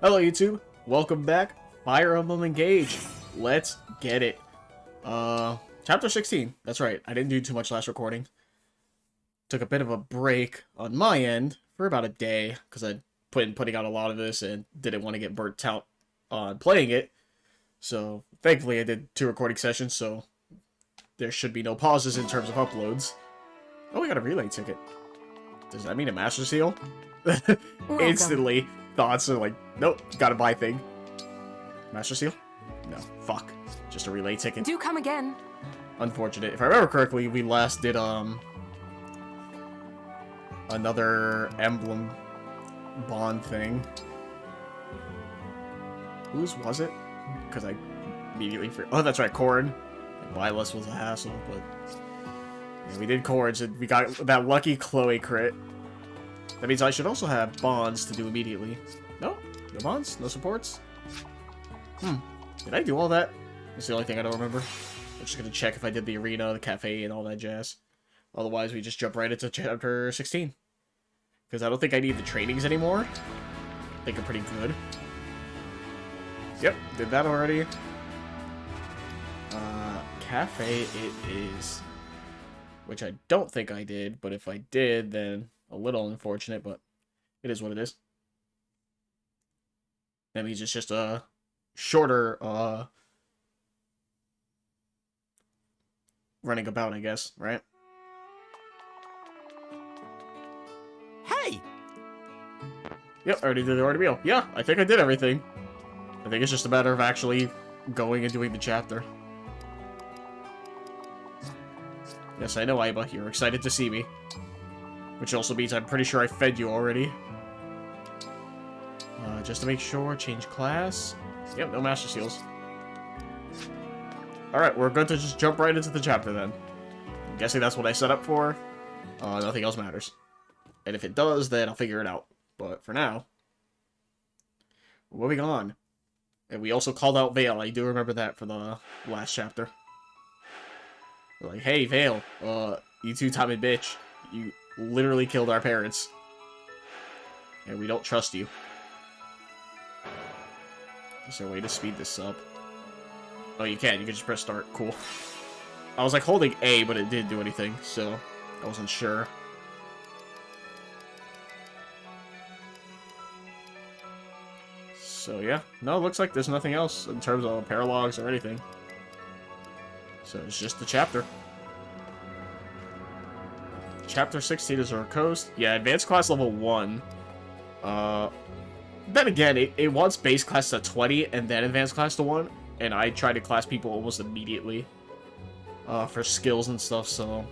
Hello YouTube, welcome back. Fire Emblem Engage. Let's get it. Chapter 16. That's right, I didn't do too much last recording. Took a bit of a break on my end for about a day, because I'd putting out a lot of this and didn't want to get burnt out on playing it. So, thankfully I did 2 recording sessions, so there should be no pauses in terms of uploads. Oh, we got a relay ticket. Does that mean a Master Seal? Instantly, thoughts are like, nope, gotta buy thing. Master Seal? No, fuck. Just a relay ticket. Do come again. Unfortunate. If I remember correctly, we last did, another Emblem bond thing. Whose was it? Because I immediately forgot. Oh, that's right, Corrin. Byless was a hassle, but... yeah, we did Corrin's, and we got that lucky Chloe crit. That means I should also have bonds to do immediately. No? No bonds? No supports? Did I do all that? That's the only thing I don't remember. I'm just gonna check if I did the arena, the cafe, and all that jazz. Otherwise, we just jump right into chapter 16. Because I don't think I need the trainings anymore. I think I'm pretty good. Yep, did that already. Cafe it is. Which I don't think I did, but if I did, then a little unfortunate, but it is what it is. That means it's just a shorter, running about, I guess, right? Hey! Yep, I already did the ordeal. Yeah, I think I did everything. I think it's just a matter of actually going and doing the chapter. Yes, I know, Aiba, you're excited to see me. Which also means I'm pretty sure I fed you already. Just to make sure, change class. Yep, no Master Seals. Alright, we're going to just jump right into the chapter then. I'm guessing that's what I set up for. Nothing else matters. And if it does, then I'll figure it out. But for now, moving on. And we also called out Vale. I do remember that for the last chapter. We're like, hey, Vale, you two-timing bitch. You literally killed our parents. And we don't trust you. Is there a way to speed this up? Oh, you can. You can just press start. Cool. I was like holding A, but it didn't do anything, so I wasn't sure. So yeah. No, it looks like there's nothing else in terms of paralogues or anything. So it's just the chapter. Chapter 16 is our coast. Yeah, advanced class level 1. Then again, it wants base class to 20 and then advanced class to 1. And I try to class people almost immediately. For skills and stuff, so...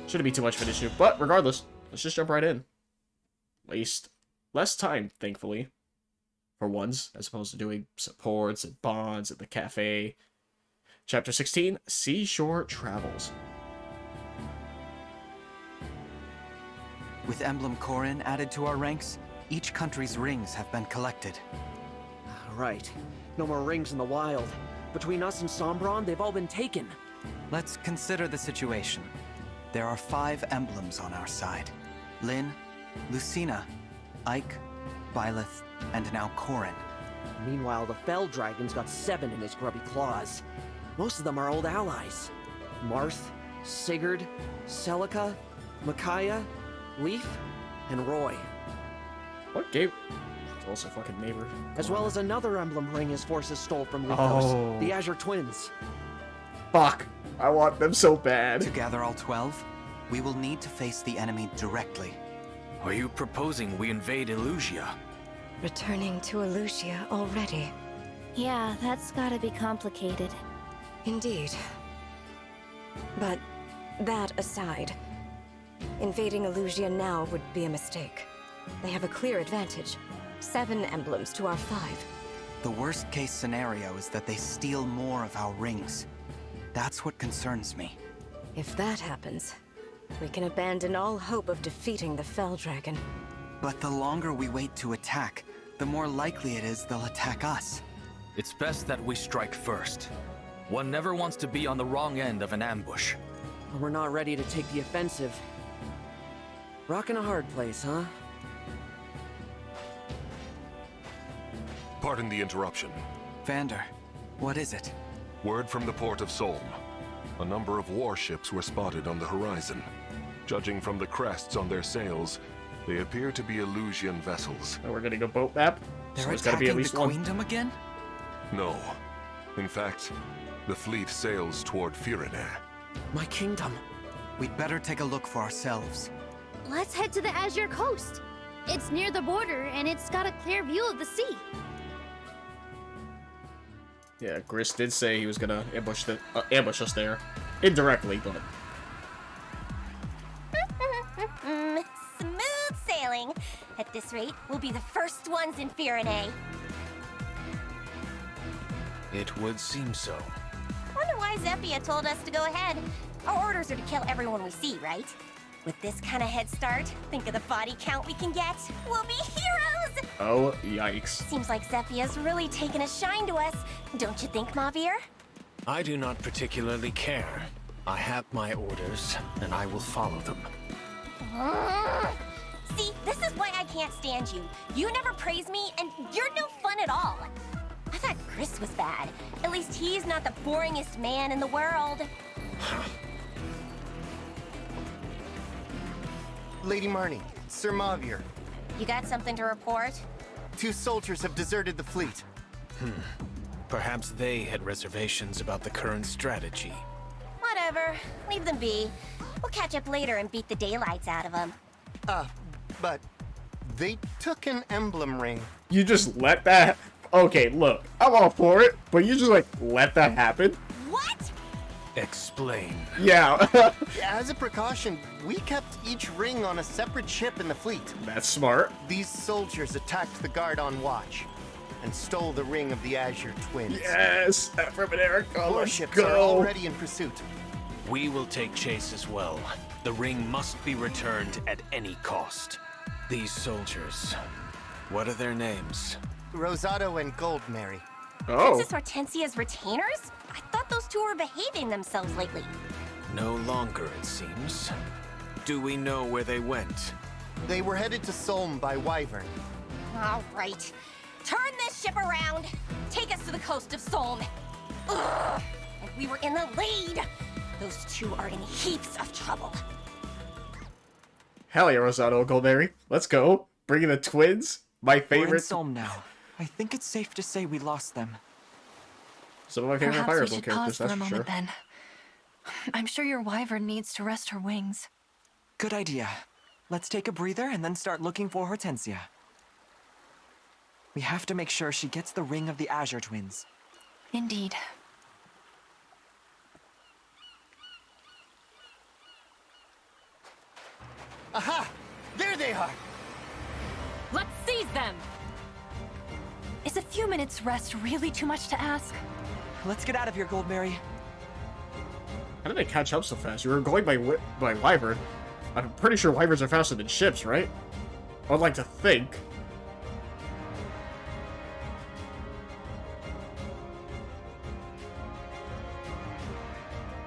shouldn't be too much of an issue. But regardless, let's just jump right in. Waste less time, thankfully. For once, as opposed to doing supports and bonds at the cafe. Chapter 16, Seashore Travels. With Emblem Corrin added to our ranks, each country's rings have been collected. Right. No more rings in the wild. Between us and Sombron, they've all been taken. Let's consider the situation. There are 5 emblems on our side. Lyn, Lucina, Ike, Byleth, and now Corrin. Meanwhile, the Fell Dragon's got 7 in his grubby claws. Most of them are old allies. Marth, Sigurd, Celica, Micaiah, Leaf, and Roy. What game? It's also fucking neighbor. As well as another emblem ring his forces stole from Lethos, Oh. the Azure Twins. Fuck. I want them so bad. To gather all 12, we will need to face the enemy directly. Are you proposing we invade Illusia? Returning to Illusia already. Yeah, that's gotta be complicated. Indeed. But that aside, invading Illusia now would be a mistake. They have a clear advantage. 7 emblems to our 5. The worst case scenario is that they steal more of our rings. That's what concerns me. If that happens, we can abandon all hope of defeating the Fell Dragon. But the longer we wait to attack, the more likely it is they'll attack us. It's best that we strike first. One never wants to be on the wrong end of an ambush. We're not ready to take the offensive. Rockin' a hard place, huh? Pardon the interruption. Vander, what is it? Word from the port of Solm. A number of warships were spotted on the horizon. Judging from the crests on their sails, they appear to be Elusian vessels. Oh, we're gonna go boat map. They're So there's gotta be at attacking least the one. Queendom again? No. In fact, the fleet sails toward Firene. My kingdom. We'd better take a look for ourselves. Let's head to the Azure Coast. It's near the border, and it's got a clear view of the sea. Yeah, Gris did say he was gonna ambush us there. Indirectly, but... Smooth sailing. At this rate, we'll be the first ones in Firene. It would seem so. Wonder why Zephia told us to go ahead. Our orders are to kill everyone we see, right? With this kind of head start, think of the body count we can get. We'll be heroes! Oh, yikes. Seems like Zephia's really taken a shine to us. Don't you think, Mavir? I do not particularly care. I have my orders, and I will follow them. See, this is why I can't stand you. You never praise me, and you're no fun at all. I thought Chris was bad. At least he's not the boringest man in the world. Lady Marnie, Sir Mavir. You got something to report? 2 soldiers have deserted the fleet. Perhaps they had reservations about the current strategy. Whatever. Leave them be. We'll catch up later and beat the daylights out of them. But they took an emblem ring. You just let that... Okay, look, I'm all for it, but you just, like, let that happen? What? Explain. Yeah. As a precaution, we kept each ring on a separate ship in the fleet. That's smart. These soldiers attacked the guard on watch and stole the ring of the Azure Twins. Yes, from an Erica, let's Warships are go. already in pursuit. We will take chase as well. The ring must be returned at any cost. These soldiers, what are their names? Rosado and Goldmary. Oh, Princess Hortensia's retainers? I thought those two were behaving themselves lately. No longer, it seems. Do we know where they went? They were headed to Solm by Wyvern. All right. Turn this ship around. Take us to the coast of Solm. Ugh. If we were in the lead, those two are in heaps of trouble. hell yeah, Rosado and Goldberry. Let's go. Bringing the twins. My We're in favorite. Solm now. I think it's safe to say we lost them. Some of my favorite Perhaps we Fire should Emblem pause characters, for a that's for moment sure. then. I'm sure your wyvern needs to rest her wings. Good idea. Let's take a breather and then start looking for Hortensia. We have to make sure she gets the ring of the Azure Twins. Indeed. Aha! There they are! Let's seize them! Is a few minutes rest really too much to ask? Let's get out of here, Goldberry. How did they catch up so fast? You were going by Wyvern. I'm pretty sure Wyverns are faster than ships, right? I'd like to think.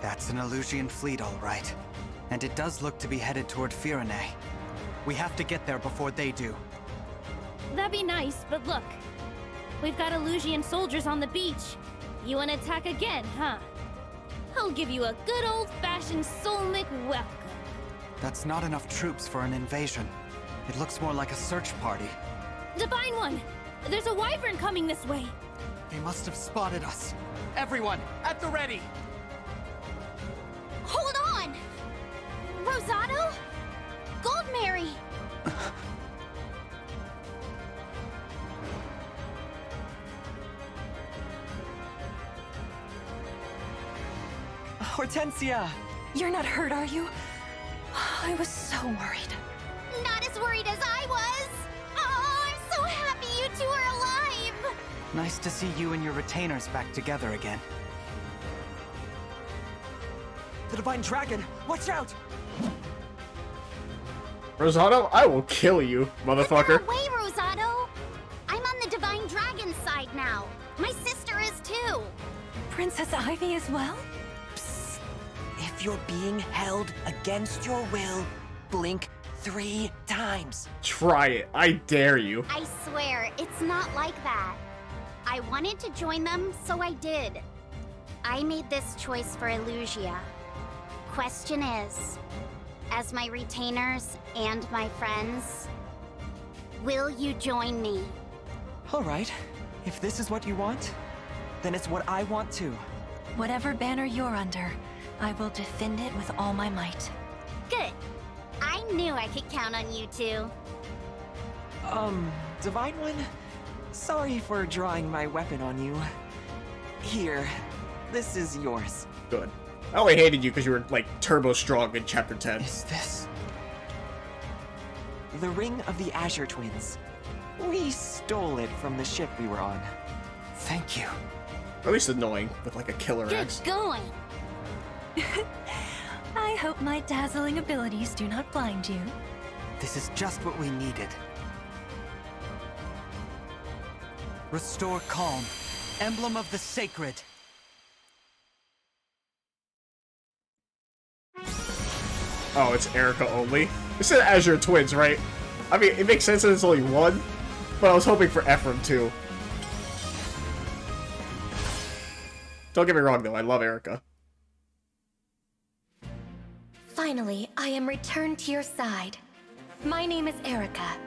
That's an Elusian fleet, all right. And it does look to be headed toward Firene. We have to get there before they do. That'd be nice, but look. We've got Elusian soldiers on the beach. You wanna attack again, huh? I'll give you a good old-fashioned Solmic welcome. That's not enough troops for an invasion. It looks more like a search party. Divine One! There's a wyvern coming this way! They must have spotted us. Everyone, at the ready! Hold on! Rosado? Goldmary! Hortensia! You're not hurt, are you? I was so worried. Not as worried as I was! Oh, I'm so happy you two are alive! Nice to see you and your retainers back together again. The Divine Dragon! Watch out! Rosado, I will kill you, motherfucker. Away, Rosado! I'm on the Divine Dragon side now. My sister is too. Princess Ivy as well? Psst. If you're being held against your will, blink 3 times. Try it. I dare you. I swear, it's not like that. I wanted to join them, so I did. I made this choice for Illusia. Question is, as my retainers and my friends, will you join me? Alright, if this is what you want, then it's what I want too. Whatever banner you're under, I will defend it with all my might. Good. I knew I could count on you two. Divine One? Sorry for drawing my weapon on you. Here, this is yours. Good. I only hated you because you were, like, turbo strong in Chapter 10. Is this... the Ring of the Azure Twins. We stole it from the ship we were on. Thank you. Or at least annoying, with, like, a killer axe. Good going. I hope my dazzling abilities do not blind you. This is just what we needed. Restore calm. Emblem of the Sacred. Oh, it's Erica only? It said Azure Twins, right? I mean, it makes sense that it's only one, but I was hoping for Ephraim too. Don't get me wrong though, I love Erica. Finally, I am returned to your side. My name is Erica.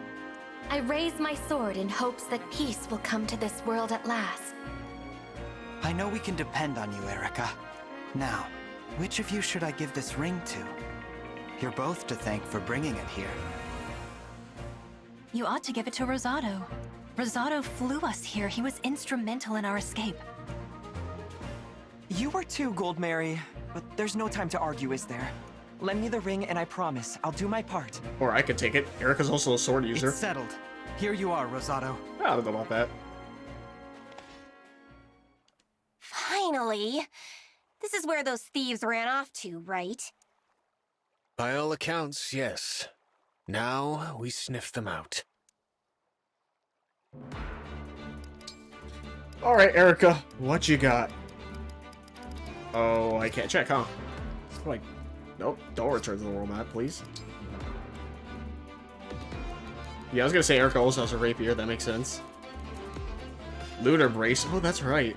I raise my sword in hopes that peace will come to this world at last. I know we can depend on you, Erica. Now, which of you should I give this ring to? You're both to thank for bringing it here. You ought to give it to Rosado. Rosado flew us here. He was instrumental in our escape. You were too, Gold Mary, but there's no time to argue, is there? Lend me the ring and I promise I'll do my part. Or I could take it. Erica's also a sword user. It's settled. Here you are, Rosado. I don't know about that. Finally! This is where those thieves ran off to, right? By all accounts, yes. Now we sniff them out. Alright, Erica, what you got? Oh, I can't check, huh? Like, nope, don't return to the world map, please. Yeah, I was gonna say Erica also has a rapier, that makes sense. Lunar Brace, oh, that's right.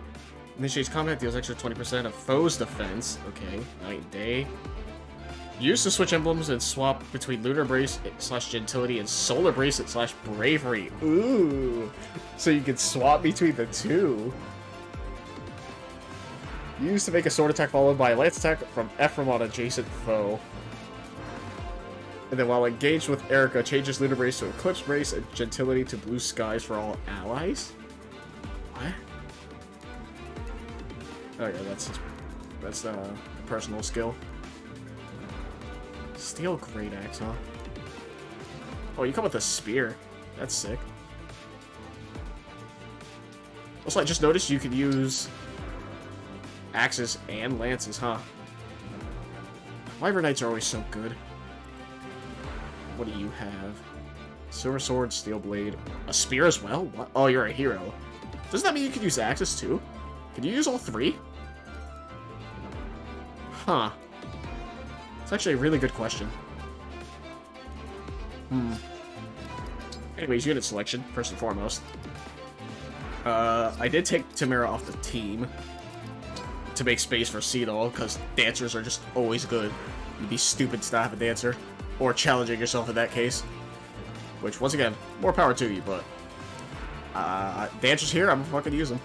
Initiates combat, deals extra 20% of foe's defense. Okay, night and day. Use to switch emblems and swap between Lunar Brace / Gentility and Solar Bracelet / Bravery. Ooh, so you can swap between the two. Use to make a sword attack followed by a lance attack from Ephraim on adjacent foe. And then while engaged with Erica, changes Lunar Brace to Eclipse Brace and Gentility to Blue Skies for all allies? What? Okay, that's a personal skill. Steel Great Axe, huh? Oh, you come with a spear. That's sick. Also, I just noticed you could use axes and lances, huh? Wyvern Knights are always so good. What do you have? Silver Sword, Steel Blade, a spear as well? What? Oh, you're a hero. Doesn't that mean you could use axes too? Can you use all three? Huh. It's actually a really good question. Anyways, unit selection, first and foremost. I did take Tamara off the team to make space for Cedal, because dancers are just always good. You'd be stupid to not have a dancer. Or challenging yourself in that case. Which, once again, more power to you, but... dancers here, I'm fucking use them.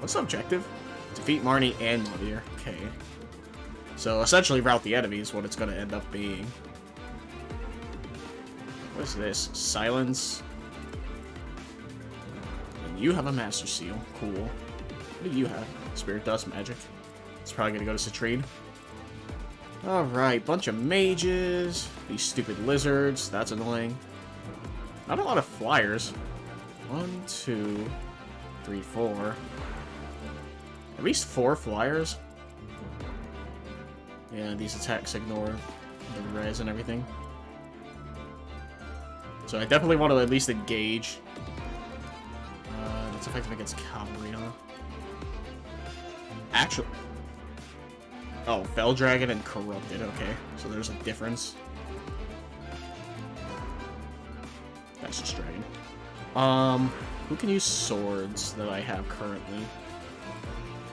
What's the objective? Defeat Marnie and Monier. Okay. So, essentially rout the enemy is what it's going to end up being. What is this? Silence. And you have a Master Seal. Cool. What do you have? Spirit Dust, Magic. It's probably going to go to Citrine. Alright, bunch of mages. These stupid lizards. That's annoying. Not a lot of flyers. 1, 2, 3, 4. At least 4 flyers. Yeah, these attacks ignore the res and everything. So I definitely want to at least engage. That's effective against cavalry, huh? Actually... Oh, Fell Dragon and Corrupted, okay. So there's a difference. That's just Dragon. Who can use swords that I have currently?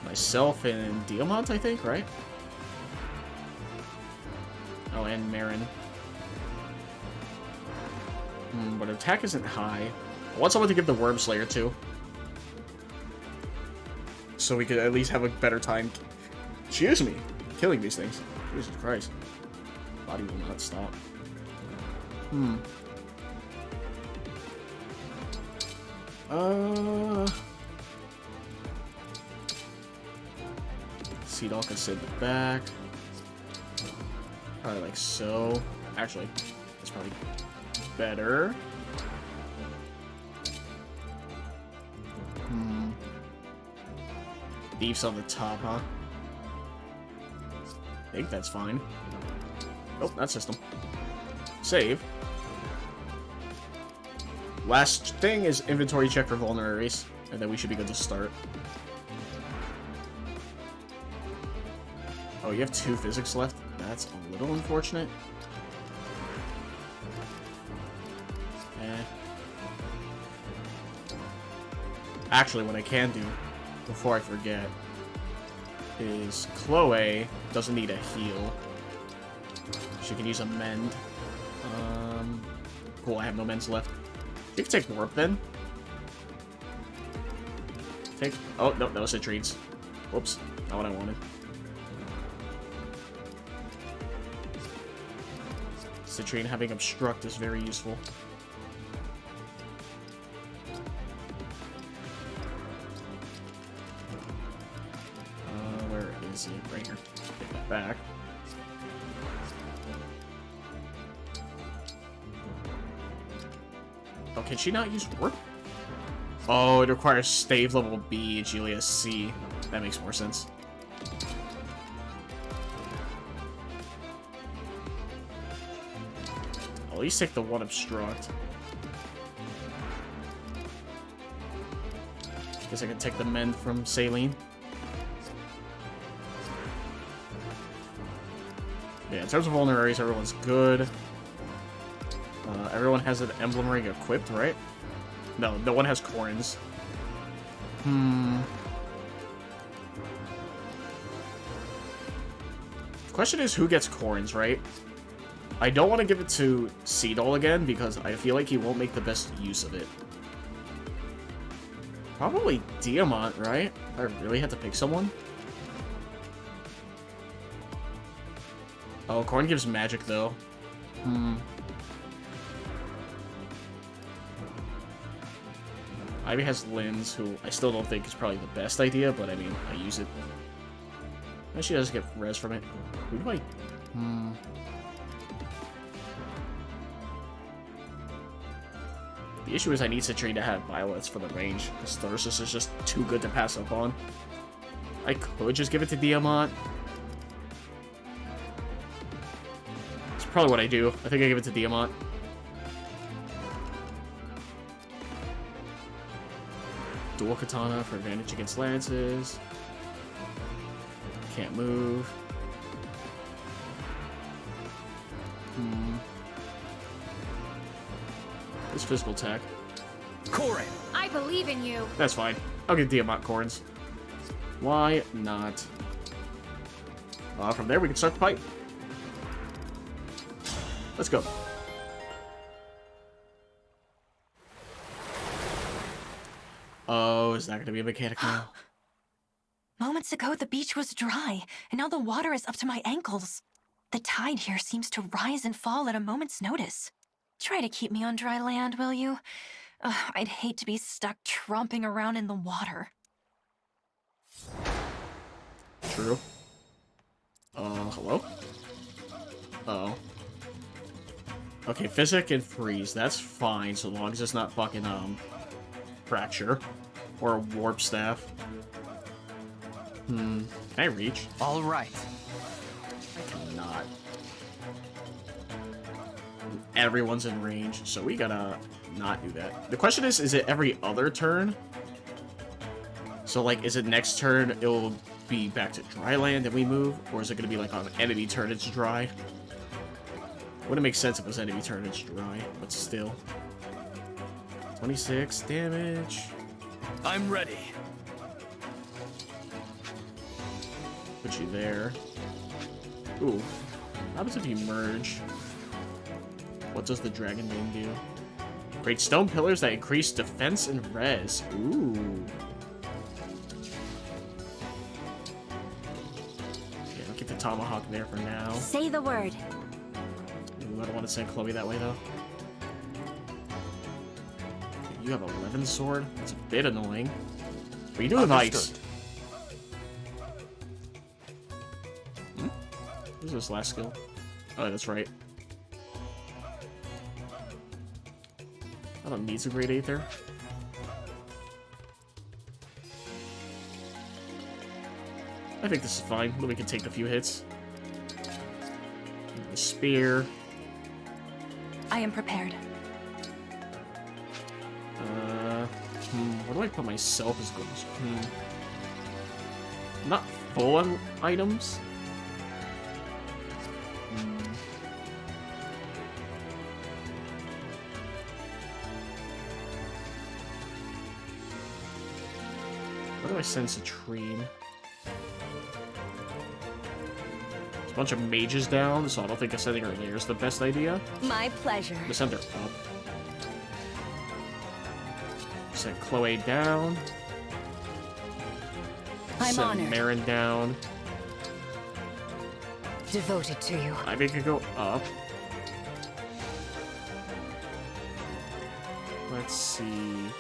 Myself and Diamant, I think, right? Oh, and Marin. But attack isn't high. I want someone to give the Worm Slayer to. So we could at least have a better time, excuse me, killing these things. Jesus Christ. Body will not stop. Sea Doll can sit in the back. Probably like so. Actually, it's probably better. Thieves on the top, huh? I think that's fine. Oh, that system. Save. Last thing is inventory check for vulneraries, and then we should be good to start. Oh, you have 2 physics left? That's a little unfortunate. Actually, what I can do, before I forget, is Chloe doesn't need a heal. She can use a mend. Cool, I have no mends left. You can take warp then. Take. Oh, no, that was Citrines. Whoops, not what I wanted. Citrine having obstruct is very useful. Where is it? Right here. Take that back. Oh, can she not use warp? Oh, it requires stave level B, Julia C. That makes more sense. At least take the 1 obstruct. Guess I can take the mend from Saline. Yeah, in terms of vulneraries, everyone's good. Everyone has an emblem ring equipped, right? No, no one has corns. The question is who gets corns, right? I don't want to give it to Sea Doll again because I feel like he won't make the best use of it. Probably Diamant, right? I really had to pick someone. Oh, corn gives magic though. Ivy has Lynn's, who I still don't think is probably the best idea, but I mean, I use it. And she does get res from it. Who do I... The issue is I need Citrine to have violets for the range, because Thyrsus is just too good to pass up on. I could just give it to Diamant. It's probably what I do. I think I give it to Diamant. Dual Katana for advantage against lances. Can't move. This physical attack. Corin! I believe in you! That's fine. I'll get Diamant corns. Why not? From there we can start the fight. Let's go. Oh, is that going to be a mechanic now? Moments ago, the beach was dry, and now the water is up to my ankles. The tide here seems to rise and fall at a moment's notice. Try to keep me on dry land, will you? I'd hate to be stuck tromping around in the water. True. Hello? Uh-oh. Okay, physic and freeze, that's fine, so long as it's not fucking, fracture. Or a warp staff. Can I reach? Alright. I cannot. Everyone's in range, so we gotta not do that. The question is it every other turn? So, like, is it next turn it'll be back to dry land and we move? Or is it gonna be like on enemy turn it's dry? Wouldn't make sense if it was enemy turn it's dry, but still. 26 damage. I'm ready. Put you there. Ooh. What happens if you merge? What does the Dragon Wing do? Create stone pillars that increase defense and res. Ooh. Yeah, I'll keep the Tomahawk there for now. Say the word. Ooh, I don't want to send Chloe that way, though. You have 11 sword? That's a bit annoying. But you do have ice. What's this last skill? Oh, that's right. I don't need a Great Aether. I think this is fine. We can take a few hits. The spear. I am prepared. Where do I put myself as goals? Not full on items. Where do I send Citrine? There's a bunch of mages down, so I don't think sending her there is the best idea. My pleasure. I'm gonna send her up. Send Chloe down. I'm send honored. Marin down. Devoted to you. Ivy could go up. Let's see.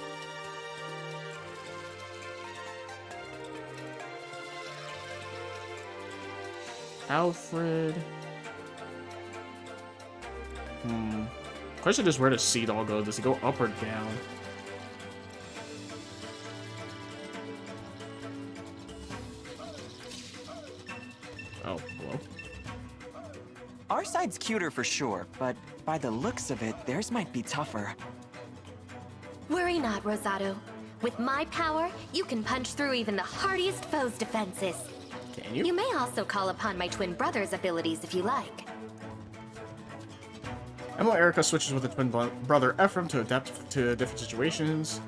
Alfred. Question is, where does Seed all go? Does he go up or down? Oh, hello. Our side's cuter for sure, but by the looks of it, theirs might be tougher. Worry not, Rosado. With my power, you can punch through even the hardiest foe's defenses. Can you? You may also call upon my twin brother's abilities if you like. Emma Erica switches with the twin brother Ephraim to adapt to different situations.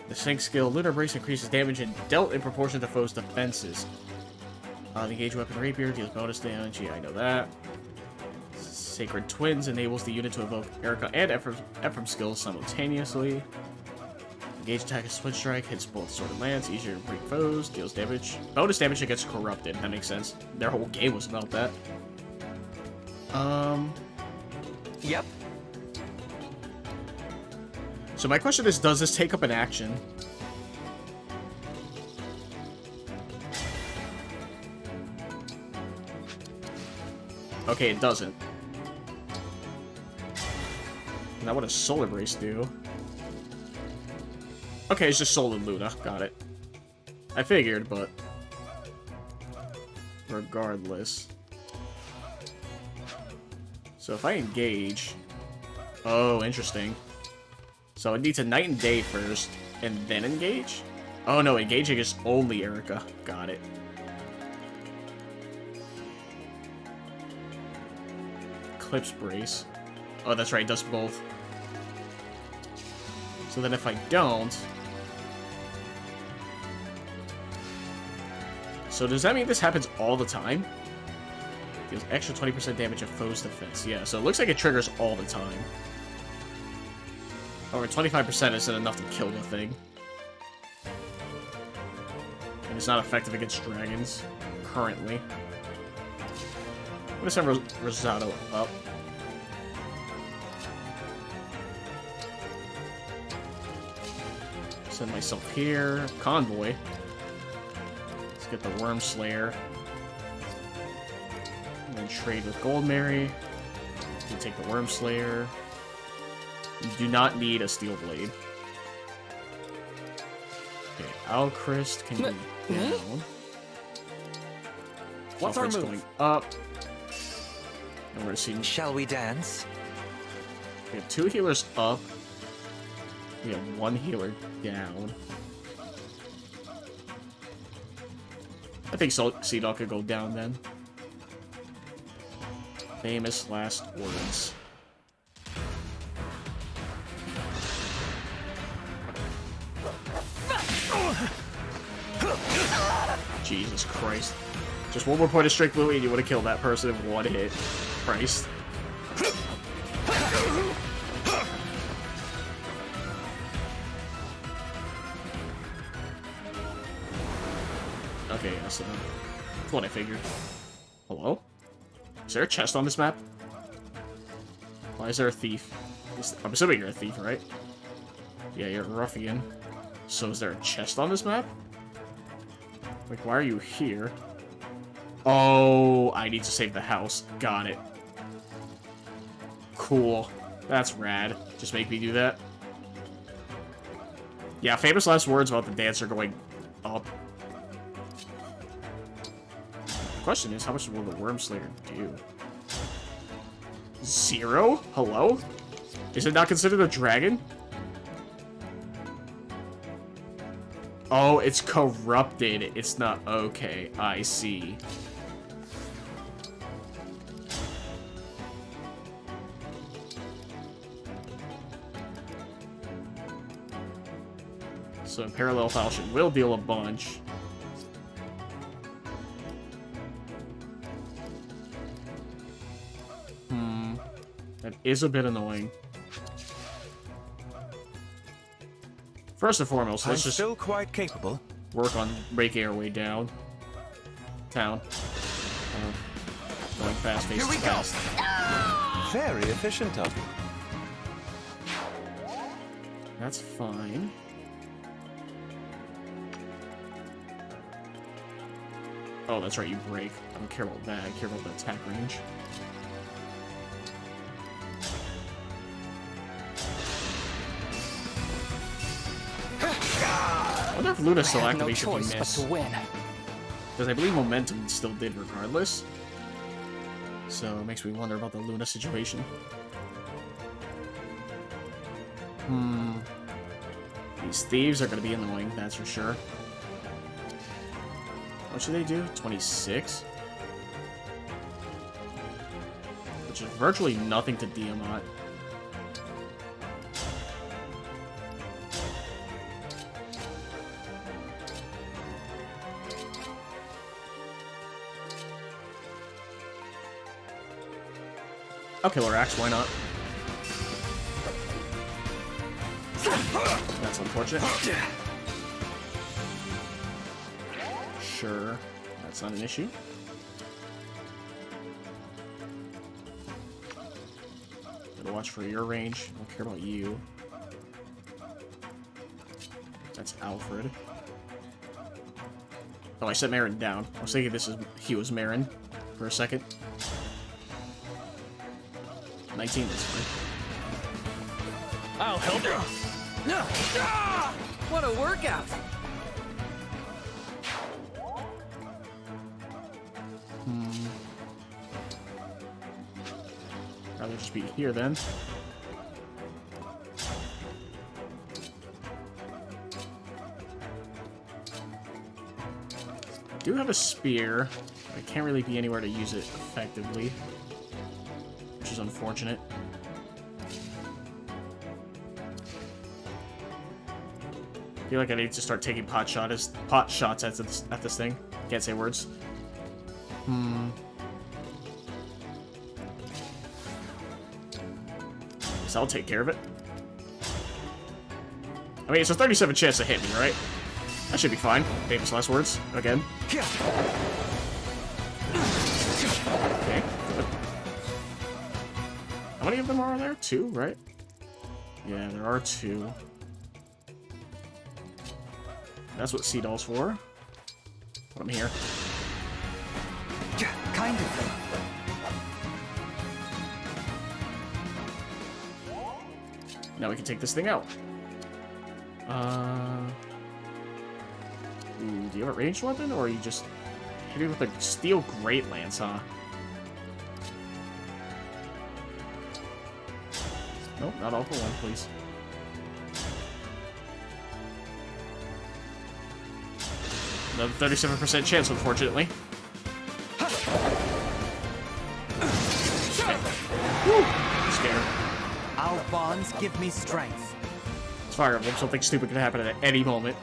The Sync skill Lunar Brace increases damage and dealt in proportion to foes' defenses. The Engage Weapon Rapier deals bonus damage. Yeah, I know that. Sacred Twins enables the unit to evoke Erica and Ephraim's skills simultaneously. Engage attack and Switch Strike hits both sword and lance, easier to break foes, deals damage. Bonus damage against corrupted. That makes sense. Their whole game was about that. Yep. So my question is, does this take up an action? Okay, it doesn't. Now what does Solar Brace do? Okay, it's just Soul and Luna. Got it. I figured, but... regardless. So if I engage... Oh, interesting. So it needs a Night and Day first, and then engage? Oh no, engaging is only Erica. Got it. Eclipse Brace. Oh, that's right, it does both. So then if I don't... So does that mean this happens all the time? Deals extra 20% damage of foe's defense. Yeah, so it looks like it triggers all the time. Over 25% isn't enough to kill the thing. And it's not effective against dragons, currently. I'm gonna send Rosado up. Send myself here. Convoy. Let's get the Worm Slayer. And then trade with Goldmary. You take the Worm Slayer. You do not need a Steel Blade. Okay, Alchrist can go down. What's our Alfred's move? going up. And we're seeing... Shall we dance? We have 2 healers up. We have 1 healer down. I think Seedall could go down then. Famous last words. Jesus Christ. Just one more point of strength, Louis, and you would have killed that person in one hit. Christ. Okay, that's what I figured. Hello? Is there a chest on this map? Why is there a thief? I'm assuming you're a thief, right? Yeah, you're a ruffian. So is there a chest on this map? Like, why are you here? Oh, I need to save the house. Got it. Cool. That's rad. Just make me do that. Yeah, famous last words about the dancer going up. The question is, how much will the Wormslayer do? 0? Hello? Is it not considered a dragon? Oh, it's corrupted. It's not... Okay, I see. So in parallel falchion will deal a bunch. That is a bit annoying. First and foremost, let's just still quite capable. Work on breaking our way down. Town. Going fast, Here we fast. go. Very efficient of you. That's fine. Oh, that's right, you break. I don't care about that. I care about the attack range. I wonder if Luna still activates if you miss. Because I believe momentum still did regardless. So it makes me wonder about the Luna situation. These thieves are going to be annoying, that's for sure. What should they do? 26? Which is virtually nothing to Diamant. I'll kill her axe, why not? That's unfortunate. Sure, that's not an issue. Gotta watch for your range. I don't care about you. That's Alfred. Oh, I set Marin down. I was thinking he was Marin for a second. 19 is fine. I'll help you. No. What a workout! Rather just be here then. I do have a spear. I can't really be anywhere to use it effectively, which is unfortunate. I feel like I need to start taking pot shots at this thing. Can't say words. So I'll take care of it. I mean, it's a 37 chance to hit me, right? That should be fine. Famous last words. Again. Okay, good. How many of them are there? 2, right? Yeah, there are 2. That's what Sea Doll's for. Put him here. Kind of. Now we can take this thing out. Ooh, do you have a ranged weapon, or are you just hitting with a steel great lance, huh? Nope, not all for one, please. Another 37% chance, unfortunately. Woo! I'm scared. Our bonds give me strength. It's Fire Emblem. Something stupid could happen at any moment.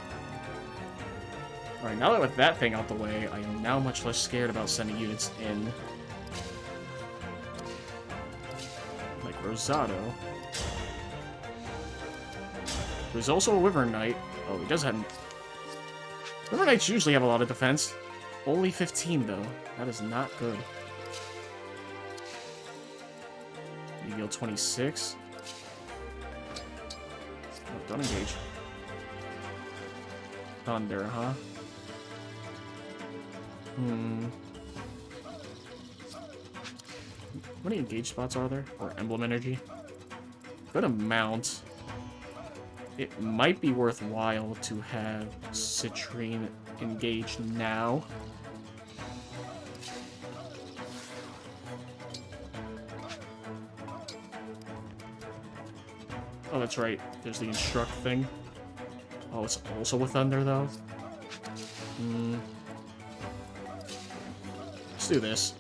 Alright, now that with that thing out the way, I am now much less scared about sending units in. Like Rosado. There's also a Wyvern Knight. Oh, he does have... Wyvern Knights usually have a lot of defense. Only 15, though. That is not good. You deal 26. Oh, don't engage. Thunder, huh? How many engage spots are there? Or emblem energy? Good amount. It might be worthwhile to have Citrine engaged now. Oh, that's right. There's the instruct thing. Oh, it's also with thunder, though? Let's do this.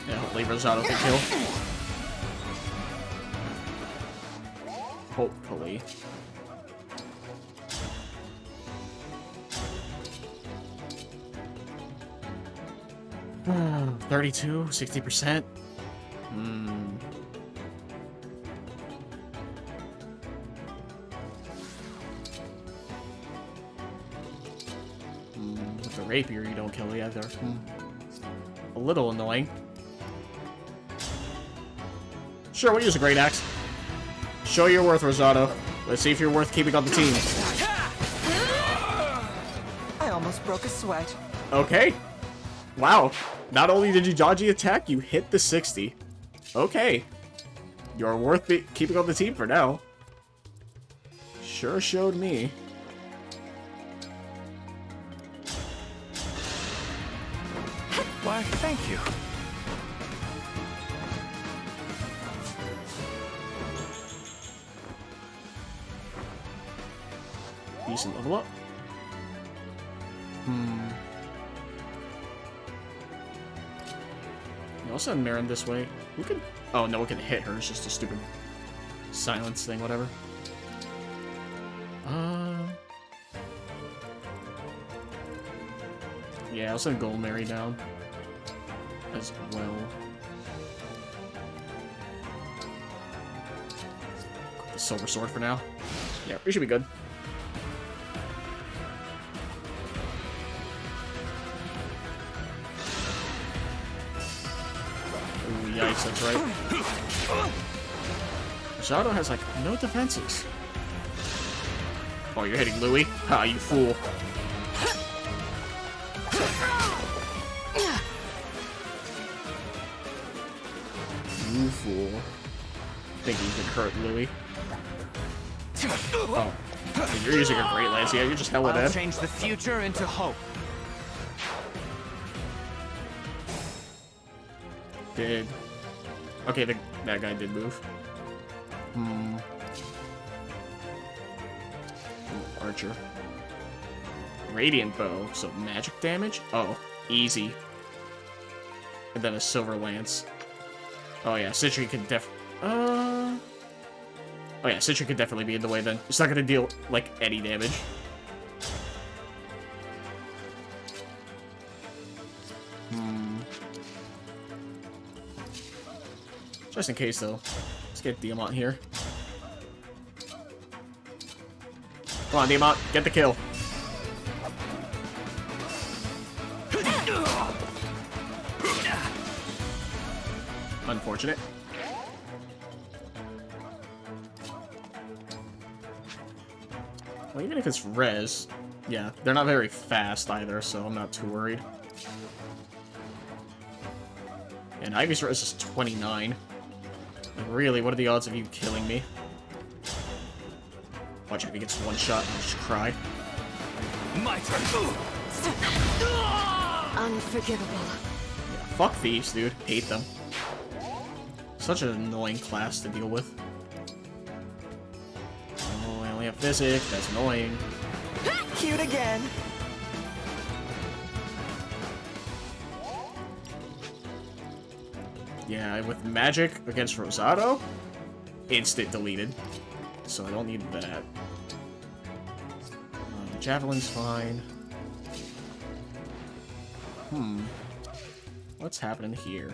Yeah, hopefully Rosado can kill. Hopefully. Hmm, 32, 60%. With the rapier, you don't kill either. A little annoying. Sure, we'll use a great axe. Show your worth, Rosado. Let's see if you're worth keeping on the team. I almost broke a sweat. Okay. Wow. Not only did you dodge the attack, you hit the 60. Okay. You're worth keeping on the team for now. Sure showed me. Why, thank you. Decent level up. I'll send Marin this way. Who can... Oh, no one can hit her. It's just a stupid silence thing, whatever. Yeah, I'll send Gold Mary down as well. The Silver Sword for now. Yeah, we should be good. Ooh, yikes, that's right. Rosado has, like, no defenses. Oh, you're hitting Louis? Ha, you fool. You fool. Think you can hurt Louis. Oh. You're using a Great Lance. Yeah, you're just hella dead. I'll change the future into hope. Did... Okay, that guy did move. Ooh, Archer. Radiant Bow, so magic damage? Oh, easy. And then a Silver Lance. Oh yeah, Citri could Oh yeah, Citri could definitely be in the way then. It's not gonna deal, like, any damage. Just in case, though. Let's get Diamant here. Come on, Diamant, get the kill. Unfortunate. Well, even if it's res, yeah, they're not very fast either, so I'm not too worried. And Ivy's res is 29. Like, really, what are the odds of you killing me? Watch if he gets one shot and I'll just cry. My turn. Unforgivable. Yeah, fuck thieves, dude. Hate them. Such an annoying class to deal with. Oh, I only have physic. That's annoying. Cute again. Yeah, with magic against Rosado, instant deleted. So I don't need that. Javelin's fine. What's happening here?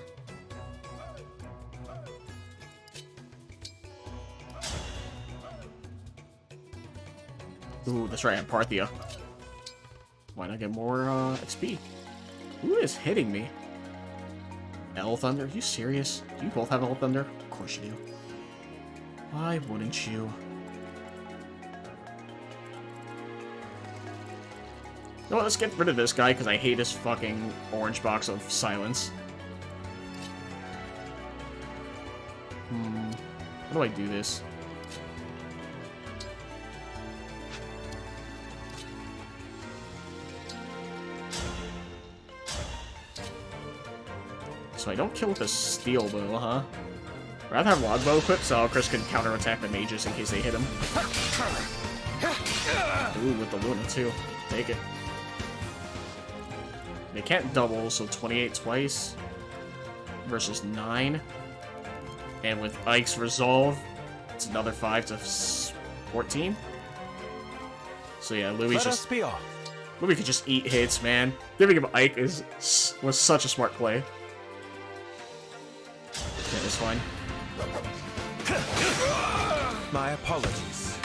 Ooh, that's right, I'm Parthia. Why not get more XP? Who is hitting me? L Thunder? Are you serious? Do you both have L Thunder? Of course you do. Why wouldn't you? No, let's get rid of this guy because I hate his fucking orange box of silence. How do I do this? So I don't kill with a steel bow, huh? I'd rather have longbow equipped so Chris can counterattack the mages in case they hit him. Ooh, with the Luna too. Take it. They can't double, so 28 twice versus 9. And with Ike's Resolve, it's another 5 to 14. So yeah, Louis could just eat hits, man. Giving him Ike was such a smart play. Yeah, that's fine. My apologies.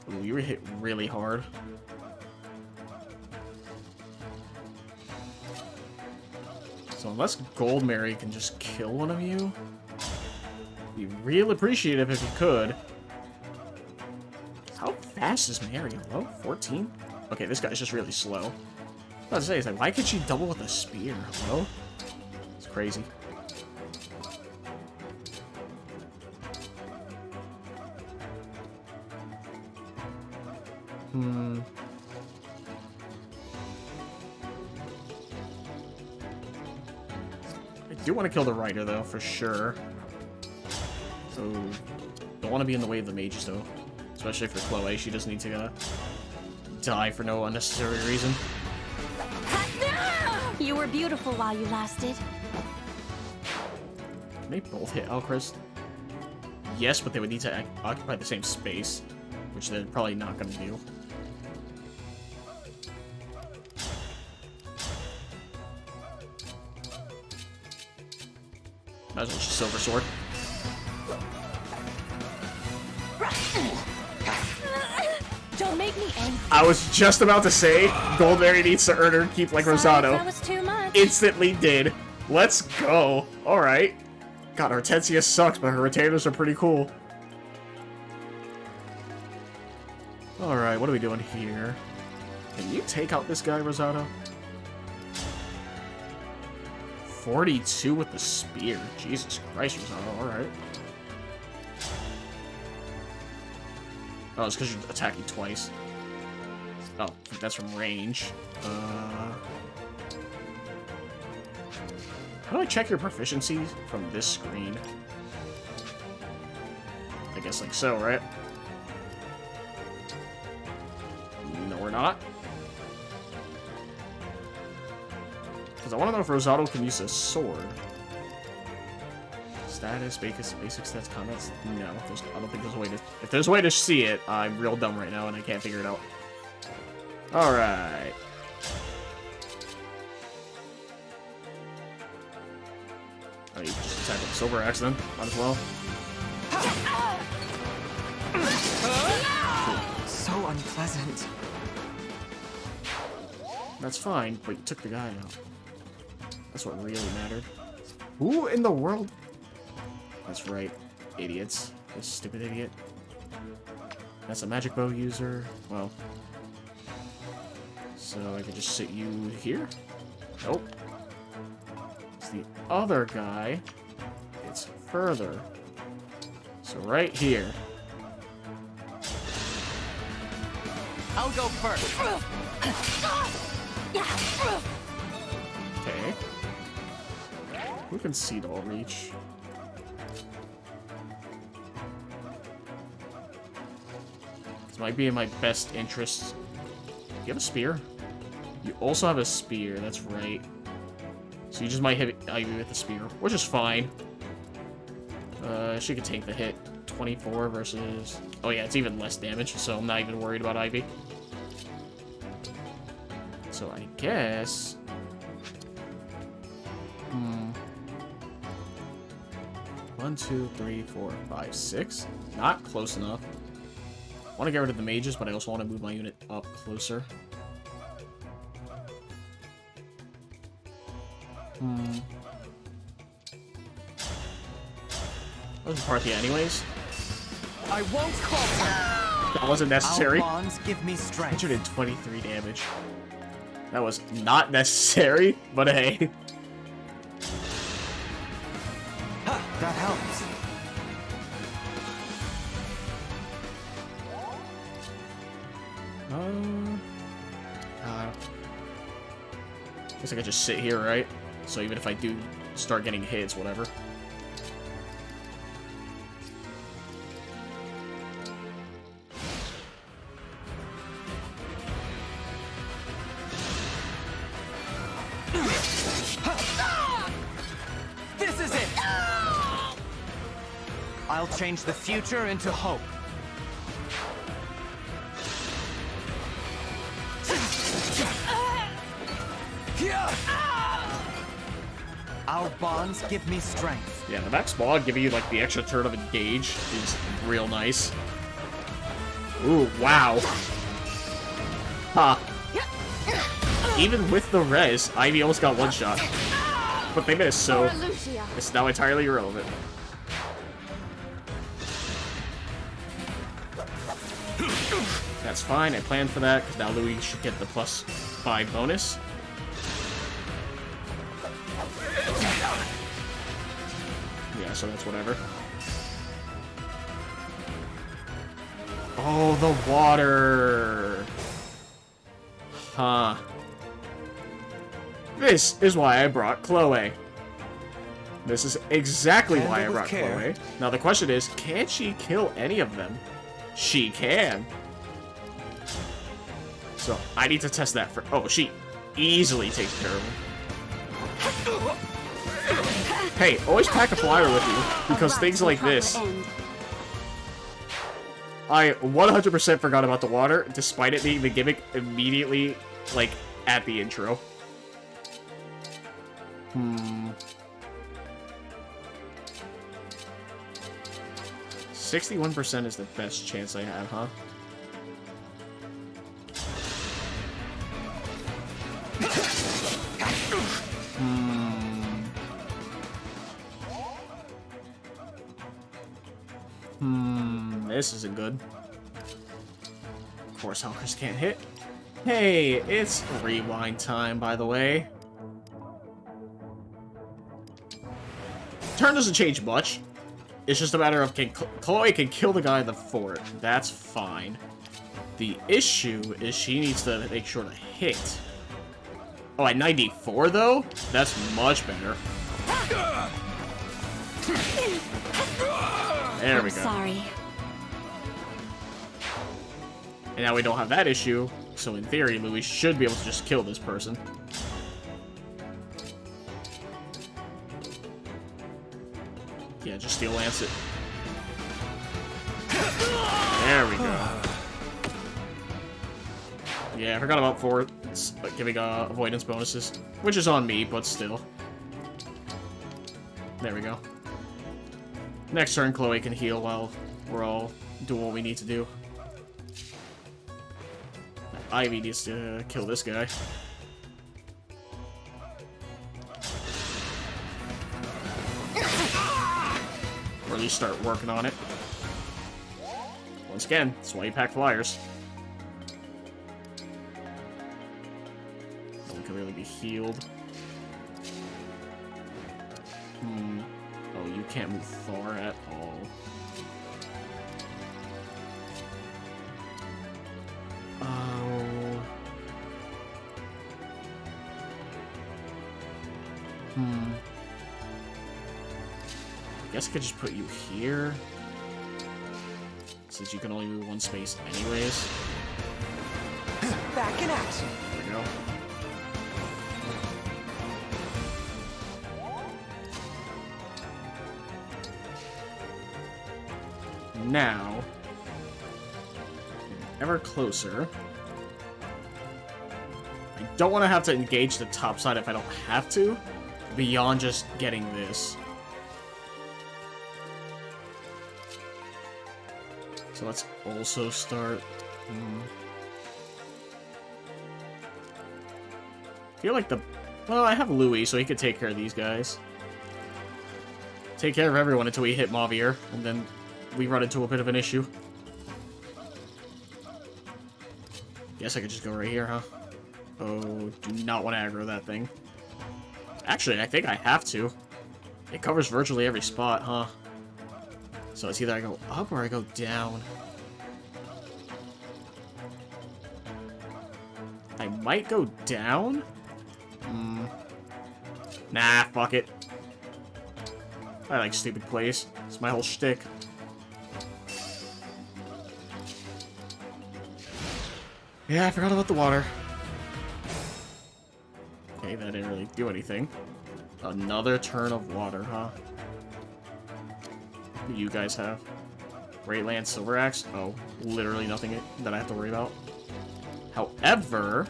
Ooh, you were hit really hard. So unless Gold Mary can just kill one of you, be real appreciative if you could. How fast is Mary? Hello? 14? Okay, this guy's just really slow. I was about to say, it's like, why could she double with a spear? Hello? It's crazy. I do want to kill the Rider, though, for sure. So, don't want to be in the way of the mages, though. Especially for Chloe, she doesn't need to die for no unnecessary reason. You were beautiful while you lasted. Can they both hit Alchrist? Yes, but they would need to occupy the same space, which they're probably not going to do. Might as well just Silver Sword. Don't make me angry. I was just about to say, Goldberry needs to earn her keep like Rosado. That was too much. Instantly did. Let's go. Alright. God, Hortensia sucks, but her retainers are pretty cool. Alright, what are we doing here? Can you take out this guy, Rosado? 42 with the spear. Jesus Christ, Rosado. Alright. Oh, it's because you're attacking twice. Oh, that's from range. How do I check your proficiency from this screen? I guess like so, right? No, we're not. Because I want to know if Rosado can use a sword. Status, basic stats, comments. No, I don't think there's a way to. If there's a way to see it, I'm real dumb right now and I can't figure it out. Alright. Oh, you just attack with Silver Axe then? Might as well. So unpleasant. That's fine, but you took the guy out. That's what really mattered. Who in the world? That's right, idiots. This stupid idiot. That's a magic bow user. Well. So I could just sit you here? Nope. It's the other guy. It's further. So right here. I'll go first. Okay. Who can see all reach? This might be in my best interest you have a spear? You also have a spear, that's right. So you just might hit Ivy with the spear, which is fine. She could take the hit. 24 versus... Oh yeah, it's even less damage, so I'm not even worried about Ivy. So I guess... 1, 2, 3, 4, 5, 6. Not close enough. I want to get rid of the mages, but I also want to move my unit up closer. That was Parthia anyways. I won't falter. That wasn't necessary. Our bonds give me strength. 123 damage. That was not necessary, but hey. That helps. Guess I could just sit here, right? So even if I do start getting hits, whatever. This is it! I'll change the future into hope. Our bonds give me strength. Yeah, the max ball giving you like the extra turn of engage is real nice. Ooh, wow. Huh. Even with the res, Ivy almost got one shot. But they missed, so it's now entirely irrelevant. That's fine, I planned for that, because now Louis should get the +5 bonus. Yeah, so that's whatever. Oh, the water! Huh. This is why I brought Chloe. This is exactly why I brought Chloe. Now the question is, can she kill any of them? She can. So I need to test that for... Oh, she easily takes care of him. Hey, always pack a flyer with you, because things like this... I 100% forgot about the water, despite it being the gimmick immediately, like, at the intro. 61% is the best chance I have, huh? This isn't good. Of course, Helkers can't hit. Hey, it's rewind time, by the way. Turn doesn't change much. It's just a matter of Chloe can kill the guy in the fort. That's fine. The issue is she needs to make sure to hit. Oh, at 94 though? That's much better. There we go. Sorry. And now we don't have that issue, so in theory, Louis should be able to just kill this person. Yeah, just Steel Lance it. There we go. Yeah, I forgot about forts giving avoidance bonuses, which is on me, but still. There we go. Next turn, Chloe can heal while we're all doing what we need to do. Ivy needs to kill this guy. Or at least start working on it. Once again, that's why you pack flyers. No one can really be healed. Oh, you can't move far at all. Oh. I guess I could just put you here. Since you can only move one space anyways. That Back in action. There we go. Now, ever closer. I don't want to have to engage the top side if I don't have to, beyond just getting this. So let's also start. I feel like well, I have Louis, so he could take care of these guys. Take care of everyone until we hit Mavier, and then we run into a bit of an issue. Guess I could just go right here, huh? Oh, do not want to aggro that thing. Actually, I think I have to. It covers virtually every spot, huh? So it's either I go up or I go down. I might go down? Nah, fuck it. I like stupid plays. It's my whole shtick. Yeah, I forgot about the water. Okay, that didn't really do anything. Another turn of water, huh? What do you guys have? Great Land Silver Axe? Oh, literally nothing that I have to worry about. However,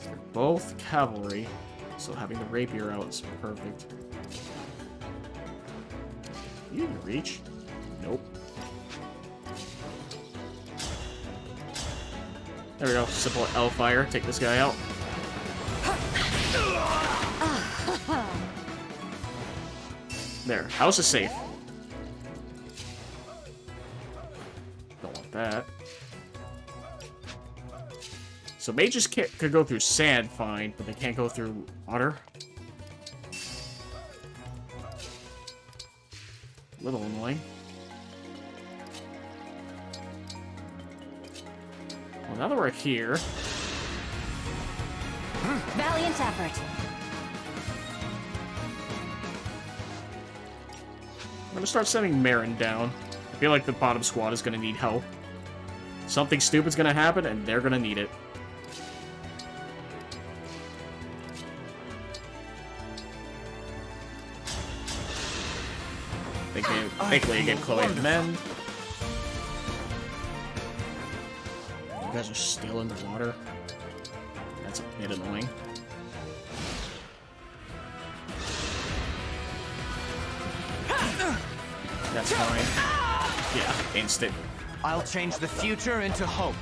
they're both cavalry, so having the rapier out is perfect. You can reach? Nope. There we go. Simple L-Fire. Take this guy out. There. House is safe. Don't want that. So mages could go through sand fine, but they can't go through water. A little annoying. Well, now that we're here... Valiant effort. I'm gonna start sending Marin down. I feel like the bottom squad is gonna need help. Something stupid's gonna happen, and they're gonna need it. Thankfully, I gave Chloe the men. You guys are still in the water. That's a bit annoying. That's fine. Yeah, instant. I'll change the future into hope.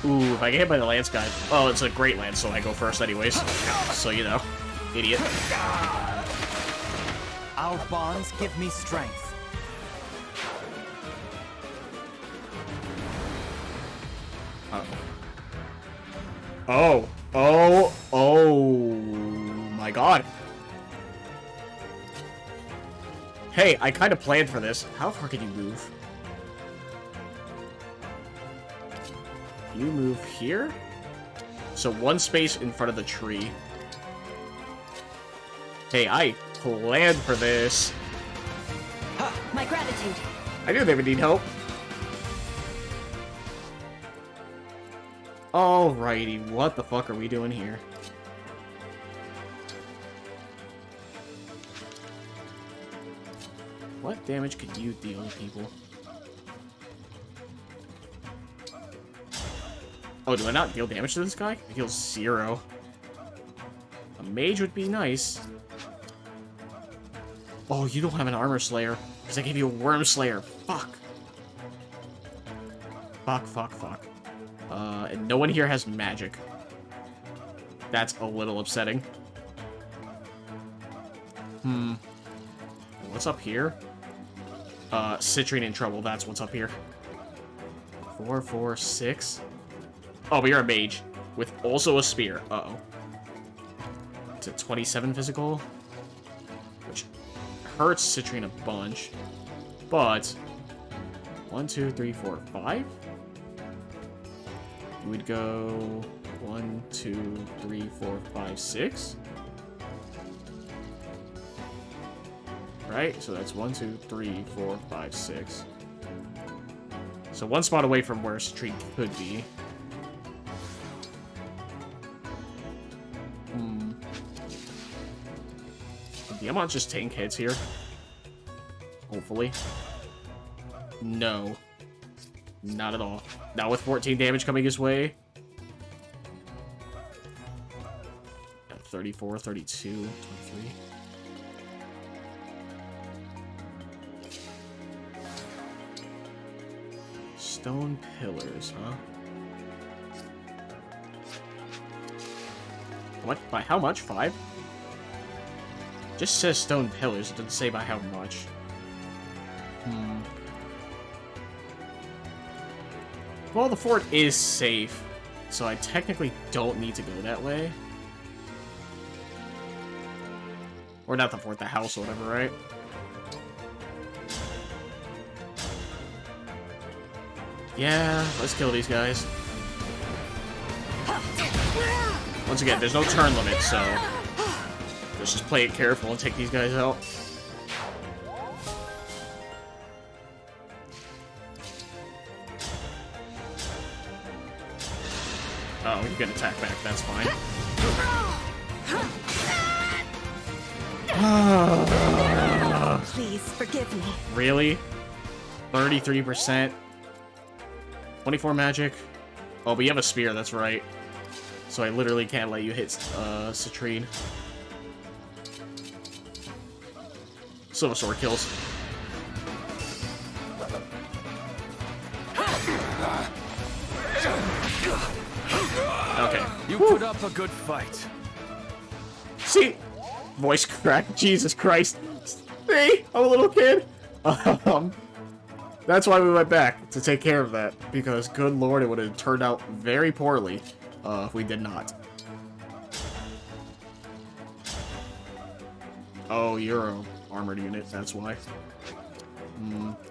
Ooh, if I get hit by the lance guy. Oh, it's a great lance, so I go first anyways. So, you know. Idiot. Our bonds give me strength. Oh. Oh my god. Hey, I kind of planned for this. How far can you move? You move here? So one space in front of the tree. Hey, I planned for this. My gratitude. I knew they would need help. Alrighty, what the fuck are we doing here? What damage could you deal to people? Oh, do I not deal damage to this guy? I deal 0. A mage would be nice. Oh, you don't have an armor slayer. Because I gave you a worm slayer. Fuck. Fuck. And no one here has magic. That's a little upsetting. What's up here? Citrine in trouble. That's what's up here. 4, 4, 6. Oh, but you're a mage. With also a spear. Uh-oh. It's a 27 physical. Which hurts Citrine a bunch. But... 1, 2, 3, 4, 5? You would go... 1, 2, 3, 4, 5, 6? Right? So that's 1, 2, 3, 4, 5, 6. So one spot away from where Citrine could be. Tiamat just tank hits here? Hopefully. No. Not at all. Not with 14 damage coming his way. 34, 32, 23. Stone pillars, huh? What? By how much? 5? Just says stone pillars. It doesn't say by how much. Well, the fort is safe, so I technically don't need to go that way. Or not the fort, the house or whatever, right? Yeah, let's kill these guys. Once again, there's no turn limit, so let's just play it careful and take these guys out. Oh, you can attack back, that's fine. Please forgive me. Really? 33%? 24 magic? Oh, but you have a spear, that's right. So I literally can't let you hit Citrine. Silver Sword kills. Okay. You put up a good fight. See? Voice crack. Jesus Christ. See? I'm a little kid. That's why we went back, to take care of that. Because, good lord, it would have turned out very poorly if we did not. Oh, you're a armored unit, that's why.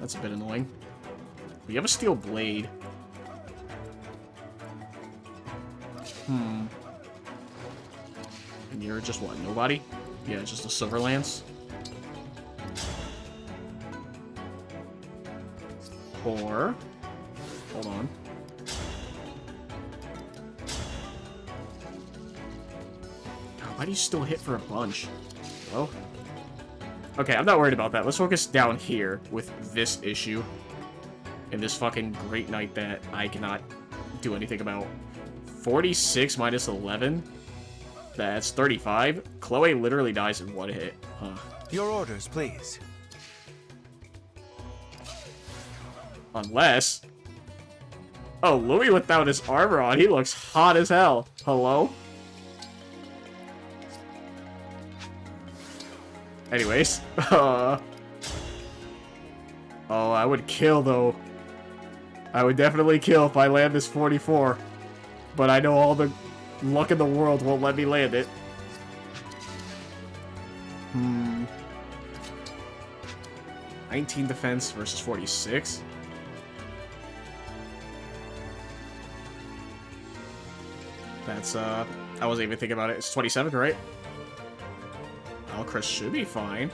That's a bit annoying. We have a steel blade. And you're just what, nobody? Yeah, just a silver lance. Or, hold on. God, why do you still hit for a bunch? Well, okay, I'm not worried about that. Let's focus down here with this issue. And this fucking Great Knight that I cannot do anything about. 46 minus 11? That's 35. Chloe literally dies in one hit. Huh. Your orders, please. Unless... Oh, Louis without his armor on, he looks hot as hell. Hello? Anyways. Oh, I would kill, though. I would definitely kill if I land this 44. But I know all the luck in the world won't let me land it. 19 defense versus 46. That's, I wasn't even thinking about it. It's 27th, right? Alcrest should be fine.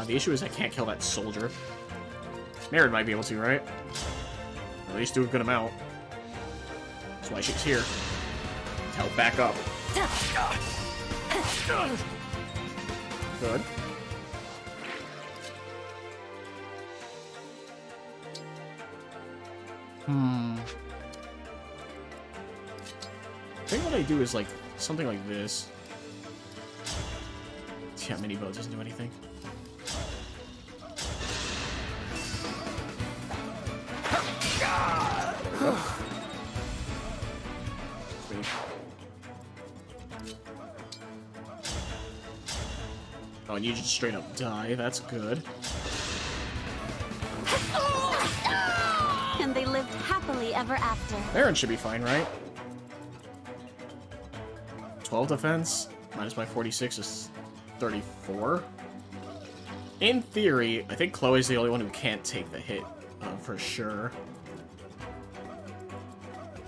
The issue is I can't kill that soldier. Merritt might be able to, right? Or at least do a good amount. That's why she's here. To help back up. Good. I think what I do is like something like this. Yeah, mini bow doesn't do anything. Oh, and you just straight up die. That's good. And they lived happily ever after. Baron should be fine, right? 12 defense minus my 46 is 34. In theory, I think Chloe's the only one who can't take the hit for sure.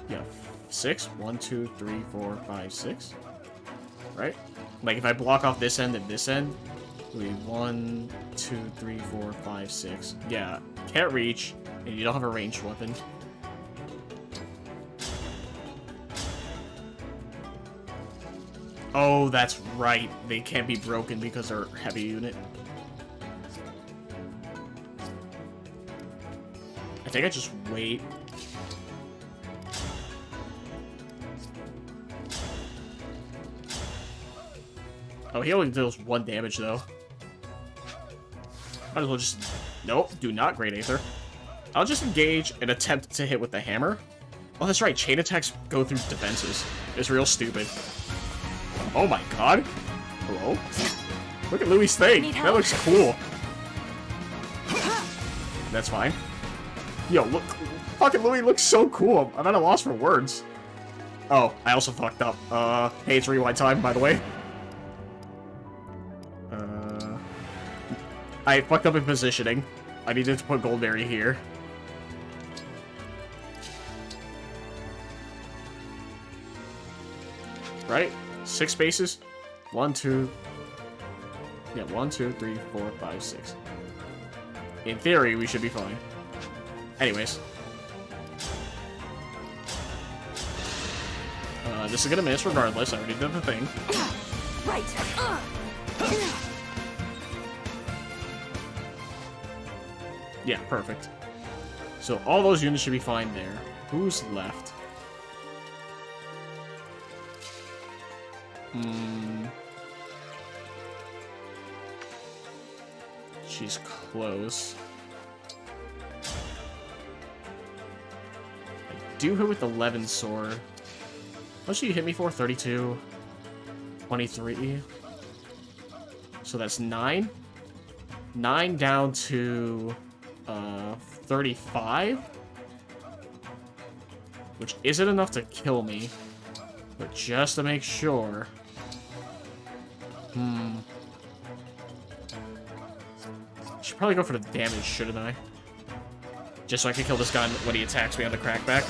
Yeah, 6. 1, 2, 3, 4, 5, 6. Right? Like if I block off this end and this end, we 1, 2, 3, 4, 5, 6. Yeah, can't reach, and you don't have a ranged weapon. Oh, that's right. They can't be broken because they're a heavy unit. I think I just wait. Oh, he only deals 1 damage, though. Might as well just... Nope, do not Great Aether. I'll just engage and attempt to hit with the hammer. Oh, that's right, chain attacks go through defenses. It's real stupid. Oh my god. Hello? Look at Louis' thing. That looks cool. That's fine. Yo, look. Fucking Louis looks so cool. I'm at a loss for words. Oh, I also fucked up. Hey, it's rewind time, by the way. I fucked up in positioning. I needed to put Goldberry here. Right? 6 spaces? 1, 2... Yeah, 1, 2, 3, 4, 5, 6. In theory, we should be fine. Anyways. This is gonna miss regardless. I already did the thing. Right. Yeah, perfect. So all those units should be fine there. Who's left? She's close. I do hit with 11 sword. How much did you hit me for? 32? 23? So that's 9? 9 down to 35? Which isn't enough to kill me. But just to make sure... Should probably go for the damage, shouldn't I? Just so I can kill this guy when he attacks me on the crackback.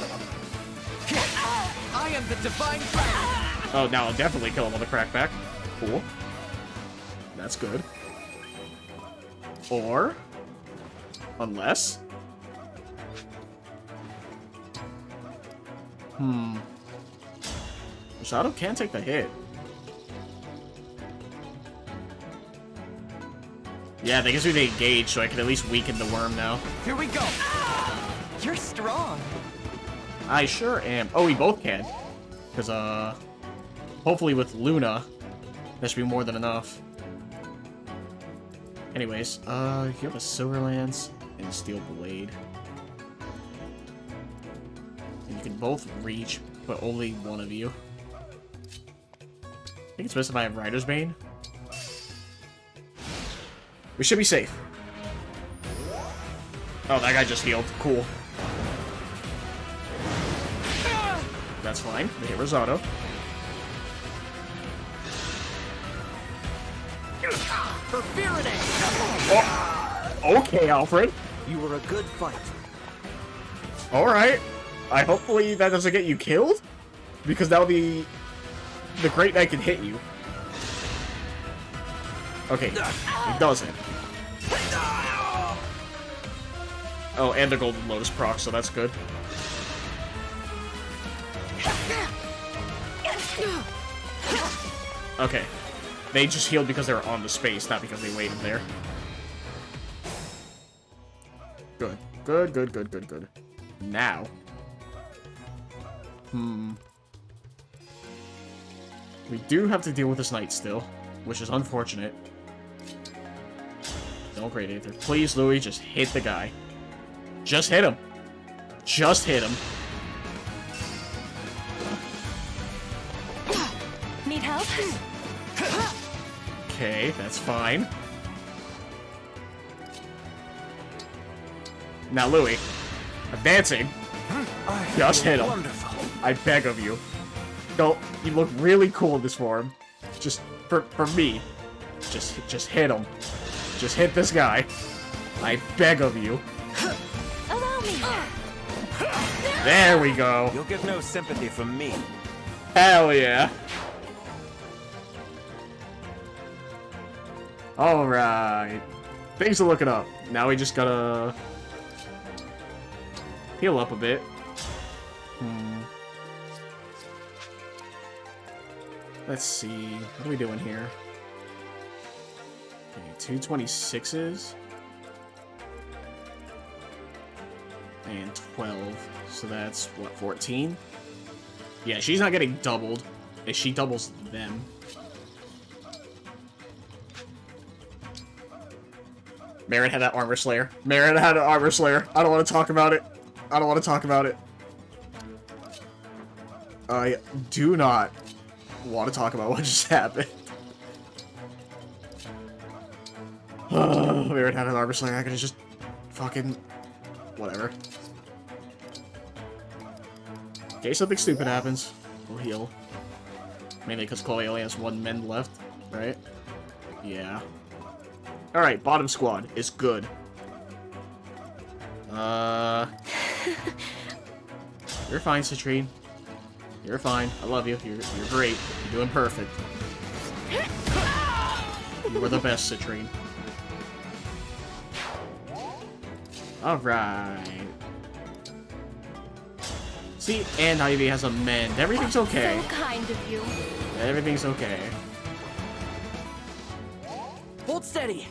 I am the divine dragon. Oh, now I'll definitely kill him on the crackback. Cool. That's good. Or... Unless... Shadow can take the hit. Yeah, that gives me the engage, so I can at least weaken the worm now. Here we go. You're strong. I sure am. Oh, we both can. Because, hopefully with Luna, that should be more than enough. Anyways, you have a Silver Lance and Steel Blade. And you can both reach, but only one of you. I think it's best if I have Rider's Bane. We should be safe. Oh, that guy just healed. Cool. That's fine. They hit Rosado. For Faraday! Oh, okay, Alfred. You were a good fight. Alright. Hopefully that doesn't get you killed. Because now the Great Knight can hit you. Okay, it doesn't. Oh, and the Golden Lotus proc, so that's good. Okay. They just healed because they were on the space, not because they waited there. Good. Good, good, good, good, good. Now. We do have to deal with this knight still, which is unfortunate. Don't Great Aether. Please, Louis, just hit the guy. Just hit him. Just hit him. Need help? Okay, that's fine. Now, Louis, advancing. Just hit him. Wonderful. I beg of you. No, you look really cool in this form. Just for me. Just hit him. Just hit this guy. I beg of you. Allow me. There we go. You'll get no sympathy from me. Hell yeah. Alright. Things are looking up. Now we just gotta Heal up a bit. Let's see. What are we doing here? Okay, 226s. And 12. So that's, what, 14? Yeah, she's not getting doubled. If she doubles them. Merritt had that armor slayer. Merritt had an armor slayer. I don't want to talk about it. I don't want to talk about it. I do not want to talk about what just happened. Merritt had an armor slayer. I could have just fucking... whatever. Okay, something stupid happens. We'll heal. Mainly because Chloe only has 1 mend left, right? Yeah. Alright, bottom squad is good. You're fine, Citrine. You're fine. I love you. You're great. You're doing perfect. You were the best, Citrine. Alright. See, and Ivy has a mend. Everything's okay. So kind of you. Everything's okay. Hold steady.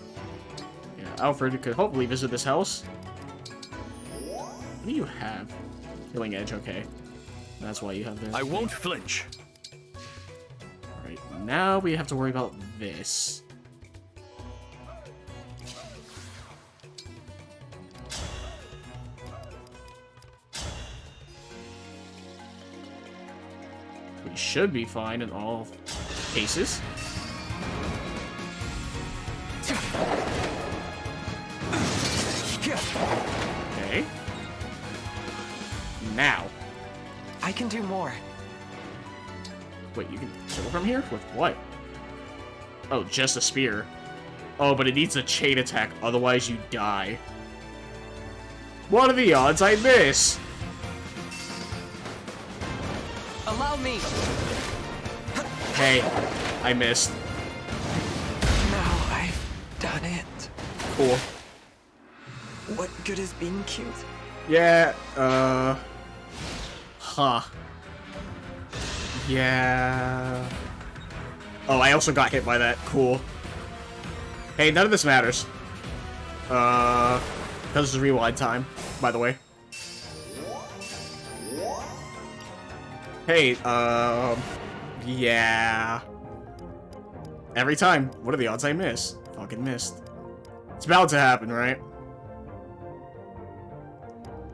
Yeah, Alfred could hopefully visit this house. What do you have? Healing Edge, okay. That's why you have this. I won't flinch. Alright, now we have to worry about this. We should be fine in all cases. Okay. Now. I can do more. Wait, you can kill from here? With what? Oh, just a spear. Oh, but it needs a chain attack, otherwise you die. What are the odds I miss? Allow me. Hey, I missed. Now I've done it. Cool. What good has being cute? Yeah, huh. Yeah. Oh, I also got hit by that. Cool. Hey, none of this matters. Because it's rewind time, by the way. Hey, yeah. Every time. What are the odds I miss? Fucking missed. It's bound to happen, right?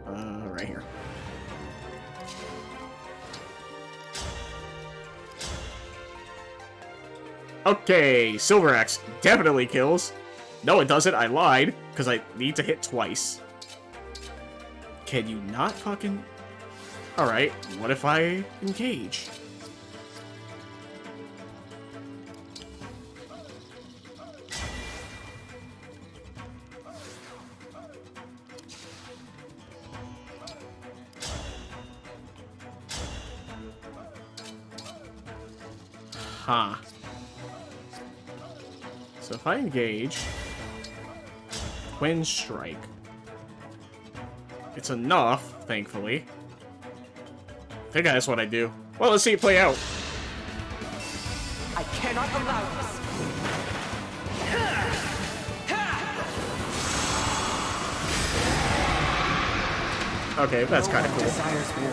Right here. Okay, Silver Axe definitely kills. No, it doesn't. I lied, because I need to hit twice. Can you not fucking... Alright, what if I engage? Huh. So if I engage... Twin Strike. It's enough, thankfully. I think that's what I do. Well, let's see it play out. I cannot allow this. Okay, that's kind of cool. Desires war.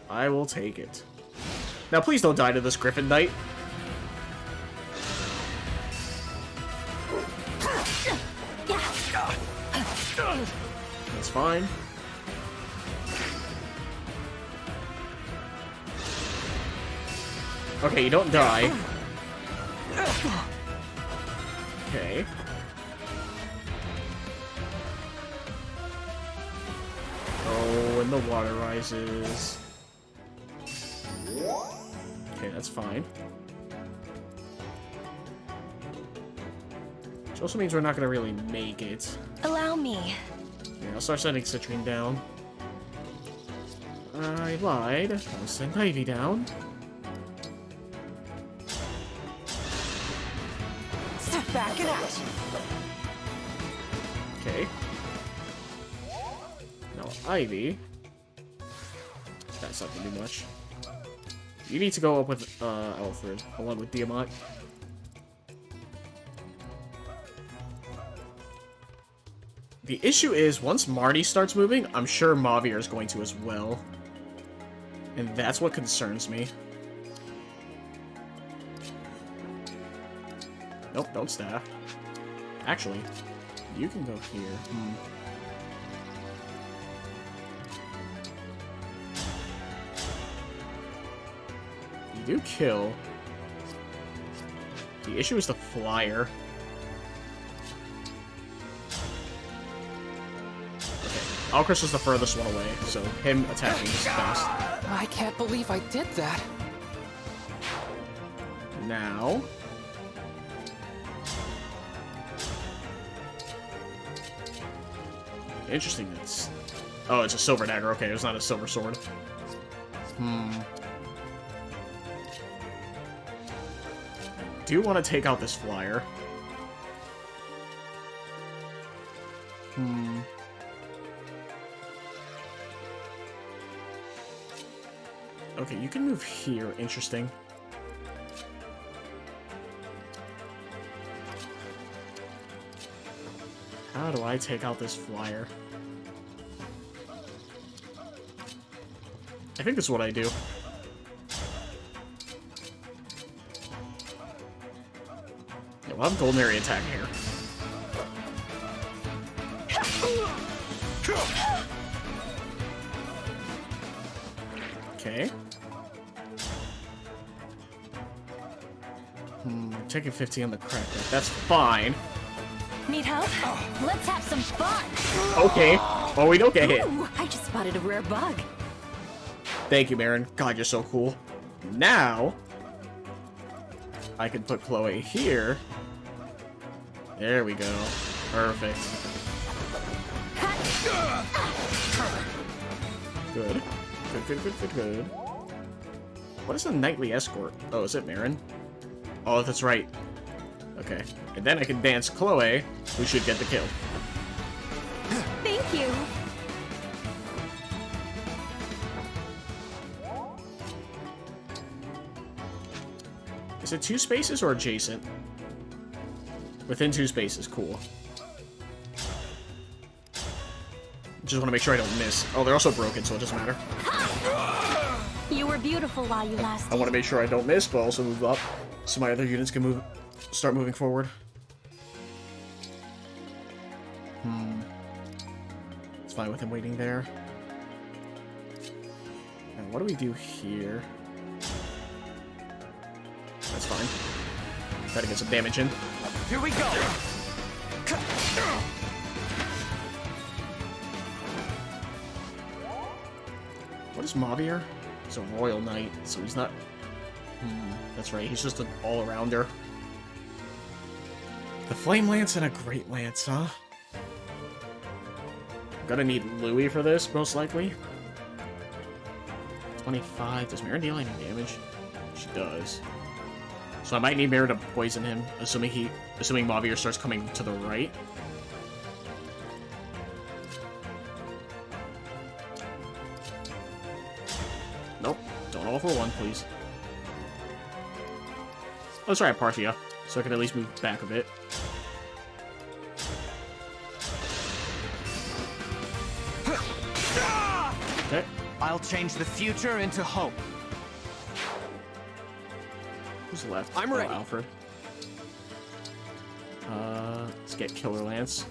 I will take it. Now, please don't die to this Griffin Knight. That's fine. Okay, you don't die. Okay. Oh, and the water rises. Okay, that's fine. Which also means we're not gonna really make it. Allow me. Yeah, I'll start sending Citrine down. I lied. I'll send Ivy down. Step back and out. Okay. Ivy. That's not gonna do much. You need to go up with Alfred, along with Diamant. The issue is, once Marty starts moving, I'm sure Mavier is going to as well. And that's what concerns me. Nope, don't staff. Actually, you can go here. You do kill. The issue is the flyer. Alcris was the furthest one away, so him attacking is best. I can't believe I did that. Now... Interesting, it's... Oh, it's a silver dagger. Okay, it's not a silver sword. Do want to take out this flyer. Okay, you can move here. Interesting. How do I take out this flyer? I think this is what I do. Yeah, we'll have Golden Area attack here. Okay. Taking 50 on the crack deck. That's fine. Need help? Let's have some fun! Okay. Well, we don't get hit. Ooh, I just spotted a rare bug. Thank you, Marin. God, you're so cool. Now, I can put Chloe here. There we go. Perfect. Good. Good. What is a nightly escort? Oh, is it Marin? Oh, that's right. Okay. And then I can dance Chloe, who should get the kill. Thank you. Is it 2 spaces or adjacent? Within 2 spaces, cool. Just want to make sure I don't miss. Oh, they're also broken, so it doesn't matter. You were beautiful while you lasted. I want to make sure I don't miss, but also move up, so my other units can start moving forward. It's fine with him waiting there. And what do we do here? That's fine. Try to get some damage in. Here we go! What is Mavier? He's a Royal Knight, so he's not... that's right, he's just an all-arounder. The Flame Lance and a Great Lance, huh? Gonna need Louis for this, most likely. 25. Does Marin deal any damage? She does. So I might need Marin to poison him, assuming Mavier starts coming to the right. Nope. Don't all for one, please. Let's try a Parthia, so I can at least move back a bit. Okay. I'll change the future into hope. Who's left? I'm ready. Alfred. Let's get Killer Lance.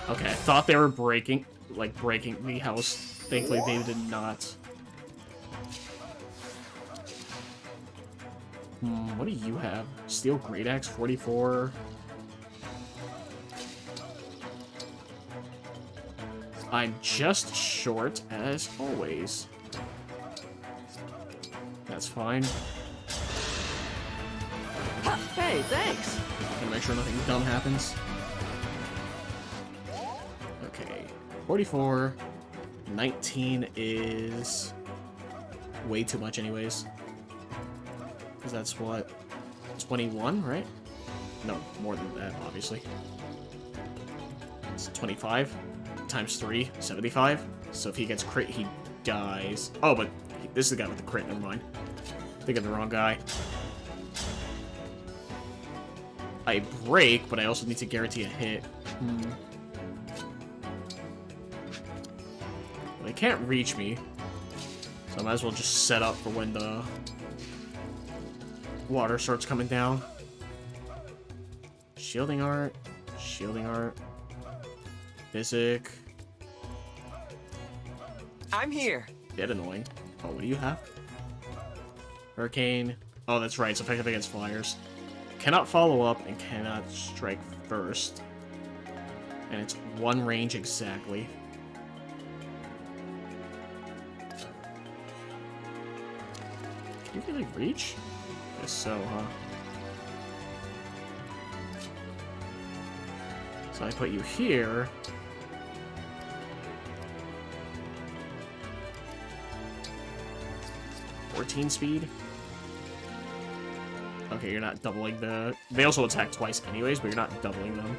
Okay, I thought they were breaking the house. Thankfully, they did not. What do you have? Steel Great Axe, 44. I'm just short, as always. That's fine. Hey, thanks! Gonna make sure nothing dumb happens. Okay. 44. 19 is... way too much anyways. Because that's what... 21, right? No, more than that, obviously. It's 25 times 3, 75. So if he gets crit, he dies. Oh, but this is the guy with the crit. Never mind. Think of the wrong guy. I break, but I also need to guarantee a hit. Well, they can't reach me, so I might as well just set up for when the water starts coming down. Shielding art. Shielding art. Physic. I'm here. Dead annoying. Oh, what do you have? Hurricane. Oh, that's right. It's effective against flyers. Cannot follow up and cannot strike first. And it's one range exactly. Can you really reach? Guess so, huh? So I put you here. Speed. Okay, you're not doubling the... They also attack twice anyways, but you're not doubling them.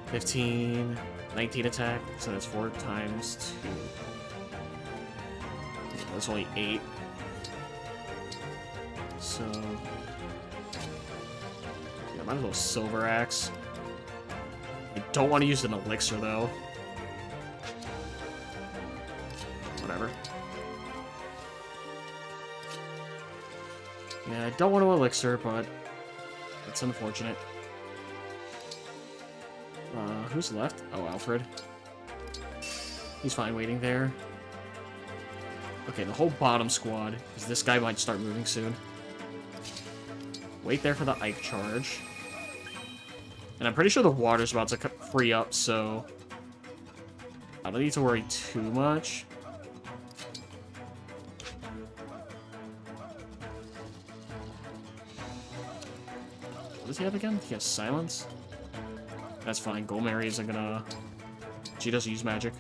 15, 19 attack, so that's 4 times 2. That's only 8. So... yeah, might as well Silver Axe. I don't want to use an elixir, though. Whatever. Yeah, I don't want to elixir, but it's unfortunate. Who's left? Oh, Alfred. He's fine waiting there. Okay, the whole bottom squad, because this guy might start moving soon. Wait there for the Ike charge. And I'm pretty sure the water's about to free up, so I don't need to worry too much. What does he have again? He has silence? That's fine. Golmary isn't gonna... She doesn't use magic.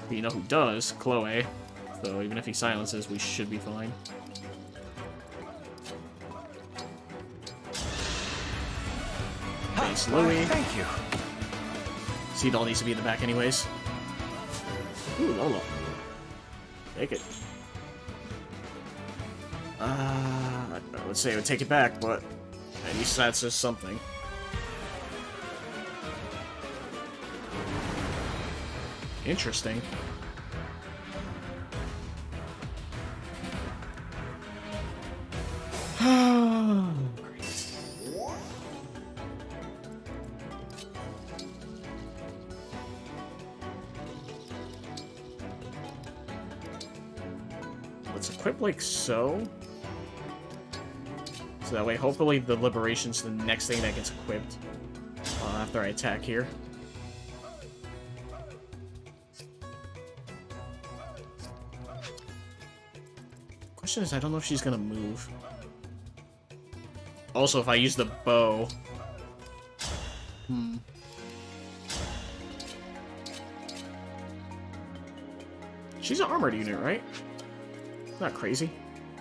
But you know who does? Chloe. So even if he silences, we should be fine. Thanks, Louie. Thank you. Seedall needs to be in the back anyways. Ooh, Lola. Take it. I would say I would take it back, but at least that's just something. Interesting. Let's equip like so. So that way, hopefully, the Liberation's the next thing that gets equipped after I attack here. Question is, I don't know if she's gonna move. Also, if I use the bow... She's an armored unit, right? Not crazy.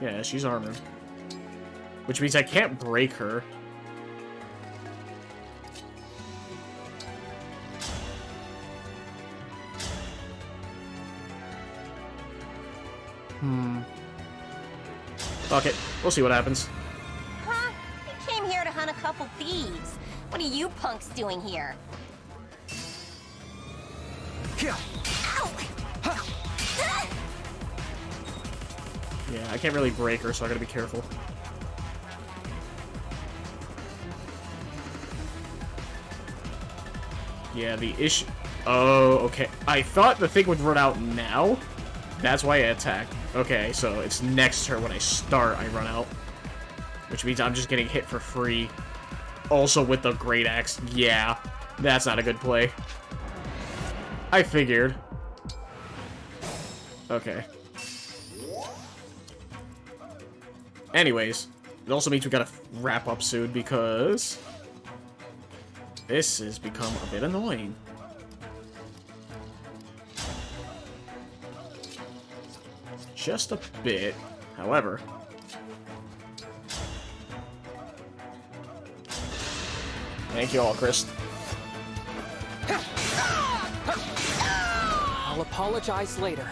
Yeah, she's armored. Which means I can't break her. Fuck it. We'll see what happens. Huh? I came here to hunt a couple thieves. What are you punks doing here? Ow! Yeah, I can't really break her, so I gotta be careful. Yeah, the issue... Oh, okay. I thought the thing would run out now. That's why I attacked. Okay, so it's next turn when I start, I run out. Which means I'm just getting hit for free. Also with the Great Axe. Yeah, that's not a good play. I figured. Okay. Anyways, it also means we gotta wrap up soon because... this has become a bit annoying. Just a bit. However, Thank you all, Chris. I'll apologize later.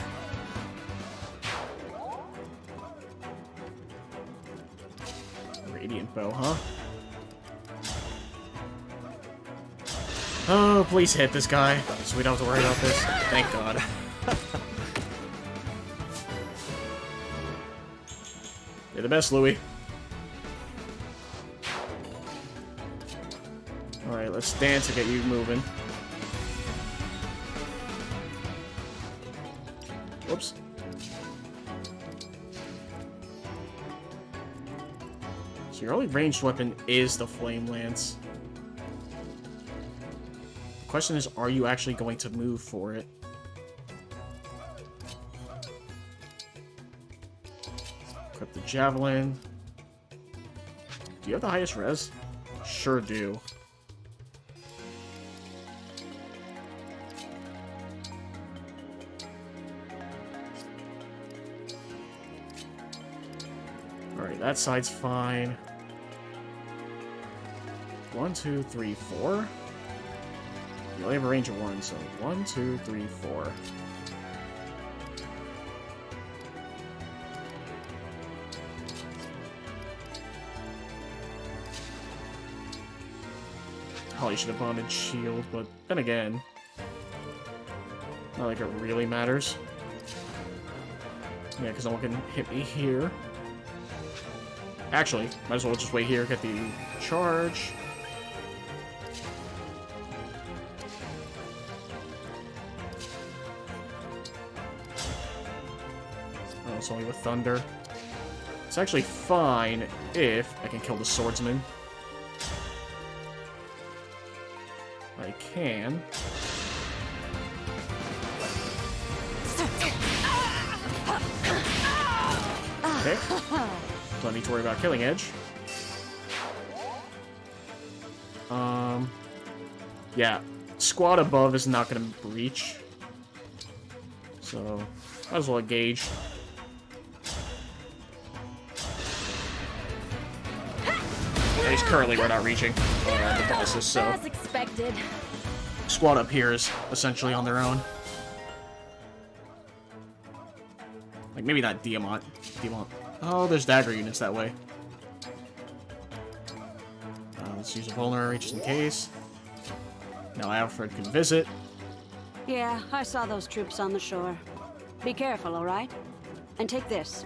Radiant bow, huh? Oh, please hit this guy, so we don't have to worry about this. Thank God. You're the best, Louis. Alright, let's dance to get you moving. Whoops. So your only ranged weapon is the Flame Lance. The question is, are you actually going to move for it? Equip the Javelin. Do you have the highest res? Sure do. Alright, that side's fine. 1, 2, 3, 4. You only have a range of 1, so 1, 2, 3, 4. Probably should have bonded shield, but then again, not like it really matters. Yeah, because no one can hit me here. Actually, might as well just wait here, get the charge. Oh, it's only with thunder. It's actually fine if I can kill the swordsman. I can. Okay. Don't need to worry about killing edge. Yeah. Squad above is not going to breach. So, might as well engage. At least currently we're not reaching the bosses, so... As expected. Squad up here is essentially on their own. Like, maybe not Diamant. Oh, there's dagger units that way. Let's use a vulnerary just in case. Now Alfred can visit. Yeah, I saw those troops on the shore. Be careful, alright? And take this.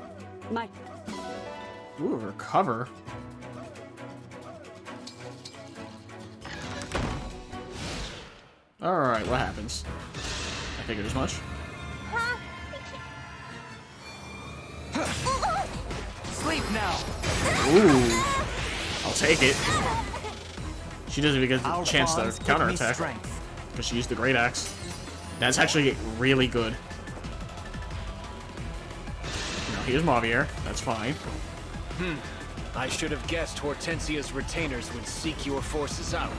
Ooh, recover. Alright, what happens? I figured as much. Sleep now. Ooh. I'll take it. She doesn't even get the chance to counterattack because she used the Great Axe. That's actually really good. Now here's Mavier. That's fine. I should have guessed Hortensia's retainers would seek your forces out.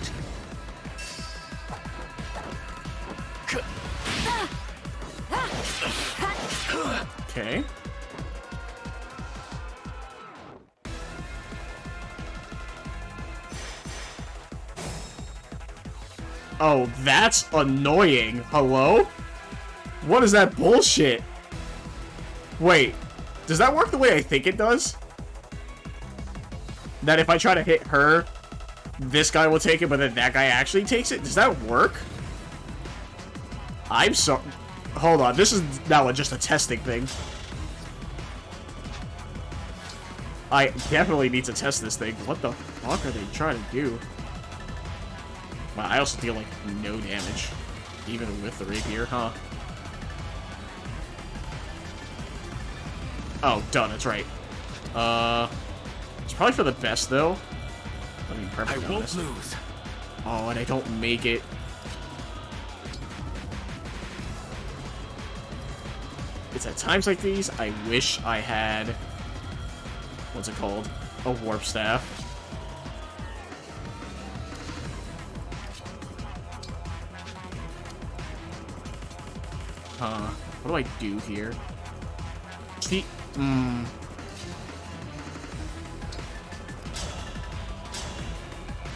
Okay. Oh, that's annoying. Hello? What is that bullshit? Wait, does that work the way I think it does? That if I try to hit her, this guy will take it, but then that guy actually takes it? Does that work? I'm sorry. Hold on, this is now just a testing thing. I definitely need to test this thing. What the fuck are they trying to do? Wow, I also deal, like, no damage. Even with the rapier, huh? Oh, done, that's right. It's probably for the best, though. I mean, perfect. I won't lose. Oh, and I don't make it. It's at times like these, I wish I had... What's it called? A warp staff. What do I do here? See,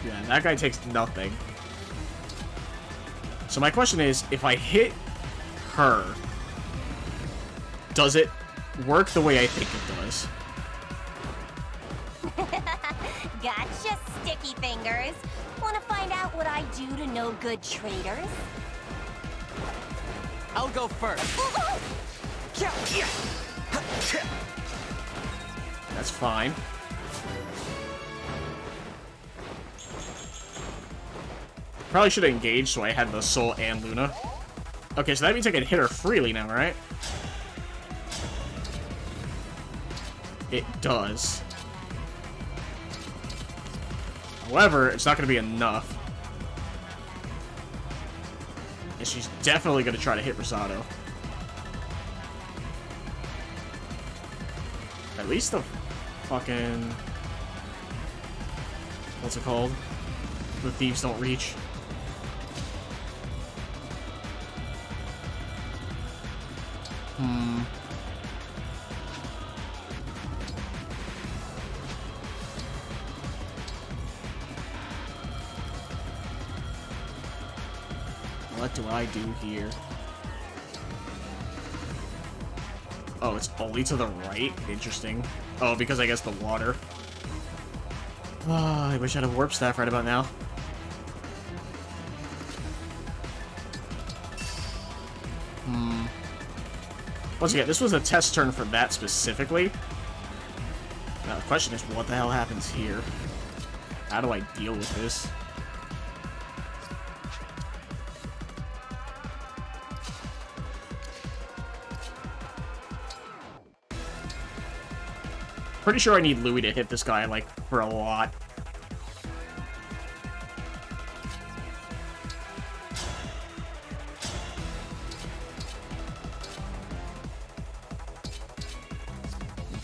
Yeah, that guy takes nothing. So my question is, if I hit her, does it work the way I think it does? Gotcha, sticky fingers. Wanna find out what I do to no good traitors? I'll go first. That's fine. Probably should have engaged so I had the Soul and Luna. Okay, so that means I can hit her freely now, right? It does. However, it's not going to be enough. And she's definitely going to try to hit Rosado. At least the fucking... What's it called? The thieves don't reach. What do I do here? Oh, it's only to the right? Interesting. Oh, because I guess the water. Oh, I wish I had a warp staff right about now. Once again, this was a test turn for that specifically. Now the question is, what the hell happens here? How do I deal with this? Pretty sure I need Louis to hit this guy, like, for a lot.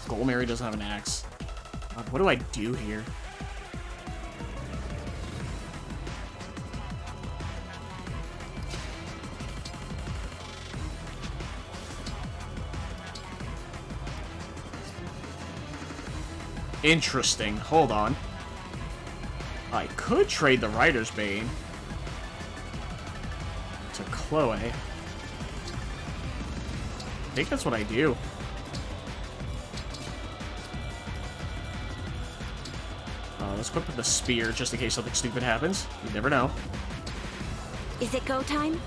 Golmary doesn't have an axe. God, what do I do here? Interesting. Hold on. I could trade the Rider's Bane to Chloe. I think that's what I do. Let's equip the spear just in case something stupid happens. You never know. Is it go time?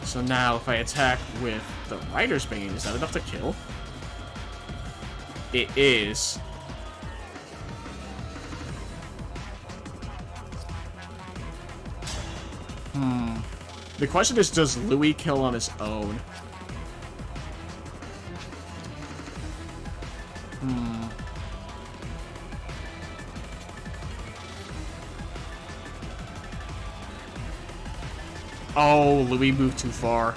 So now if I attack with the Rider's Bane, is that enough to kill? It is. The question is, does Louis kill on his own? Oh, Louis moved too far.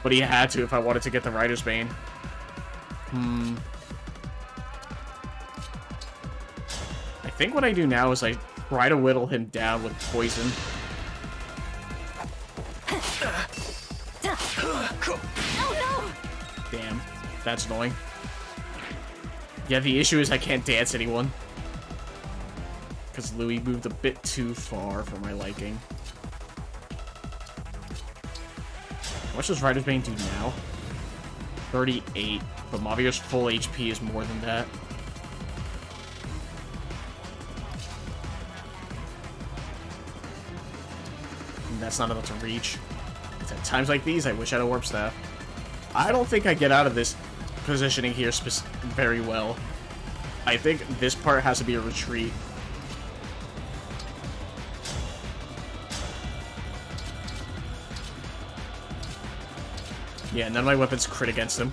But he had to if I wanted to get the Rider's Bane. I think what I do now is I try to whittle him down with poison. Oh no! Damn, that's annoying. Yeah, the issue is I can't dance anyone. Because Louis moved a bit too far for my liking. How much does Rider's Bane do now? 38, but Mavier's full HP is more than that. And that's not enough to reach. It's at times like these, I wish I had a Warp Staff. I don't think I get out of this positioning here very well. I think this part has to be a retreat. Yeah, none of my weapons crit against him.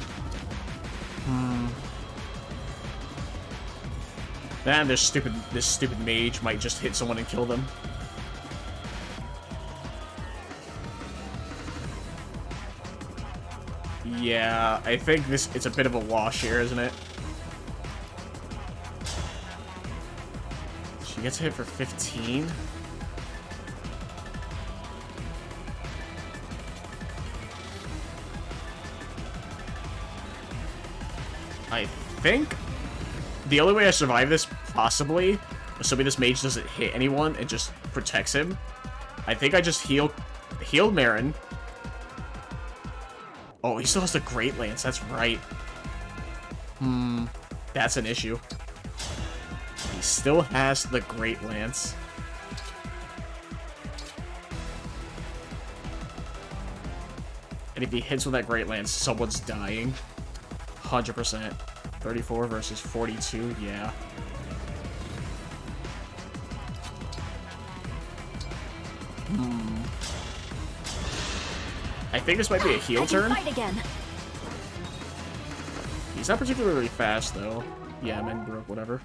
And this stupid mage might just hit someone and kill them. Yeah, I think it's a bit of a wash here, isn't it? She gets hit for 15. I think the only way I survive this, possibly, Assuming this mage doesn't hit anyone and just protects him. I think I just healed Marin. Oh, he still has the Great Lance. That's right. That's an issue. He still has the Great Lance. And if he hits with that Great Lance, someone's dying. 100%. 34 versus 42, yeah. I think this might be a heal turn. Fight again. He's not particularly fast, though. Yeah, Menbrook, whatever.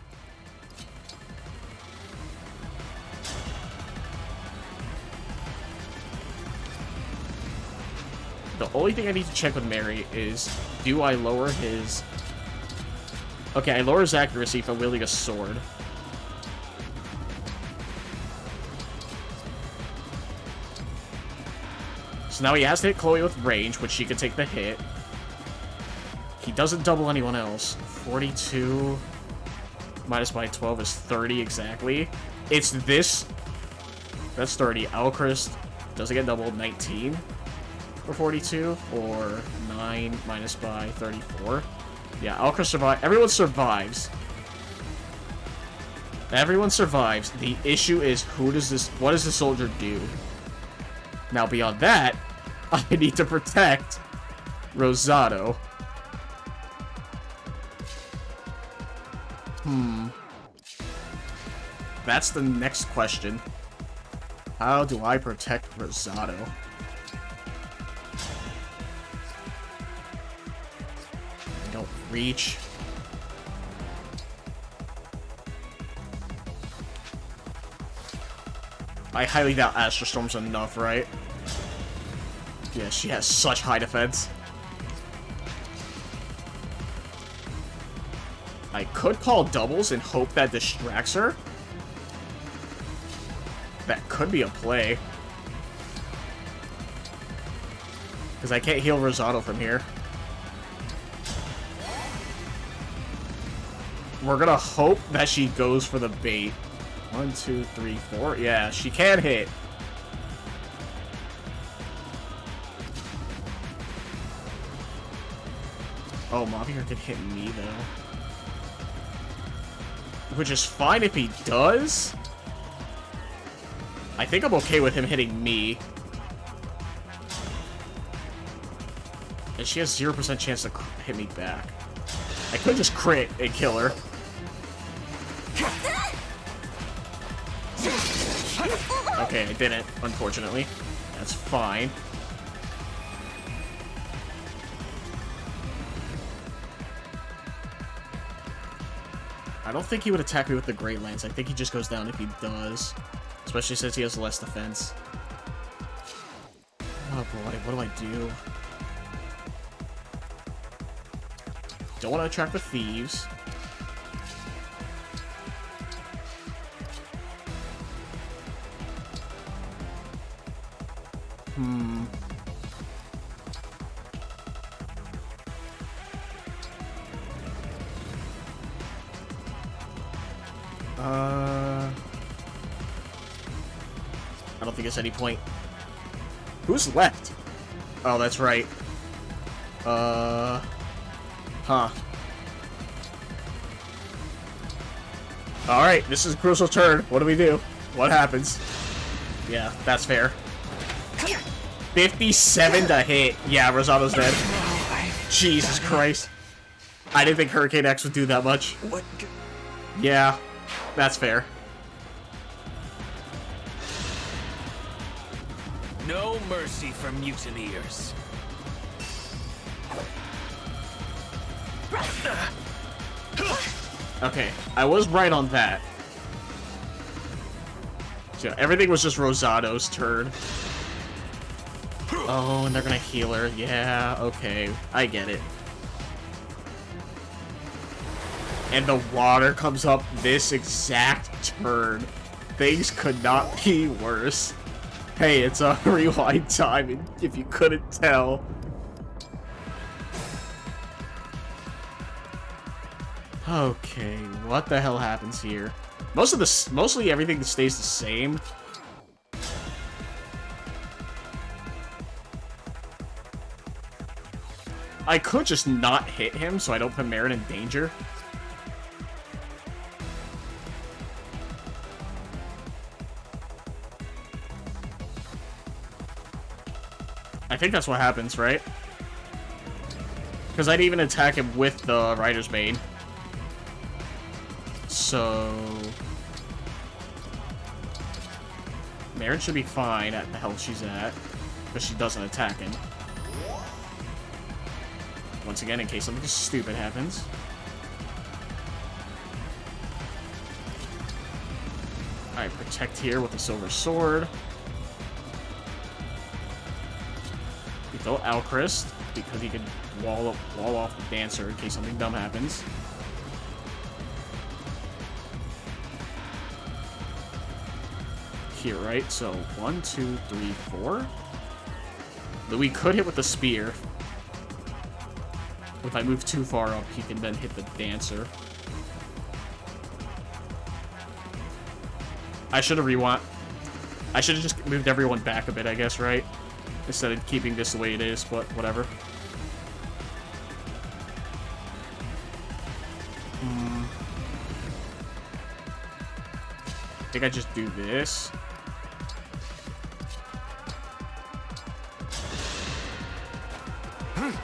The only thing I need to check with Mary is, do I lower his... Okay, I lower his accuracy if I'm wielding a sword. So now he has to hit Chloe with range, which she can take the hit. He doesn't double anyone else. 42 minus by 12 is 30 exactly. It's this. That's 30. Alchrist doesn't get doubled. 19 for 42, or 9 minus by 34. Yeah, Alchrist survives. Everyone survives. Everyone survives. The issue is, what does the soldier do? Now, beyond that, I need to protect Rosado. That's the next question. How do I protect Rosado? I don't reach. I highly doubt Astral Storm's enough, right? Yeah, she has such high defense. I could call doubles and hope that distracts her. That could be a play. Because I can't heal Rosado from here. We're gonna hope that she goes for the bait. 1, 2, 3, 4. Yeah, she can hit. Oh, Mavier can hit me, though. Which is fine if he does. I think I'm okay with him hitting me. And she has 0% chance to hit me back. I could just crit and kill her. Okay, I didn't, unfortunately. That's fine. I don't think he would attack me with the Great Lance. I think he just goes down if he does. Especially since he has less defense. Oh boy, what do I do? Don't want to attract the thieves. I don't think there's any point. Who's left? Oh, that's right. Huh. Alright, this is a crucial turn. What do we do? What happens? Yeah, that's fair. 57 to hit. Yeah, Rosado's dead. Jesus Christ. I didn't think Hurricane X would do that much. What? Yeah, that's fair. No mercy for mutineers. Okay, I was right on that. So everything was just Rosado's turn. Oh, and they're gonna heal her. Yeah, okay. I get it. And the water comes up this exact turn. Things could not be worse. Hey, it's a rewind time, if you couldn't tell. Okay, what the hell happens here? Mostly everything stays the same. I could just not hit him so I don't put Marin in danger. I think that's what happens, right? Because I'd even attack him with the Rider's Bane. So... Marin should be fine at the health she's at, because she doesn't attack him. Once again, in case something stupid happens. Alright, protect here with the Silver Sword. We throw Alchrist, because he can wall off the Dancer in case something dumb happens. Here, right? So, 1, 2, 3, 4. Though we could hit with the Spear. If I move too far up, he can then hit the Dancer. I should have I should have just moved everyone back a bit, I guess, right? Instead of keeping this the way it is, but whatever. I think I just do this.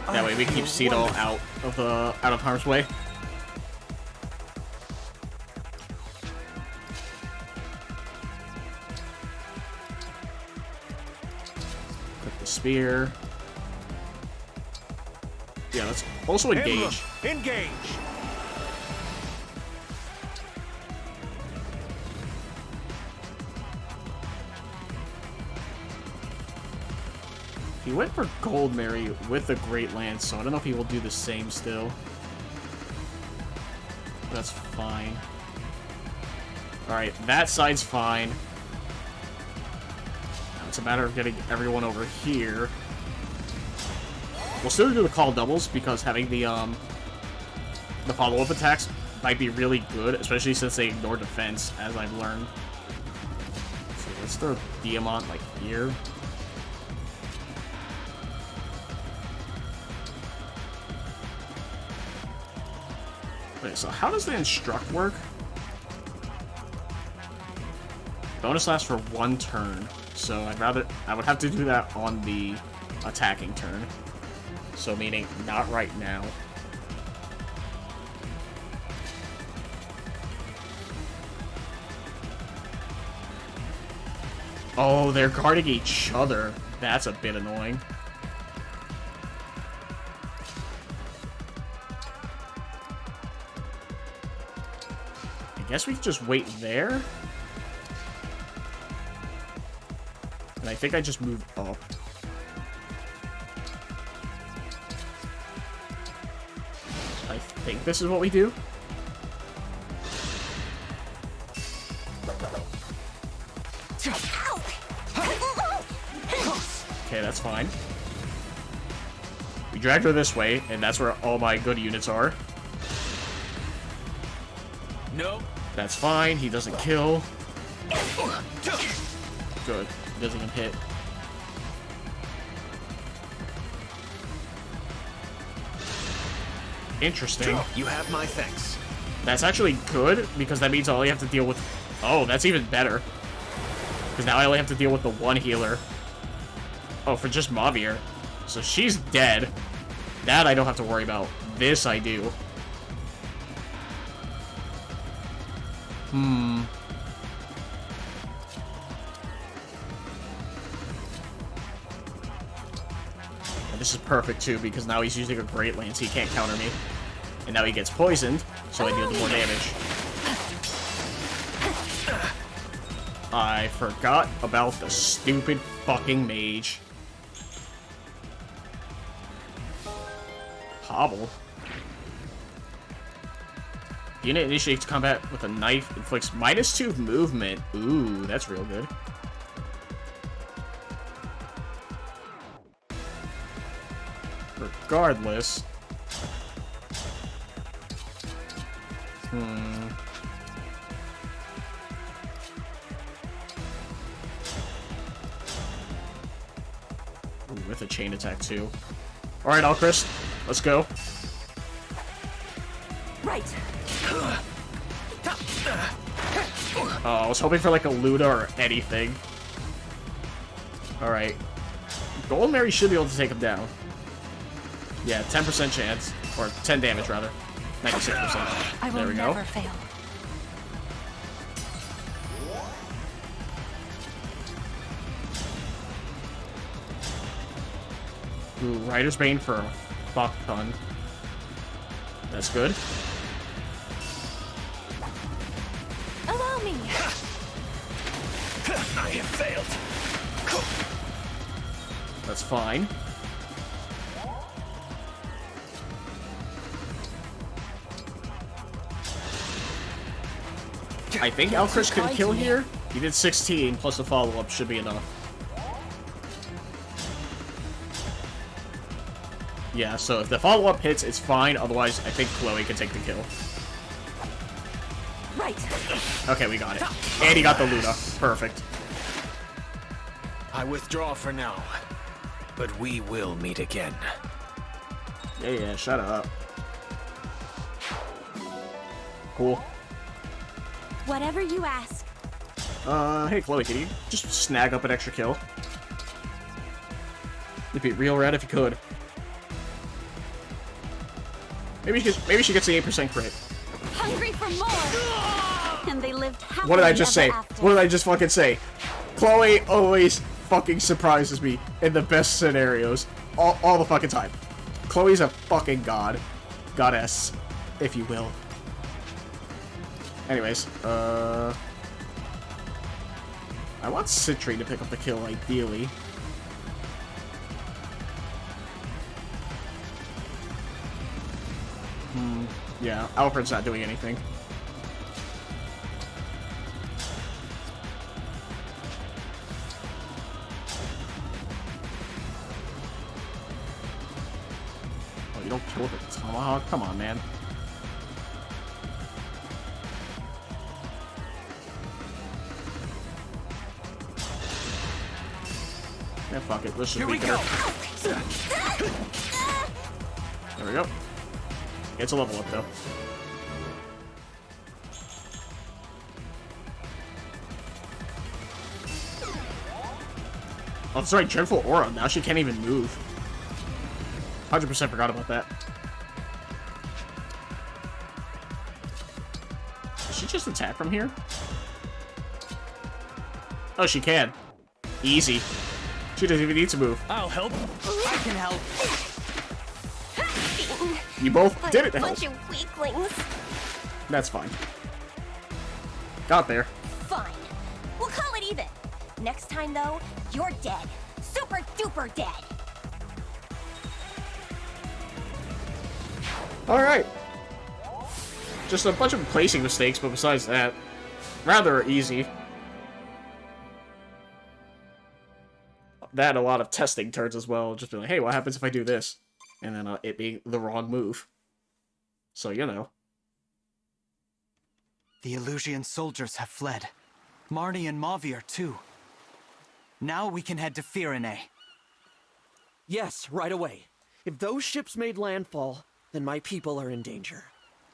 That way we keep Cedal out of harm's way. Put the spear. Yeah, let's also engage. Engage. He went for Gold Mary with the Great Lance, so I don't know if he will do the same still. But that's fine. Alright, that side's fine. Now it's a matter of getting everyone over here. We'll still do the call doubles, because having the follow-up attacks might be really good, especially since they ignore defense, as I've learned. So let's throw Diamant, like, here. Wait, so how does the Instruct work? Bonus lasts for 1 turn, so I would have to do that on the attacking turn. So meaning, not right now. Oh, they're guarding each other. That's a bit annoying. I guess we can just wait there. And I think I just move up. I think this is what we do. Okay, that's fine. We dragged her this way, and that's where all my good units are. Nope. That's fine. He doesn't kill. Good. He doesn't even hit. Interesting. You have my thanks. That's actually good, because that means all you have to deal with... Oh, that's even better. Because now I only have to deal with the 1 healer. Oh, for just Mavir. So she's dead. That I don't have to worry about. This I do. And this is perfect too, because now he's using a Great Lance, he can't counter me. And now he gets poisoned, so I deal more damage. I forgot about the stupid fucking mage. Hobble. Unit initiates combat with a knife, inflicts -2 movement. Ooh, that's real good. Regardless. Ooh, with a chain attack, too. Alright, Alchrist. Let's go. Right. Oh, I was hoping for like a Luna or anything. Alright. Golden Mary should be able to take him down. Yeah, 10% chance. Or 10 damage, rather. 96%. There we go. Never fail. Ooh, Rider's Bane for a fuck ton. That's good. Allow me. I have failed. That's fine. I think Alchrist can kill here. He did 16, plus the follow-up should be enough. Yeah, so if the follow-up hits, it's fine. Otherwise, I think Chloe can take the kill. Right. Okay, we got it. And he got the Luna. Perfect. I withdraw for now, but we will meet again. Yeah, shut up. Cool. Whatever you ask. Hey Chloe, can you just snag up an extra kill? It'd be real rad if you could. Maybe she gets the 8% crit. Hungry for more. And they lived happily What did I just say? ever after. What did I just fucking say? Chloe always fucking surprises me in the best scenarios. All the fucking time. Chloe's a fucking god. Goddess, if you will. Anyways, I want Citrine to pick up the kill, ideally. Yeah, Alfred's not doing anything. Oh, you don't kill the tomahawk? Come on, man. Yeah, fuck it. Let's just weaken her. There we go. It's a level up, though. Oh, that's right. Dreadful Aura. Now she can't even move. 100% forgot about that. Does she just attack from here? Oh, she can. Easy. She doesn't even need to move. I'll help. I can help. You both did it to help. Bunch of weaklings. That's fine. Got there. Fine. We'll call it even. Next time, though, you're dead. Super duper dead. Alright. Just a bunch of placing mistakes, but besides that, rather easy. That, a lot of testing turns as well. Just be like, hey, what happens if I do this? And then it being the wrong move. So, you know. The Illusian soldiers have fled. Marnie and Mavier, too. Now we can head to Firene. Yes, right away. If those ships made landfall, then my people are in danger.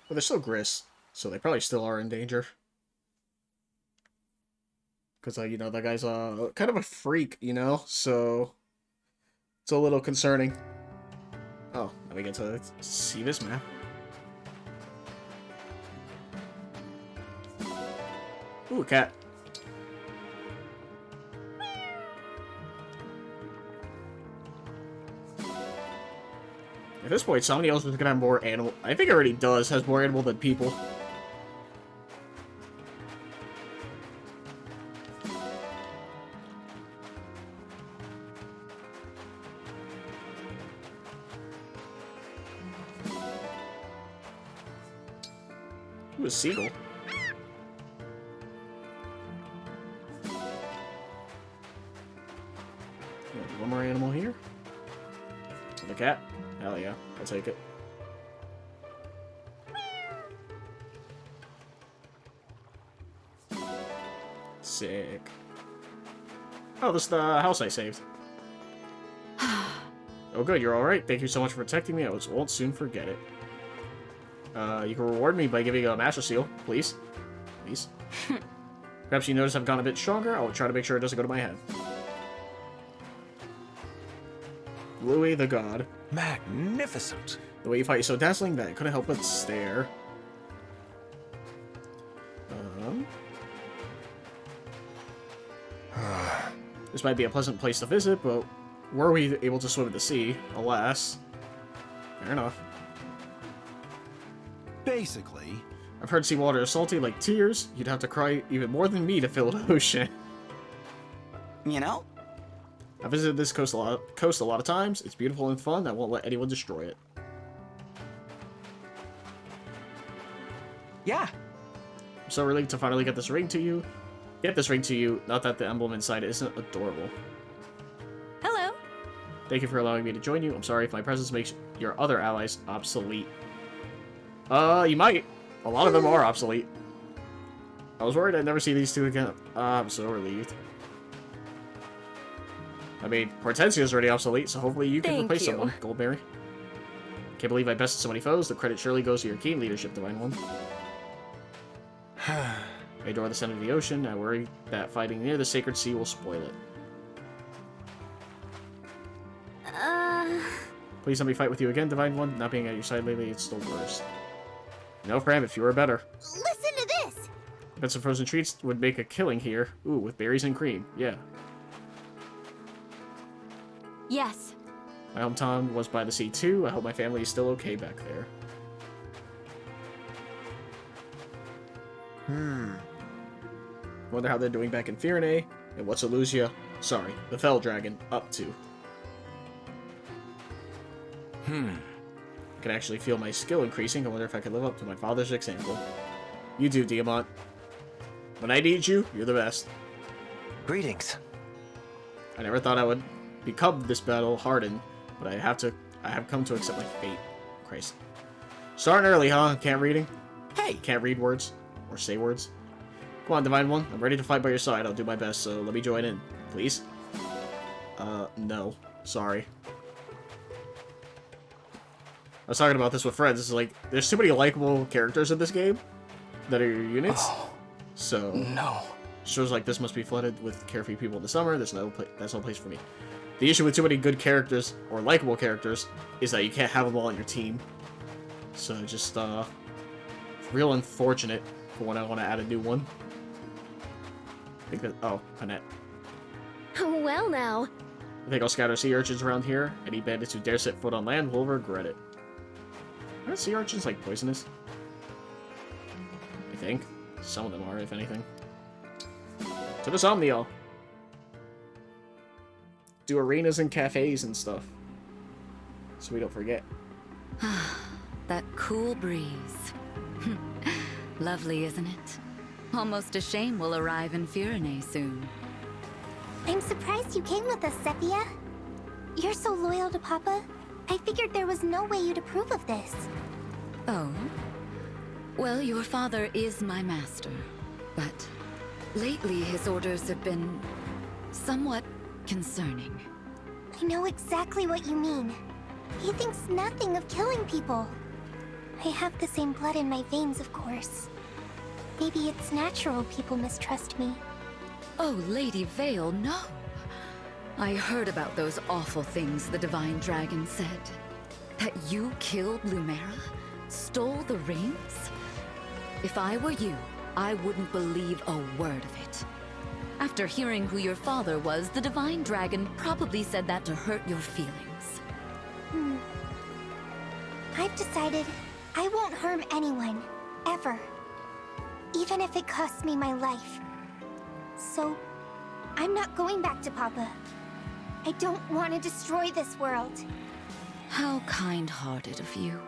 Well, they're still Gris, so they probably still are in danger. Because, you know, that guy's kind of a freak, you know? So, it's a little concerning. Oh, now we get to see this map. Ooh, a cat. At this point, somebody else is gonna have more animal. I think it already does, has more animal than people. Ooh, a seagull. One more animal here. The cat. Hell yeah, I'll take it. Sick. Oh, this is the house I saved. Oh good, you're alright. Thank you so much for protecting me. I won't soon forget it. You can reward me by giving a Master Seal, please. Please. Perhaps you notice I've gone a bit stronger. I'll try to make sure it doesn't go to my head. Louis the God. Magnificent. The way you fight is so dazzling that I couldn't help but stare. This might be a pleasant place to visit, but were we able to swim in the sea? Alas. Fair enough. Basically, I've heard seawater is salty like tears. You'd have to cry even more than me to fill an ocean. You know? I've visited this coast a lot of times. It's beautiful and fun. I won't let anyone destroy it. Yeah. I'm so relieved to finally get this ring to you. Not that the emblem inside it isn't adorable. Hello. Thank you for allowing me to join you. I'm sorry if my presence makes your other allies obsolete. You might. A lot of them are obsolete. I was worried I'd never see these two again. I'm so relieved. I mean, Hortensia's already obsolete, so hopefully you can replace someone, Goldberry. Can't believe I bested so many foes. The credit surely goes to your keen leadership, Divine One. I adore the scent of the ocean. I worry that fighting near the sacred sea will spoil it. Please let me fight with you again, Divine One. Not being at your side lately, it's the worst. No, Fram, if you were better. Listen to this! I bet some frozen treats would make a killing here. Ooh, with berries and cream. Yeah. Yes. My hometown was by the sea too. I hope my family is still okay back there. Wonder how they're doing back in Firene, and what's Elusia, sorry, the Fell Dragon, up to. I can actually feel my skill increasing. I wonder if I can live up to my father's example. You do, Diamant. When I need you, you're the best. Greetings. I never thought I would become this battle-hardened, but I have come to accept my fate. Christ. Starting early, huh? Can't reading? Hey! Can't read words. Or say words. Come on, Divine One. I'm ready to fight by your side. I'll do my best, so let me join in. Please? No. Sorry. I was talking about this with friends. It's like, there's too many likable characters in this game that are your units. Oh, so, no. Shows like this must be flooded with carefree people in the summer. That's no place for me. The issue with too many good characters, or likable characters, is that you can't have them all on your team. So, just, real unfortunate for when I want to add a new one. I think that, oh, Annette. Well now. I think I'll scatter sea urchins around here. Any bandits who dare set foot on land will regret it. Aren't sea urchins, like, poisonous? I think. Some of them are, if anything. To the Somnial! Do arenas and cafes and stuff. So we don't forget. That cool breeze. Lovely, isn't it? Almost a shame we'll arrive in Firene soon. I'm surprised you came with us, Sepia. You're so loyal to Papa. I figured there was no way you'd approve of this. Oh? Well, your father is my master, but lately his orders have been somewhat concerning. I know exactly what you mean. He thinks nothing of killing people. I have the same blood in my veins, of course. Maybe it's natural people mistrust me. Oh, Lady Vale, no. I heard about those awful things the Divine Dragon said. That you killed Lumera? Stole the rings? If I were you, I wouldn't believe a word of it. After hearing who your father was, the Divine Dragon probably said that to hurt your feelings. I've decided I won't harm anyone, ever. Even if it costs me my life. So, I'm not going back to Papa. I don't want to destroy this world. How kind-hearted of you.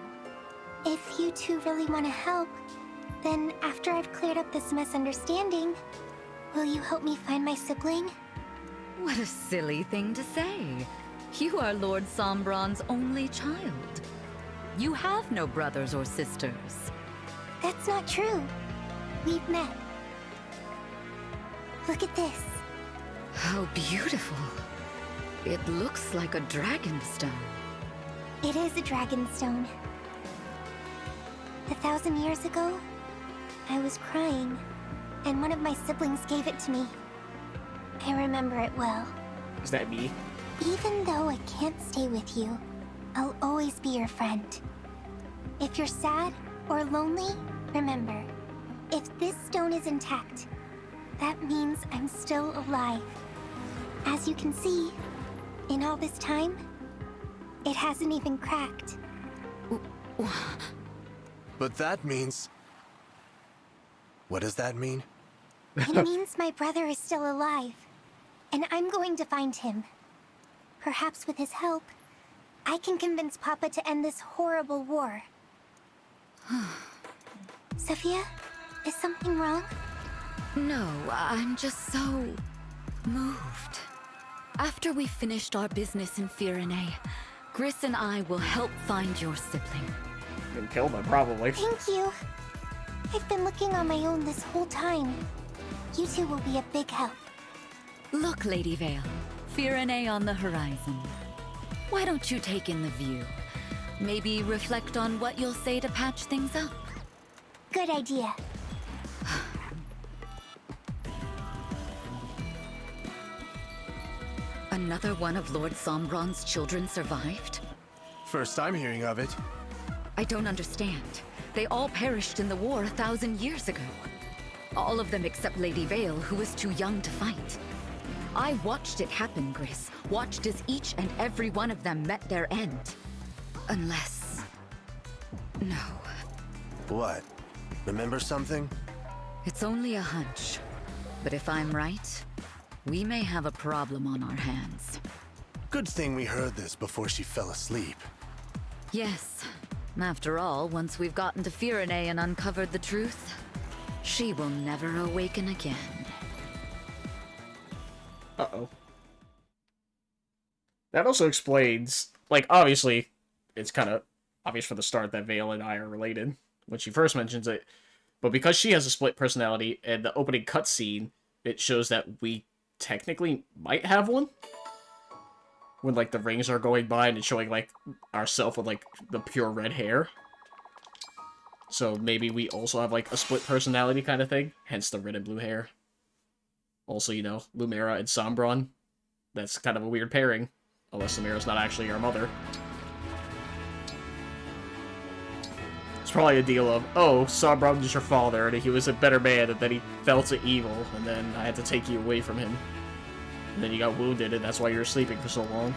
If you two really want to help, then after I've cleared up this misunderstanding, will you help me find my sibling? What a silly thing to say. You are Lord Sombron's only child. You have no brothers or sisters. That's not true. We've met. Look at this. How beautiful. It looks like a dragon stone. It is a dragon stone. 1,000 years ago, I was crying, and one of my siblings gave it to me. I remember it well. Is that me? Even though I can't stay with you, I'll always be your friend. If you're sad or lonely, remember, if this stone is intact, that means I'm still alive. As you can see, in all this time, it hasn't even cracked. But that means... What does that mean? It means my brother is still alive, and I'm going to find him. Perhaps with his help, I can convince Papa to end this horrible war. Sophia, is something wrong? No, I'm just so moved. After we finished our business in Firene, Gris and I will help find your sibling. Been killed him, probably. Thank you. I've been looking on my own this whole time. You two will be a big help. Look, Lady Vale, Firene on the horizon. Why don't you take in the view? Maybe reflect on what you'll say to patch things up. Good idea. Another one of Lord Sombron's children survived? First I'm hearing of it. I don't understand. They all perished in the war 1,000 years ago. All of them except Lady Vale, who was too young to fight. I watched it happen, Gris. Watched as each and every one of them met their end. Unless... No. What? Remember something? It's only a hunch. But if I'm right, we may have a problem on our hands. Good thing we heard this before she fell asleep. Yes. After all, once we've gotten to Firene and uncovered the truth, she will never awaken again. Uh-oh. That also explains, like, obviously, it's kind of obvious from the start that Vale and I are related when she first mentions it, but because she has a split personality and the opening cutscene, it shows that we technically might have one. When, like, the rings are going by and it's showing, like, ourselves with, like, the pure red hair. So maybe we also have, like, a split personality kind of thing, hence the red and blue hair. Also, you know, Lumera and Sombron. That's kind of a weird pairing. Unless Lumera's not actually our mother. It's probably a deal of, oh, Sombron is your father, and he was a better man, and then he fell to evil, and then I had to take you away from him. And then you got wounded, and that's why you were sleeping for so long.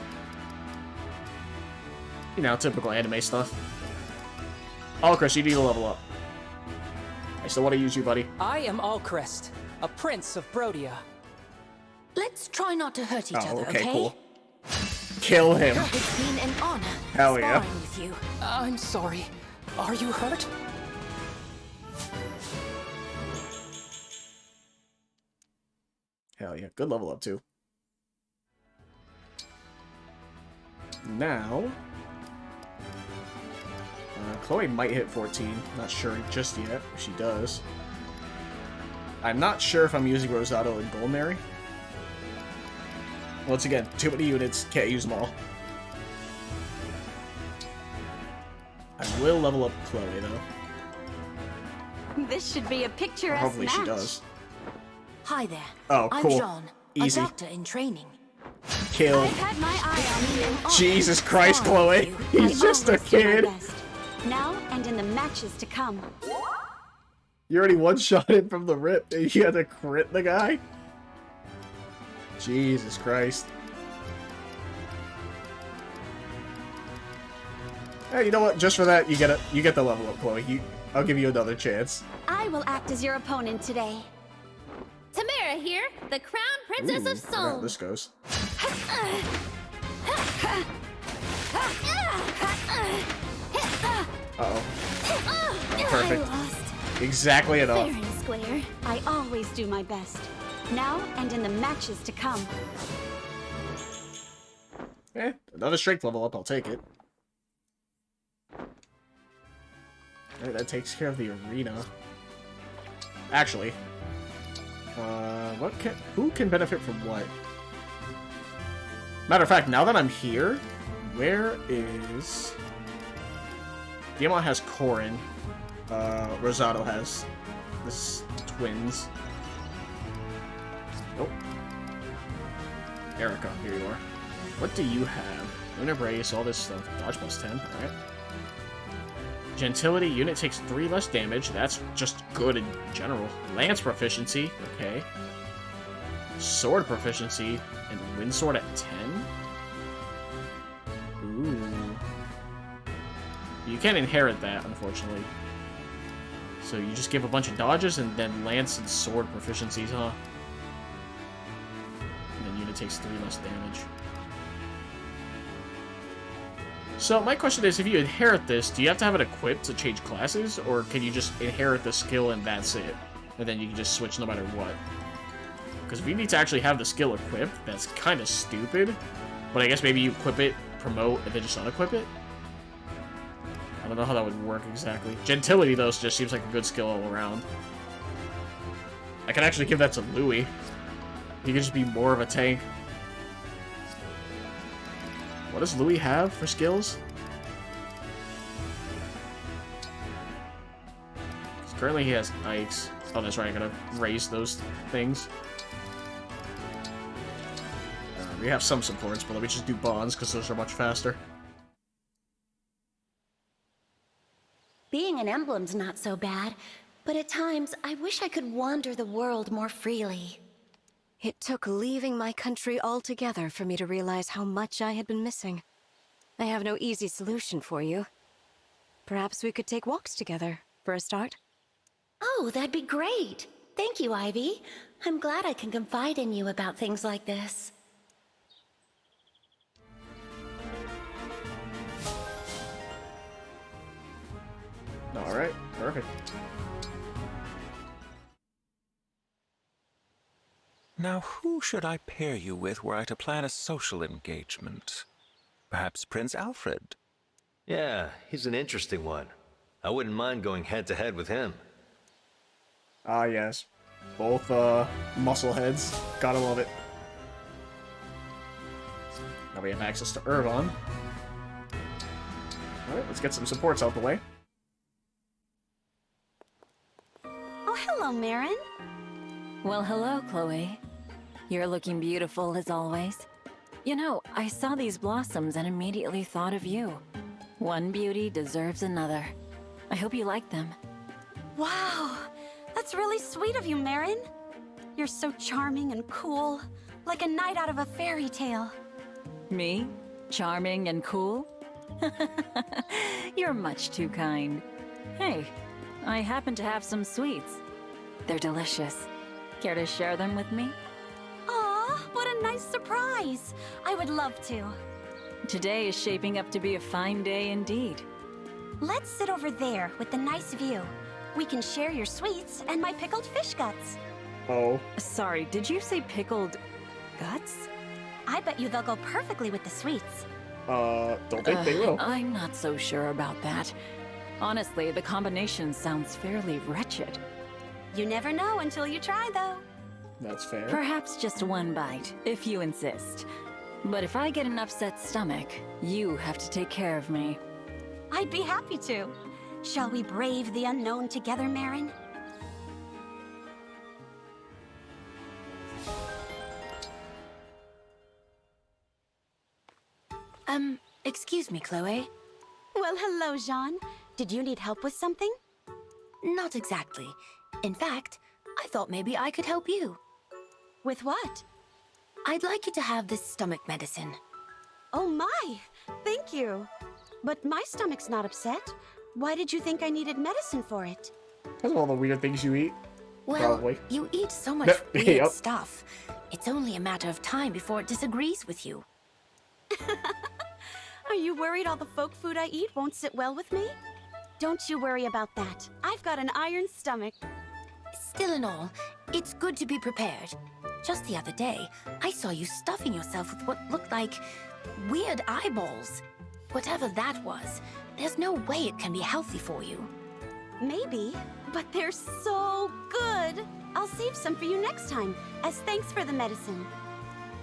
You know, typical anime stuff. Alcrest, you need to level up. I still want to use you, buddy. I am Alcrest, a prince of Brodia. Let's try not to hurt each other, okay? okay? Cool. Kill him. It's been an honor Hell yeah. sparring with you. I'm sorry. Are you hurt? Hell yeah. Good level up, too. Now... Chloe might hit 14. Not sure just yet. If she does. I'm not sure if I'm using Rosado and Goldberry. Once again, too many units. Can't use them all. I will level up Chloe, though. This should be a picturesque Hopefully match. she does. Hi there. Oh, cool. I'm Jean, Easy. a doctor in training. Kill. I've had my eye on you. and Jesus Christ, Chloe. He's I just a always do my kid. best. Now and in the matches to come. You already one-shot him from the rip, and you had to crit the guy? Jesus Christ. Hey, you know what? Just for that, you get the level up, Chloe. I'll give you another chance. I will act as your opponent today. Tamara here, the Crown Princess of I forgot how Soul. this goes. Uh-oh. Oh, perfect. I lost. Exactly enough. Fair and square. I always do my best. Now and in the matches to come. Another strength level up, I'll take it. Alright, that takes care of the arena. Actually, who can benefit from what? Matter of fact, now that I'm here, where is... Diamant has Corin. Rosado has this twins. Nope. Erica, here you are. What do you have? Lunar Brace, all this stuff. Dodge plus 10, alright. Gentility, unit takes 3 less damage. That's just good in general. Lance proficiency, okay. Sword proficiency, and Wind Sword at 10? Ooh. You can't inherit that, unfortunately. So you just give a bunch of dodges and then Lance and Sword proficiencies, huh? And then unit takes 3 less damage. So my question is, if you inherit this, do you have to have it equipped to change classes? Or can you just inherit the skill and that's it? And then you can just switch no matter what? Because if you need to actually have the skill equipped, that's kind of stupid. But I guess maybe you equip it, promote, and then just unequip it? I don't know how that would work exactly. Gentility, though, just seems like a good skill all around. I can actually give that to Louis. He could just be more of a tank. What does Louis have for skills? Currently he has Ike's. Oh, that's right, I gotta raise those things. We have some supports, but let me just do bonds, because those are much faster. Being an emblem's not so bad, but at times I wish I could wander the world more freely. It took leaving my country altogether for me to realize how much I had been missing. I have no easy solution for you. Perhaps we could take walks together, for a start? Oh, that'd be great! Thank you, Ivy. I'm glad I can confide in you about things like this. Alright, perfect. Now, who should I pair you with were I to plan a social engagement? Perhaps Prince Alfred? Yeah, he's an interesting one. I wouldn't mind going head-to-head with him. Ah, yes. Both, muscle heads. Gotta love it. Now we have access to Irvine. Alright, let's get some supports out the way. Oh, hello, Marin. Well, hello, Chloe. You're looking beautiful as always. You know, I saw these blossoms and immediately thought of you. One beauty deserves another. I hope you like them. Wow, that's really sweet of you, Marin. You're so charming and cool, like a knight out of a fairy tale. Me? Charming and cool? You're much too kind. Hey, I happen to have some sweets. They're delicious. Care to share them with me? Aw, what a nice surprise! I would love to. Today is shaping up to be a fine day indeed. Let's sit over there with the nice view. We can share your sweets and my pickled fish guts. Oh. Sorry, did you say pickled guts? I bet you they'll go perfectly with the sweets. Don't think they will. I'm not so sure about that. Honestly, the combination sounds fairly wretched. You never know until you try, though. That's fair. Perhaps just one bite, if you insist. But if I get an upset stomach, you have to take care of me. I'd be happy to. Shall we brave the unknown together, Marin? Excuse me, Chloe. Well, hello, Jean. Did you need help with something? Not exactly. In fact, I thought maybe I could help you. With what? I'd like you to have this stomach medicine. Oh my! Thank you. But my stomach's not upset. Why did you think I needed medicine for it? Because of all the weird things you eat. Well, probably. You eat so much weird stuff. It's only a matter of time before it disagrees with you. Are you worried all the folk food I eat won't sit well with me? Don't you worry about that. I've got an iron stomach. Still in all, it's good to be prepared. Just the other day, I saw you stuffing yourself with what looked like weird eyeballs. Whatever that was, there's no way it can be healthy for you. Maybe, but they're so good. I'll save some for you next time, as thanks for the medicine.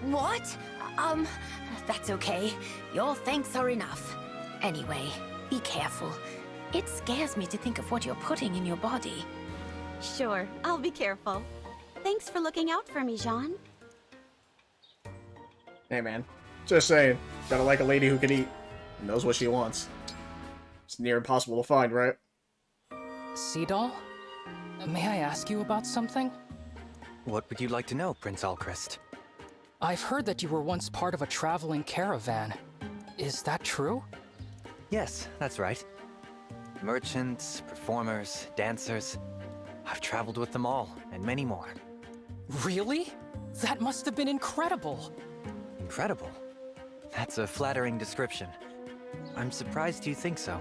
What? That's okay. Your thanks are enough. Anyway, be careful. It scares me to think of what you're putting in your body. Sure, I'll be careful. Thanks for looking out for me, Jean. Hey man, just saying, gotta like a lady who can eat, knows what she wants. It's near impossible to find, right? Seadoll? May I ask you about something? What would you like to know, Prince Alchrist? I've heard that you were once part of a traveling caravan. Is that true? Yes, that's right. Merchants, performers, dancers. I've traveled with them all, and many more. Really? That must have been incredible! Incredible? That's a flattering description. I'm surprised you think so.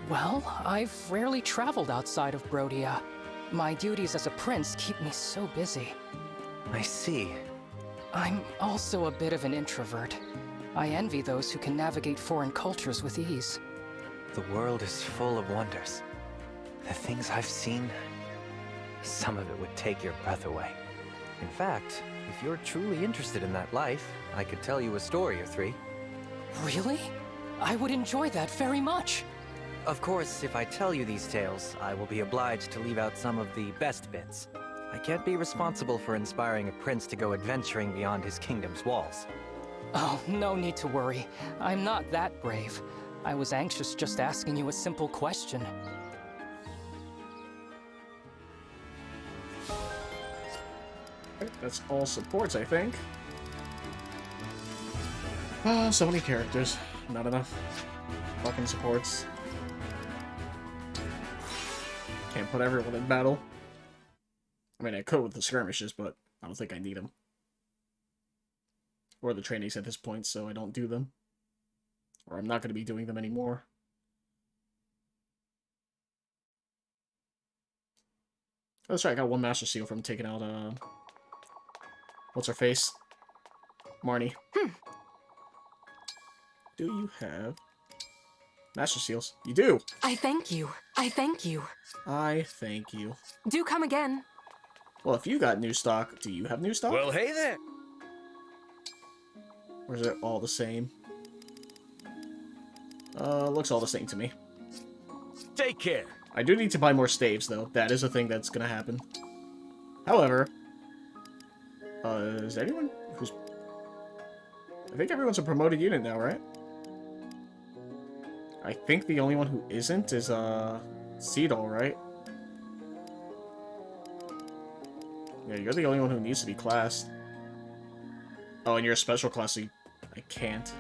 Well, I've rarely traveled outside of Brodia. My duties as a prince keep me so busy. I see. I'm also a bit of an introvert. I envy those who can navigate foreign cultures with ease. The world is full of wonders. The things I've seen, some of it would take your breath away. In fact, if you're truly interested in that life, I could tell you a story or three. Really? I would enjoy that very much. Of course, if I tell you these tales, I will be obliged to leave out some of the best bits. I can't be responsible for inspiring a prince to go adventuring beyond his kingdom's walls. Oh, no need to worry. I'm not that brave. I was anxious just asking you a simple question. That's all supports, I think. So many characters. Not enough fucking supports. Can't put everyone in battle. I mean, I could with the skirmishes, but I don't think I need them. Or the trainings at this point, so I don't do them. Or I'm not going to be doing them anymore. That's right, I got one Master Seal from taking out, what's her face? Marnie. Do you have Master Seals? You do! I thank you. I thank you. I thank you. Do come again. Well, if you got new stock, do you have new stock? Well, hey there! Or is it all the same? Looks all the same to me. Take care! I do need to buy more staves, though. That is a thing that's gonna happen. However, is anyone who's... I think everyone's a promoted unit now, right? I think the only one who isn't is, Seadoll, right? Yeah, you're the only one who needs to be classed. Oh, and you're a special class, so I can't.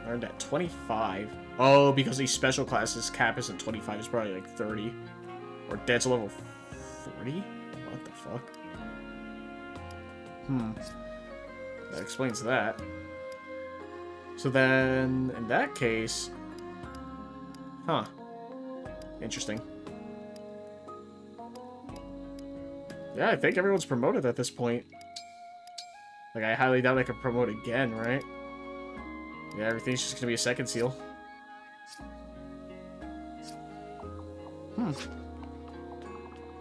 Earned at 25. Oh, because these special classes cap isn't 25, it's probably like 30. Or Dead's level 40? What the fuck? That explains that. So then, in that case... Huh. Interesting. Yeah, I think everyone's promoted at this point. Like, I highly doubt I could promote again, right? Yeah, everything's just gonna be a second seal.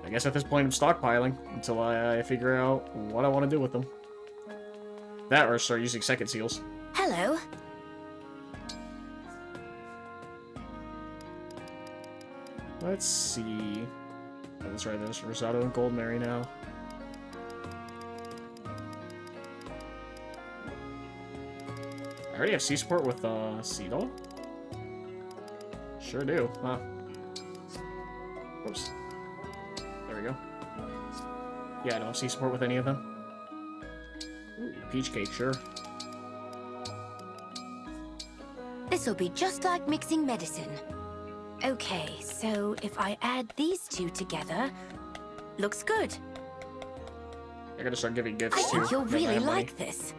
I guess at this point I'm stockpiling until I figure out what I want to do with them. That or start using second seals. Hello. Let's see. Oh, that's right, there's Rosado and Gold Mary now. I already have sea support with Seadoll? Sure do, huh? Whoops. There we go. Yeah, I don't have sea support with any of them. Ooh, peach cake, sure. This'll be just like mixing medicine. Okay, so if I add these two together, looks good. I gotta start giving gifts I too. think you'll now that I really have money. like this.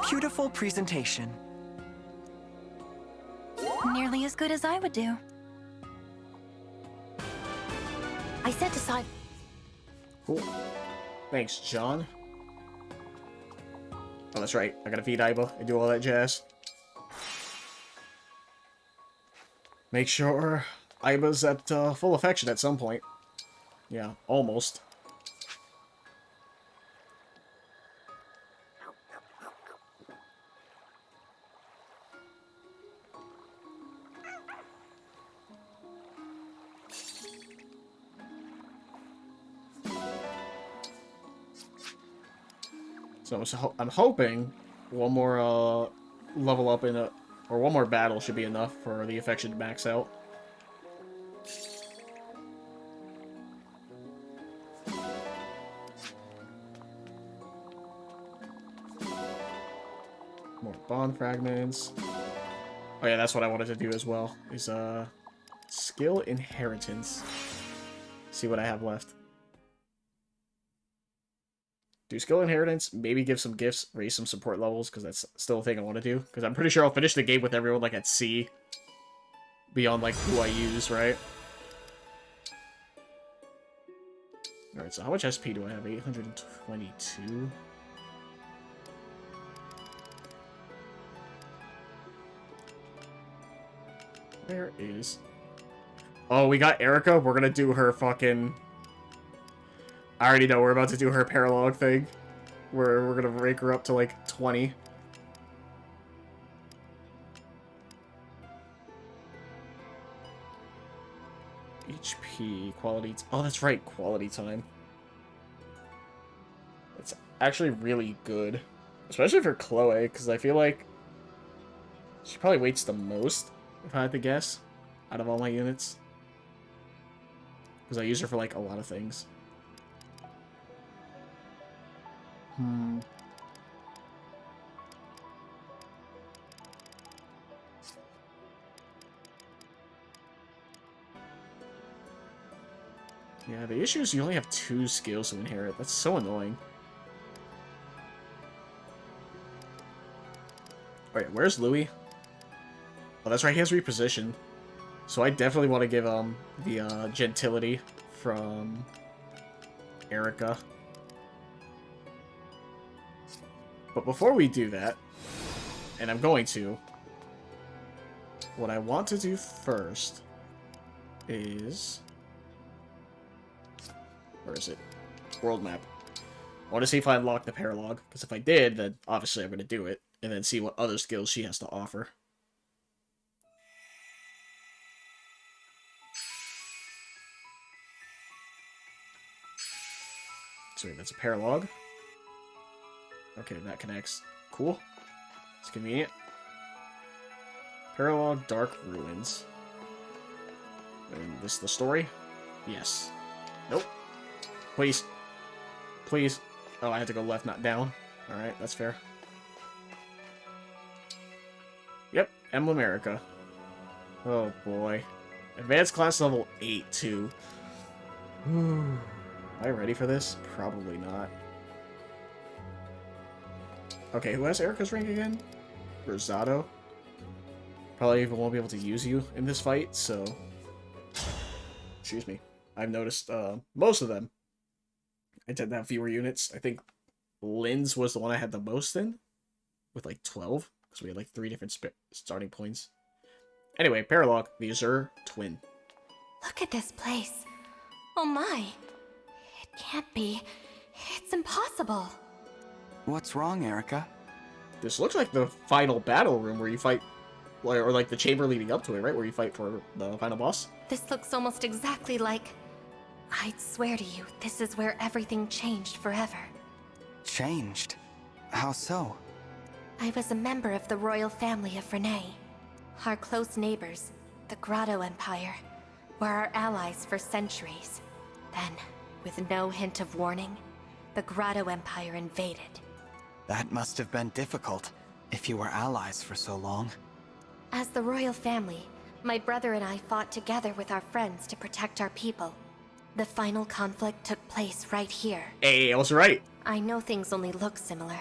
Beautiful presentation. Nearly as good as I would do. I set aside... Cool. Thanks, John. Oh, that's right. I gotta feed Aiba and do all that jazz. Make sure Aiba's at full affection at some point. Yeah, almost. So I'm hoping one more level up or one more battle should be enough for the affection to max out. More bond fragments. Oh yeah, that's what I wanted to do as well. Is skill inheritance. See what I have left. Do skill inheritance, maybe give some gifts, raise some support levels, because that's still a thing I want to do. Because I'm pretty sure I'll finish the game with everyone like at C. Beyond like who I use, right? Alright, so how much SP do I have? 822? Where is... Oh, we got Erica. We're gonna do her fucking... I already know we're about to do her paralogue thing. We're gonna rank her up to like 20. HP, quality... Oh, that's right, quality time. It's actually really good. Especially for Chloe, because I feel like she probably waits the most, if I had to guess, out of all my units. Because I use her for like a lot of things. Yeah, the issue is you only have 2 skills to inherit. That's so annoying. Alright, where's Louis? Oh, that's right, he has reposition. So I definitely want to give the gentility from Erica. But before we do that, and I'm going to, what I want to do first is... Where is it? World map. I want to see if I unlock the paralogue, because if I did, then obviously I'm going to do it, and then see what other skills she has to offer. Sweet, that's a paralogue. Okay, that connects. Cool. It's convenient. Paralogue Dark Ruins. And this the story? Yes. Nope. Please. Please. Oh, I had to go left, not down. Alright, that's fair. Yep, Emblem America. Oh boy. Advanced class level 8, too. Am I ready for this? Probably not. Okay, who has Erica's rank again? Rosado. Probably even won't be able to use you in this fight, so... Excuse me. I've noticed most of them. I tend to have fewer units. I think Lynn's was the one I had the most in, with like 12, because we had like 3 different starting points. Anyway, paralogue, the Azure Twin. Look at this place. Oh my. It can't be. It's impossible. What's wrong, Erica? This looks like the final battle room where you fight, or like the chamber leading up to it, right? Where you fight for the final boss. This looks almost exactly like... I'd swear to you, this is where everything changed forever. Changed? How so? I was a member of the royal family of Renee. Our close neighbors, the Grotto Empire, were our allies for centuries. Then, with no hint of warning, the Grotto Empire invaded. That must have been difficult, if you were allies for so long. As the royal family, my brother and I fought together with our friends to protect our people. The final conflict took place right here. Hey, I was right. I know things only look similar,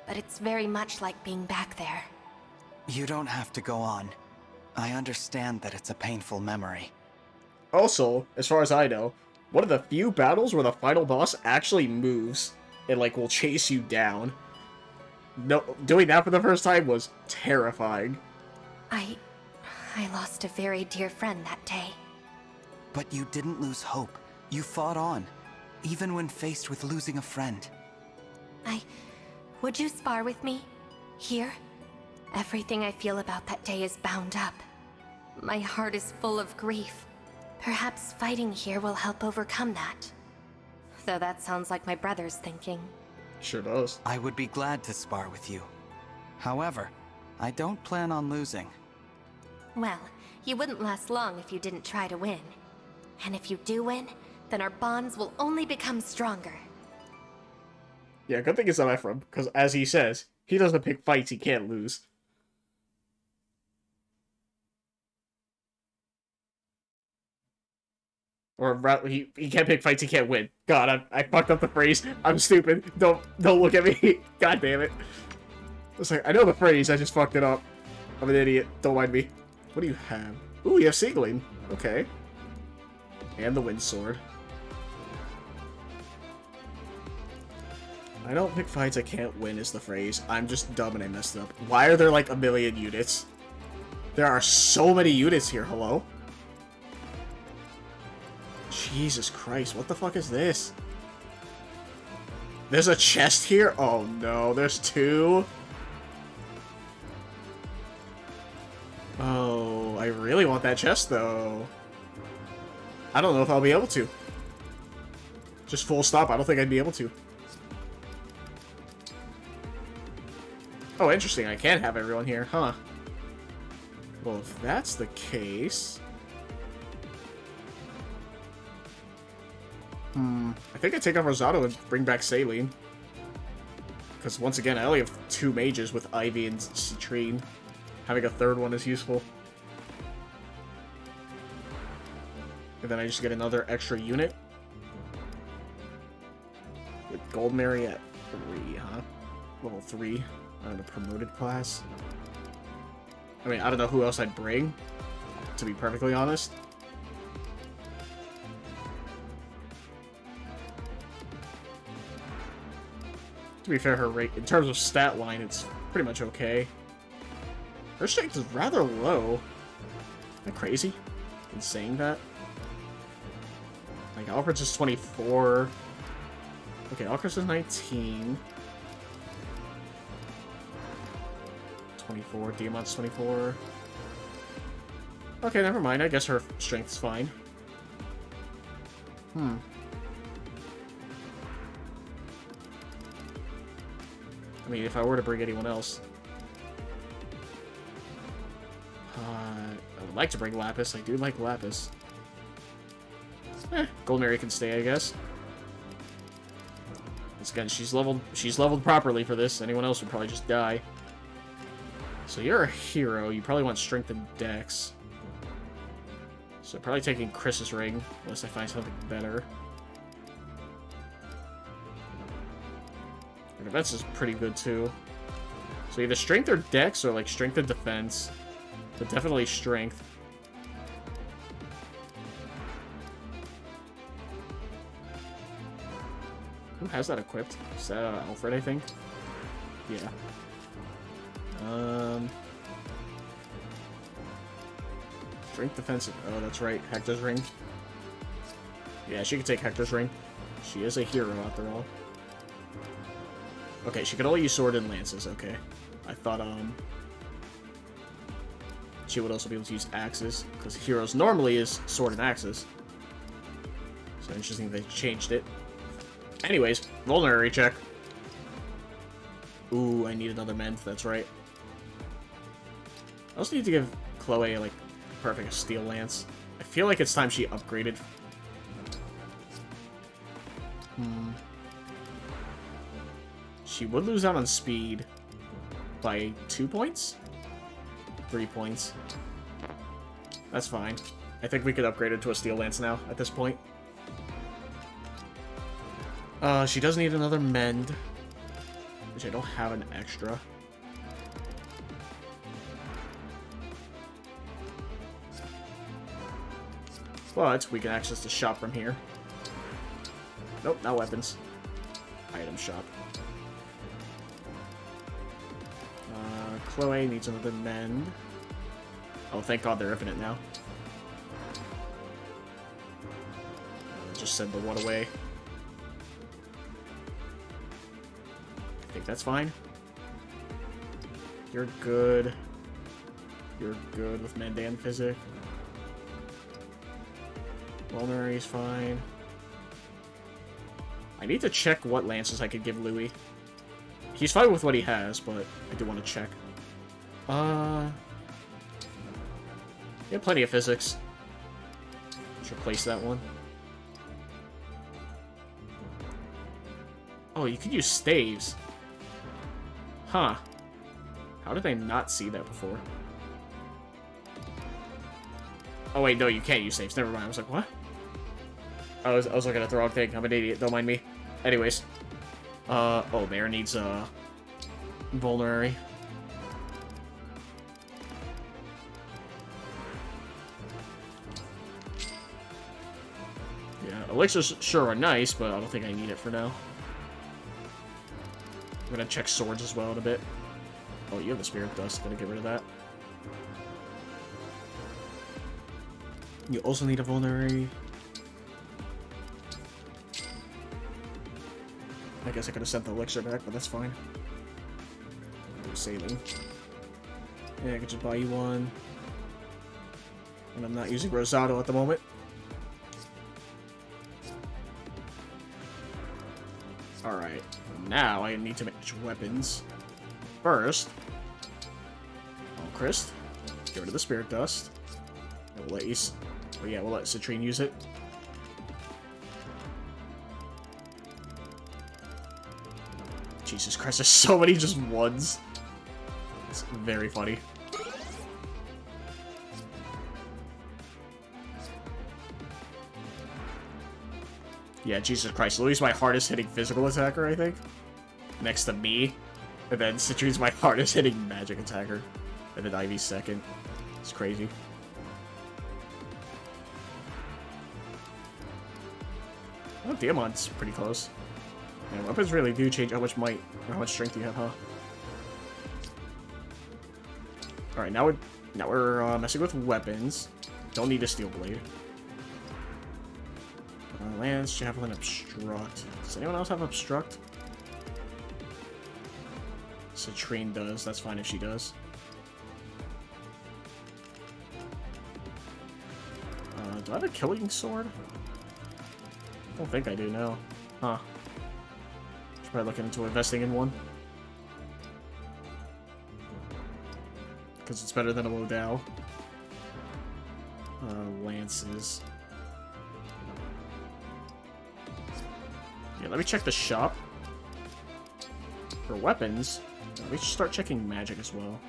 but it's very much like being back there. You don't have to go on. I understand that it's a painful memory. Also, as far as I know, one of the few battles where the final boss actually moves and like will chase you down. No, doing that for the first time was terrifying. I lost a very dear friend that day. But you didn't lose hope. You fought on, even when faced with losing a friend. Would you spar with me? Here? Everything I feel about that day is bound up. My heart is full of grief. Perhaps fighting here will help overcome that. Though that sounds like my brother's thinking. Sure does. I would be glad to spar with you. However, I don't plan on losing. Well, you wouldn't last long if you didn't try to win. And if you do win, then our bonds will only become stronger. Yeah, good thing it's not Ephraim, because as he says, he doesn't pick fights he can't lose. Or rather, he can't pick fights he can't win. God, I fucked up the phrase. I'm stupid. Don't look at me. God damn it. It's like, I know the phrase, I just fucked it up. I'm an idiot. Don't mind me. What do you have? Ooh, you have Sigling. Okay. And the Wind Sword. I don't pick fights I can't win is the phrase. I'm just dumb and I messed up. Why are there like a million units? There are so many units here, hello? Jesus Christ, what the fuck is this? There's a chest here? Oh no, there's two? Oh, I really want that chest though. I don't know if I'll be able to. Just full stop, I don't think I'd be able to. Oh, interesting, I can have everyone here, huh? Well, if that's the case... I think I take off Rosado and bring back Saline. Because once again, I only have 2 mages with Ivy and Citrine. Having a 3rd one is useful. And then I just get another extra unit. With Gold Mary at 3, huh? Level 3 on a promoted class. I mean, I don't know who else I'd bring, to be perfectly honest. To be fair, her rate, in terms of stat line, it's pretty much okay. Her strength is rather low. Isn't that crazy? In saying that? Like, Alfred's is 24. Okay, Alfred's is 19. 24. Diamant's 24. Okay, never mind. I guess her strength's fine. I mean, if I were to bring anyone else... I would like to bring Lapis. I do like Lapis. Gold Mary can stay, I guess. Once again, she's leveled properly for this. Anyone else would probably just die. So you're a hero. You probably want Strength and Dex. So probably taking Chris's ring, unless I find something better. Her defense is pretty good too. So either Strength or Dex, or like Strength and Defense. But definitely Strength. Who has that equipped? Is that Alfred, I think? Yeah. Strength, defensive. Oh, that's right. Hector's ring. Yeah, she can take Hector's ring. She is a hero, after all. Okay, she can only use sword and lances. Okay. I thought, she would also be able to use axes, because heroes normally is sword and axes. So interesting they changed it. Anyways, vulnerary check. Ooh, I need another mend, that's right. I also need to give Chloe, like, perfect steel lance. I feel like it's time she upgraded. She would lose out on speed by 2 points? 3 points. That's fine. I think we could upgrade it to a steel lance now, at this point. She does need another mend, which I don't have an extra. But we can access the shop from here. Nope, not weapons. Item shop. Chloe needs another mend. Oh, thank God they're infinite now. Just send the one away. I think that's fine. You're good. You're good with Mend and Physic. Vulnerary's fine. I need to check what lances I could give Louis. He's fine with what he has, but I do want to check. Yeah, plenty of physics. Let's replace that one. Oh, you could use staves. Huh. How did I not see that before? Oh wait, no, you can't use staves. Never mind. I was like, what? I was looking at the wrong thing. I'm an idiot. Don't mind me. Anyways. Oh, Mare needs, vulnerary. Yeah, elixirs sure are nice, but I don't think I need it for now. I'm gonna check swords as well in a bit. Oh, you have the spirit dust. Gotta get rid of that. You also need a vulnerary. I guess I could have sent the elixir back, but that's fine. Sailing. Yeah, I could just buy you one. And I'm not using Rosado at the moment. Alright, now I need to match weapons. First, Christ, get rid of the spirit dust. And we'll let you. Oh yeah, we'll let Citrine use it. Jesus Christ, there's so many just ones. It's very funny. Yeah, Jesus Christ. Louis is my hardest hitting physical attacker, I think. Next to me. And then Citrine's my hardest hitting magic attacker. And then Ivy's second. It's crazy. Oh, Diamant's pretty close. Man, weapons really do change how much might or how much strength you have, huh? Alright, now we're messing with weapons. Don't need a steel blade. Lance, Javelin, Obstruct. Does anyone else have Obstruct? Citrine does. That's fine if she does. Do I have a Killing Sword? I don't think I do, no. Huh. Should probably look into investing in one. Because it's better than a Lodao. Lances. Yeah, let me check the shop. For weapons, we should start checking magic as well.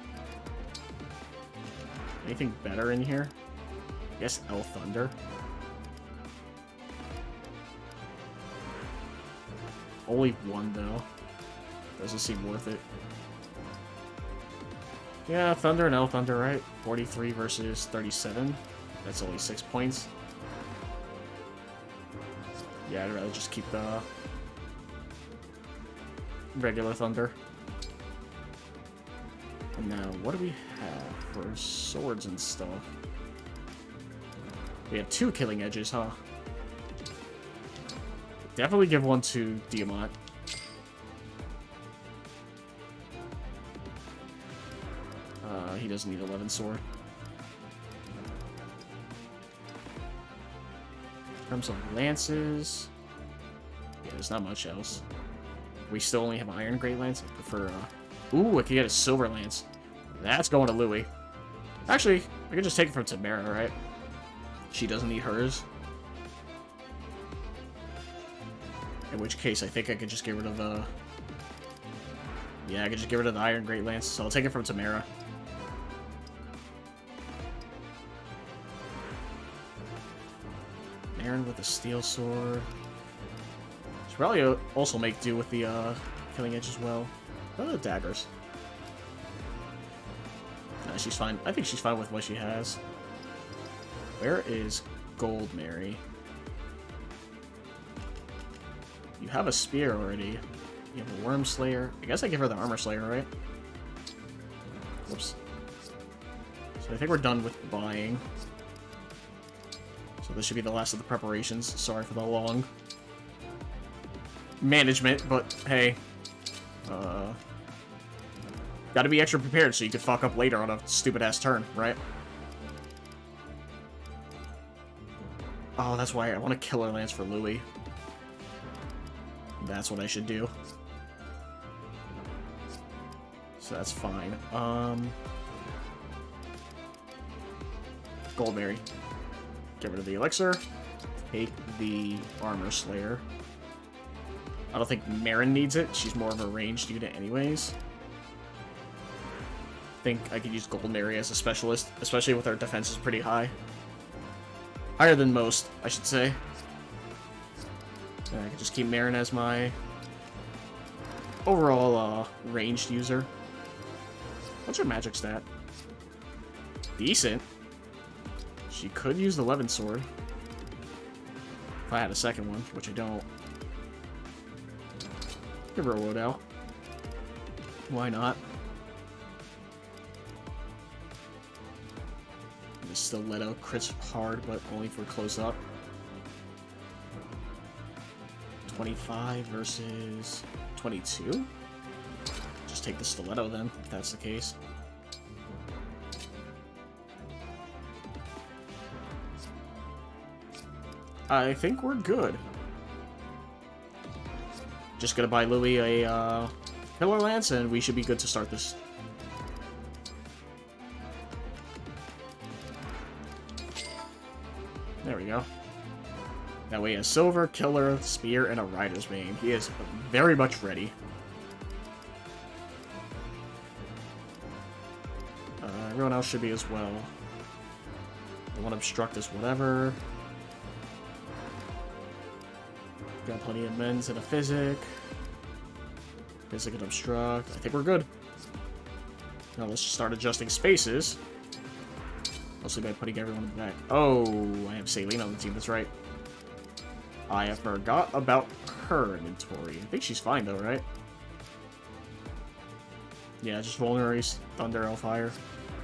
Anything better in here? I guess El Thunder. Only one, though. Doesn't seem worth it. Yeah, Thunder and El Thunder, right? 43 versus 37. That's only 6 points. Yeah, I'd rather just keep the regular Thunder. And now, what do we have for swords and stuff? We have 2 killing edges, huh? Definitely give one to Diamant. He doesn't need 11 sword. In terms of lances, yeah, there's not much else. We still only have Iron Great Lance. I prefer, ooh, I could get a Silver Lance. That's going to Louis. Actually, I could just take it from Tamara, right? She doesn't need hers. In which case, I think I could just get rid of the... Yeah, I could just get rid of the Iron Great Lance, so I'll take it from Tamara. Aaron with the Steel Sword. Should probably also make do with the Killing Edge as well. What are the daggers? Nah, she's fine. I think she's fine with what she has. Where is Gold Mary? You have a spear already. You have a Worm Slayer. I guess I give her the Armor Slayer, right? Whoops. So I think we're done with buying. So this should be the last of the preparations. Sorry for the long management, but hey. Gotta be extra prepared so you could fuck up later on a stupid-ass turn, right? Oh, that's why I want a Killer Lance for Louis. That's what I should do. So that's fine. Goldberry. Get rid of the elixir. Take the armor slayer. I don't think Marin needs it. She's more of a ranged unit anyways. I think I could use Goldberry as a specialist, especially with our defenses pretty high. Higher than most, I should say. And I can just keep Marin as my overall ranged user. What's her magic stat? Decent. She could use the Levin sword. If I had a second one, which I don't. Give her a loadout. Why not? The stiletto crits hard, but only for close up. 25 versus 22? Just take the stiletto then, if that's the case. I think we're good. Just gonna buy Louis a Pillar Lance and we should be good to start this. There we go. That way he has Silver, Killer, Spear, and a Rider's Bane. He is very much ready. Everyone else should be as well. The one obstruct is whatever. Got plenty of men's and a physic. Physic and obstruct. I think we're good. Now let's just start adjusting spaces. Mostly by putting everyone back. Oh, I have Saline on the team, that's right. I forgot about her inventory. I think she's fine though, right? Yeah, just vulneraries, thunder, hellfire,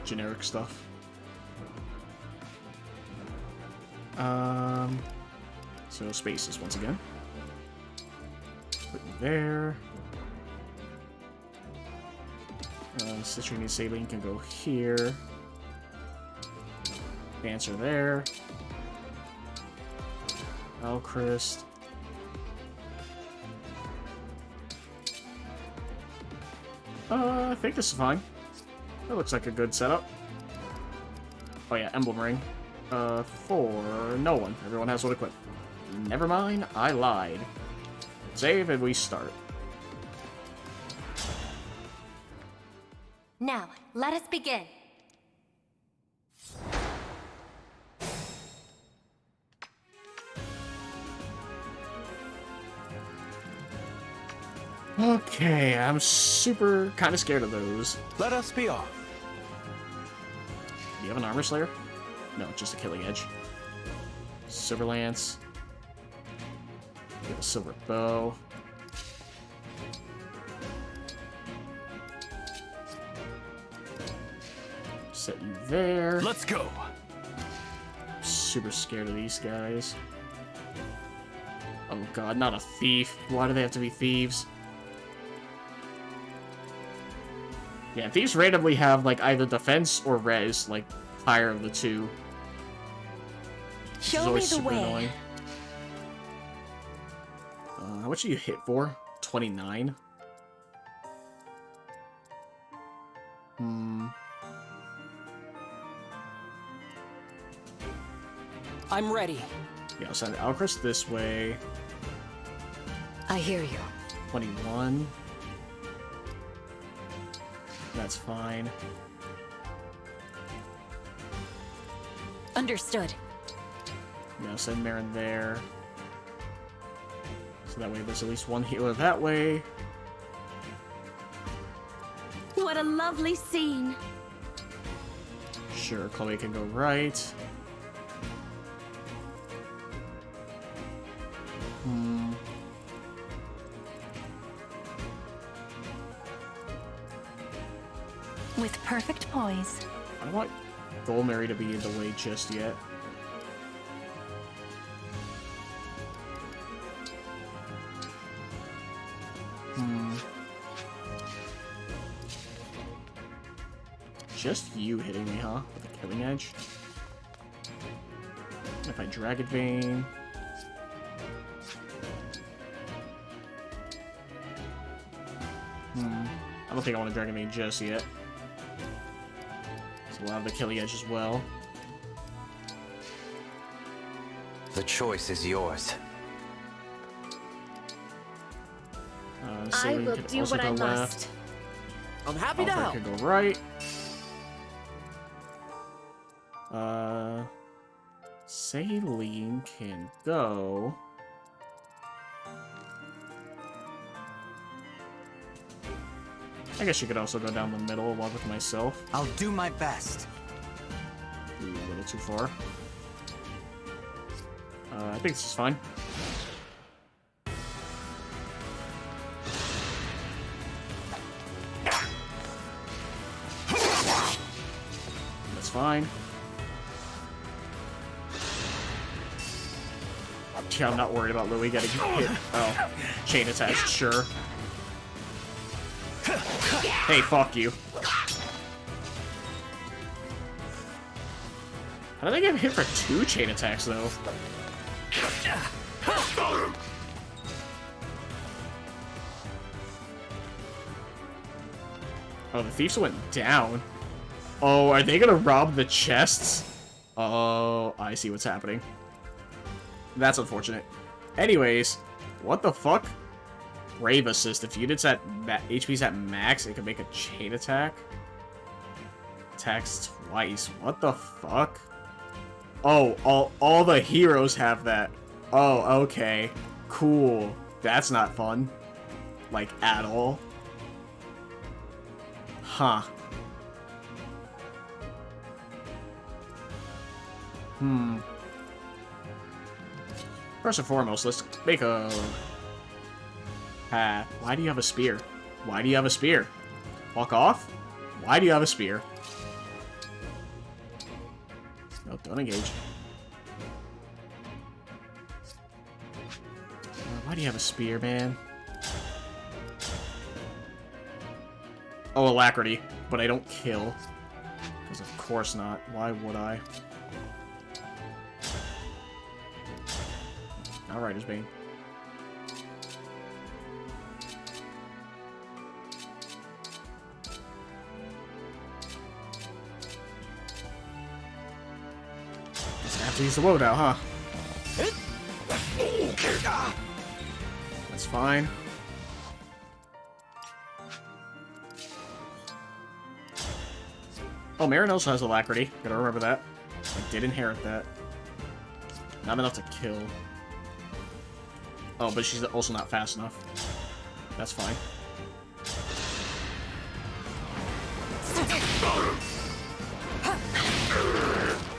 generic stuff. So spaces once again. Put it there. Citrine and Saline can go here. Dancer there. Alchrist. I think this is fine. That looks like a good setup. Oh yeah, Emblem Ring. For no one. Everyone has one equipped. Never mind, I lied. Save and we start. Now, let us begin. Okay, I'm super kind of scared of those. Let us be off. Do you have an armor slayer? No, just a killing edge. Silver lance. We have a silver bow. Set you there. Let's go. I'm super scared of these guys. Oh god, not a thief. Why do they have to be thieves? Yeah, thieves randomly have like either defense or res, like higher of the two. Show me the way. Annoying. How much do you hit for? 29? I'm ready. Yeah, I'll send Alchrist this way. I hear you. 21. That's fine. Understood. Yeah, I'll send Marin there. So that way there's at least one healer that way. What a lovely scene. Sure, Chloe can go right. With perfect poise. I don't want Goldberry to be in the way just yet. Just you hitting me, huh? With a killing edge. If I Dragon Vein. I don't think I want a Dragon Maid just yet. So we'll have the Killing Edge as well. The choice is yours. I will do what I must. I'm happy to help. Could go right. Saline can go. I guess you could also go down the middle along with myself. I'll do my best. Ooh, a little too far. I think this is fine. That's fine. Yeah, I'm not worried about Louis getting hit. Oh, chain attached, sure. Hey, fuck you. How did I get hit for 2 chain attacks, though? Oh, the thieves went down. Oh, are they gonna rob the chests? Oh, I see what's happening. That's unfortunate. Anyways, what the fuck? Rave Assist. If units at HP's at max, it can make a chain attack. Attacks twice. What the fuck? Oh, all the heroes have that. Oh, okay. Cool. That's not fun. Like, at all. Huh. First and foremost, let's make a... why do you have a spear? Why do you have a spear? Walk off? Why do you have a spear? No, don't engage. Why do you have a spear, man? Oh, alacrity. But I don't kill. Because of course not. Why would I? Outrider's Bane. Just have to use the loadout, huh? That's fine. Oh, Marin also has alacrity. Gotta remember that. I did inherit that. Not enough to kill. Oh, but she's also not fast enough. That's fine.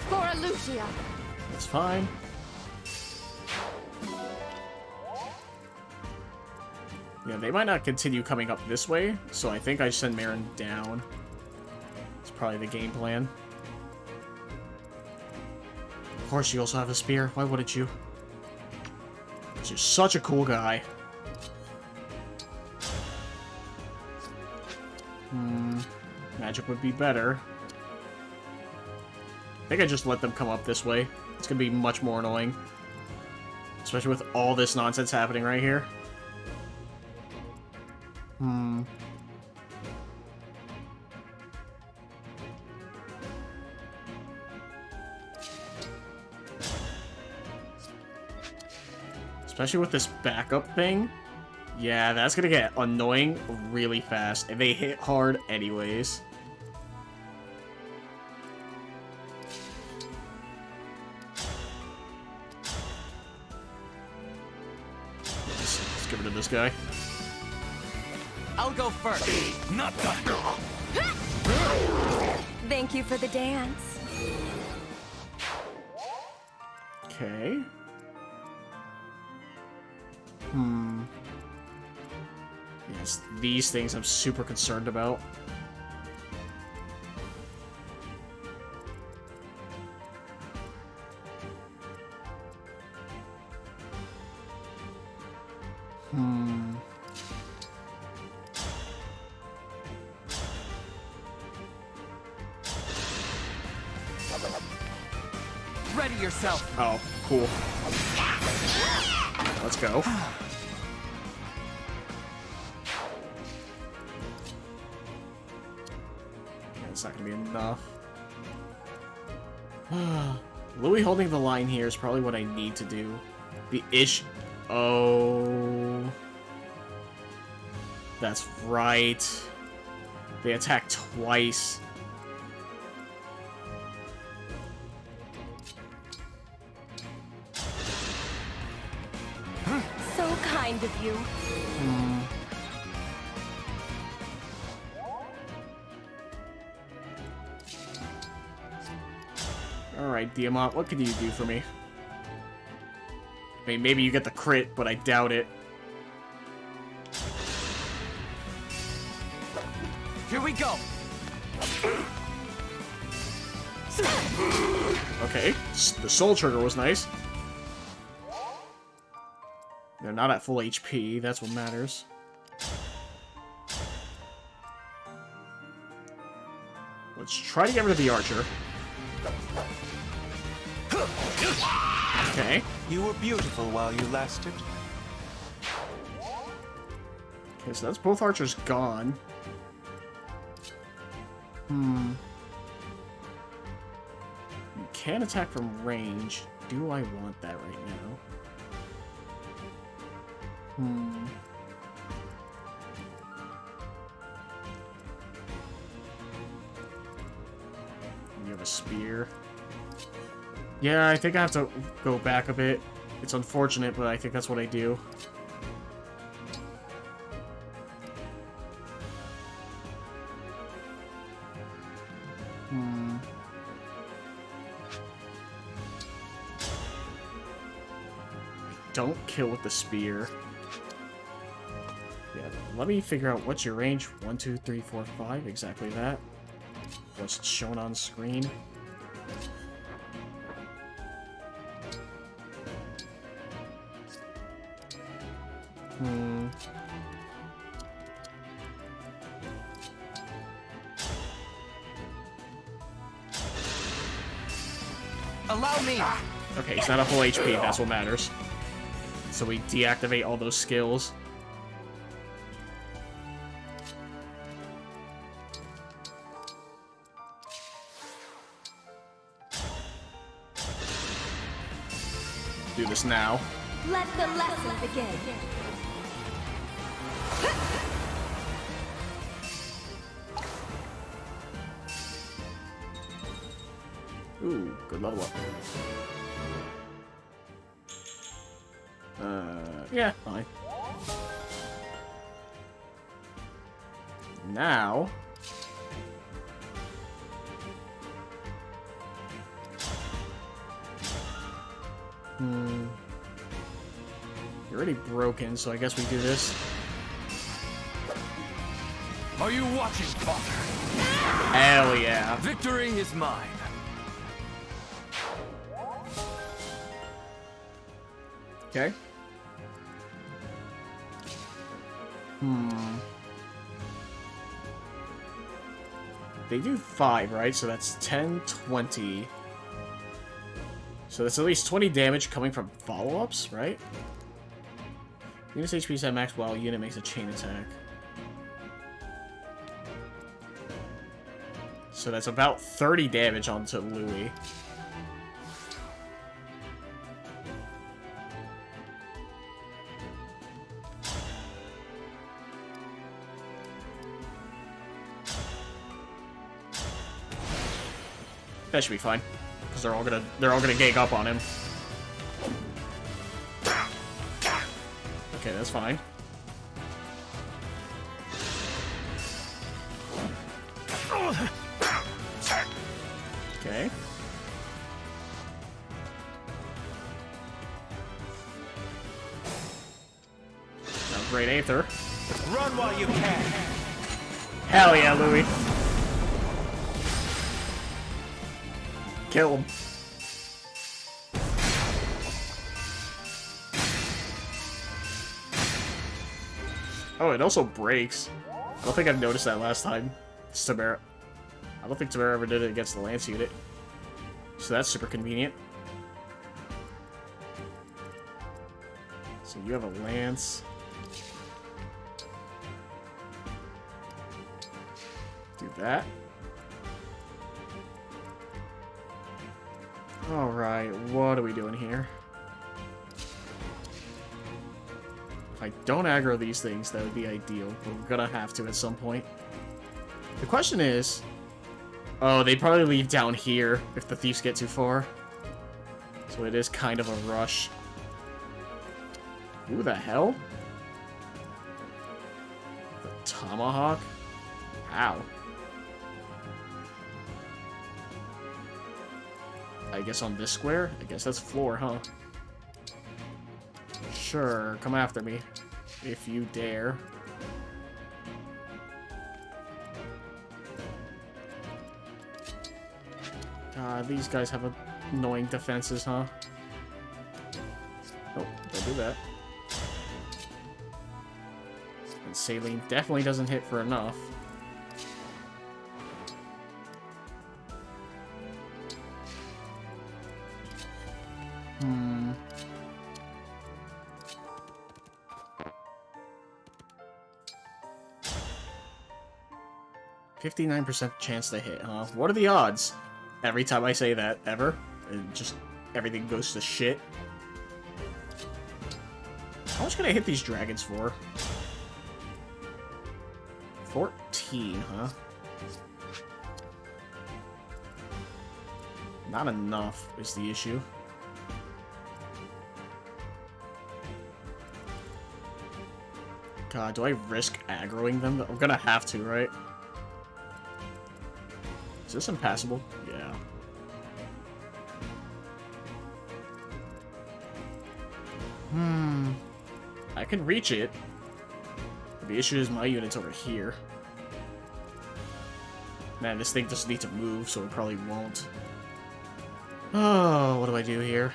For Lucia. That's fine. Yeah, they might not continue coming up this way, so I think I send Marin down. It's probably the game plan. Of course, you also have a spear. Why wouldn't you? You're such a cool guy. Magic would be better. I think I just let them come up this way. It's gonna be much more annoying. Especially with all this nonsense happening right here. Especially with this backup thing. Yeah, that's gonna get annoying really fast. And they hit hard anyways. Let's get rid of this guy. I'll go first. Not that. Thank you for the dance. Okay. Yes, these things I'm super concerned about. Ready yourself. Oh, cool. Let's go. be enough. Louis holding the line here is probably what I need to do. The ish... Oh... That's right. They attack twice. So kind of you. Alright, Diamant, what can you do for me? I mean, maybe you get the crit, but I doubt it. Here we go. Okay, the soul trigger was nice. They're not at full HP, that's what matters. Let's try to get rid of the archer. Okay. You were beautiful while you lasted. Okay, so that's both archers gone. You can attack from range. Do I want that right now? You have a spear. Yeah, I think I have to go back a bit. It's unfortunate, but I think that's what I do. Don't kill with the spear. Yeah, let me figure out what's your range. 1, 2, 3, 4, 5. Exactly that. What's shown on screen. Allow me. Okay, he's not a full HP, that's what matters. So we deactivate all those skills. Do this now. Let the lesson begin. Ooh, good level up. Yeah, fine. Now... You're already broken, so I guess we do this. Are you watching, Father? Hell yeah. Victory is mine. Okay. They do 5, right? So that's 10, 20. So that's at least 20 damage coming from follow-ups, right? Unit's HP is at max while a unit makes a chain attack. So that's about 30 damage onto Louis. That should be fine, because they're all gonna gang up on him. Okay, that's fine. Okay. Now, great Aether. Run while you can. Hell yeah, Louis. Kill him. Oh, it also breaks. I don't think I've noticed that last time. Tamara. I don't think Tamara ever did it against the Lance unit. So that's super convenient. So you have a Lance. Do that. Alright, what are we doing here? If I don't aggro these things, that would be ideal, but we're gonna have to at some point. The question is... Oh, they probably leave down here if the thieves get too far. So it is kind of a rush. Who the hell? The tomahawk? How? I guess on this square? I guess that's floor, huh? Sure, come after me. If you dare. God, these guys have annoying defenses, huh? Oh, don't do that. And saline definitely doesn't hit for enough. Hmm. 59% chance to hit, huh? What are the odds? Every time I say that, ever? And just everything goes to shit. How much can I hit these dragons for? 14, huh? Not enough is the issue. God, do I risk aggroing them? I'm gonna have to, right? Is this impassable? Yeah. I can reach it. But the issue is my unit's over here. Man, this thing just needs to move, so it probably won't. Oh, what do I do here?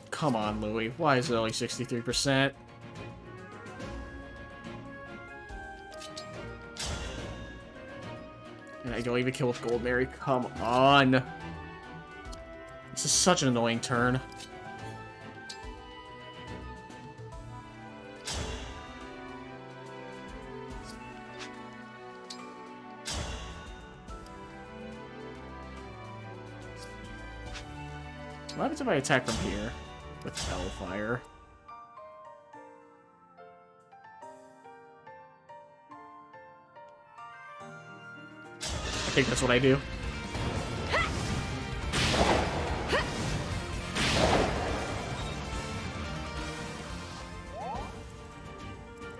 Come on, Louis. Why is it only 63%? And I don't even kill with Gold Mary. Come on. This is such an annoying turn. What happens if I attack from here with Hellfire? I think that's what I do.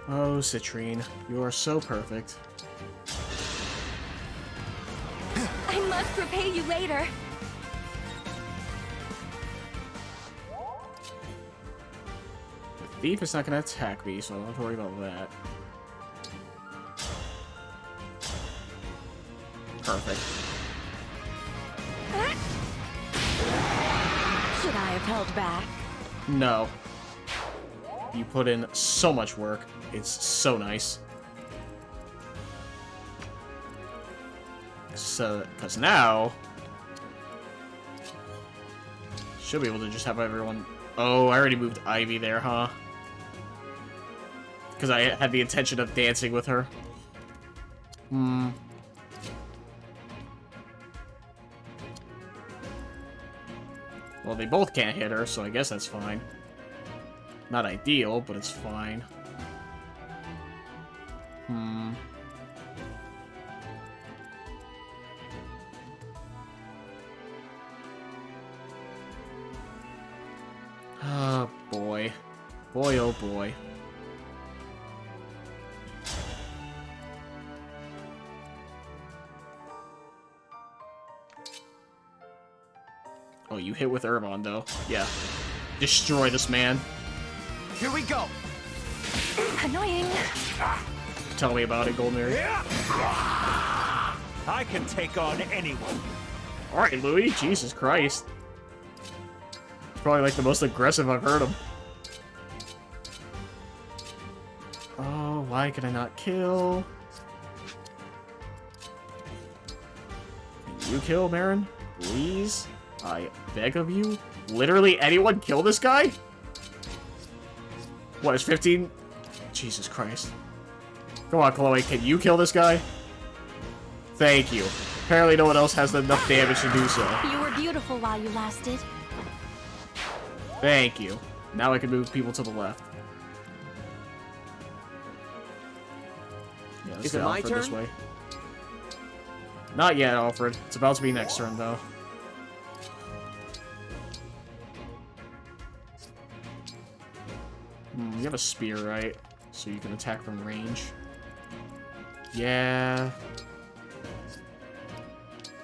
Oh, Citrine, you are so perfect. I must repay you later. The thief is not going to attack me, so I don't have to worry about that. Perfect. Should I have held back? No. You put in so much work. It's so nice. So, because now... should be able to just have everyone... Oh, I already moved Ivy there, huh? Because I had the intention of dancing with her. Well, they both can't hit her, so I guess that's fine. Not ideal, but it's fine. Oh, boy. Boy, oh boy. Oh, you hit with Urban, though. Yeah. Destroy this man. Here we go. Annoying. Tell me about it, Gold Mary. I can take on anyone. Alright, Louis. Jesus Christ. It's probably like the most aggressive I've heard him. Oh, why can I not kill? Can you kill, Marin? Please? I beg of you? Literally anyone kill this guy? What, is 15 Jesus Christ. Come on, Chloe, can you kill this guy? Thank you. Apparently no one else has enough damage to do so. You were beautiful while you lasted. Thank you. Now I can move people to the left. Yeah, let's Is get it my Alfred this turn? way. Not yet, Alfred. It's about to be next turn, though. You have a spear, right? So you can attack from range. Yeah.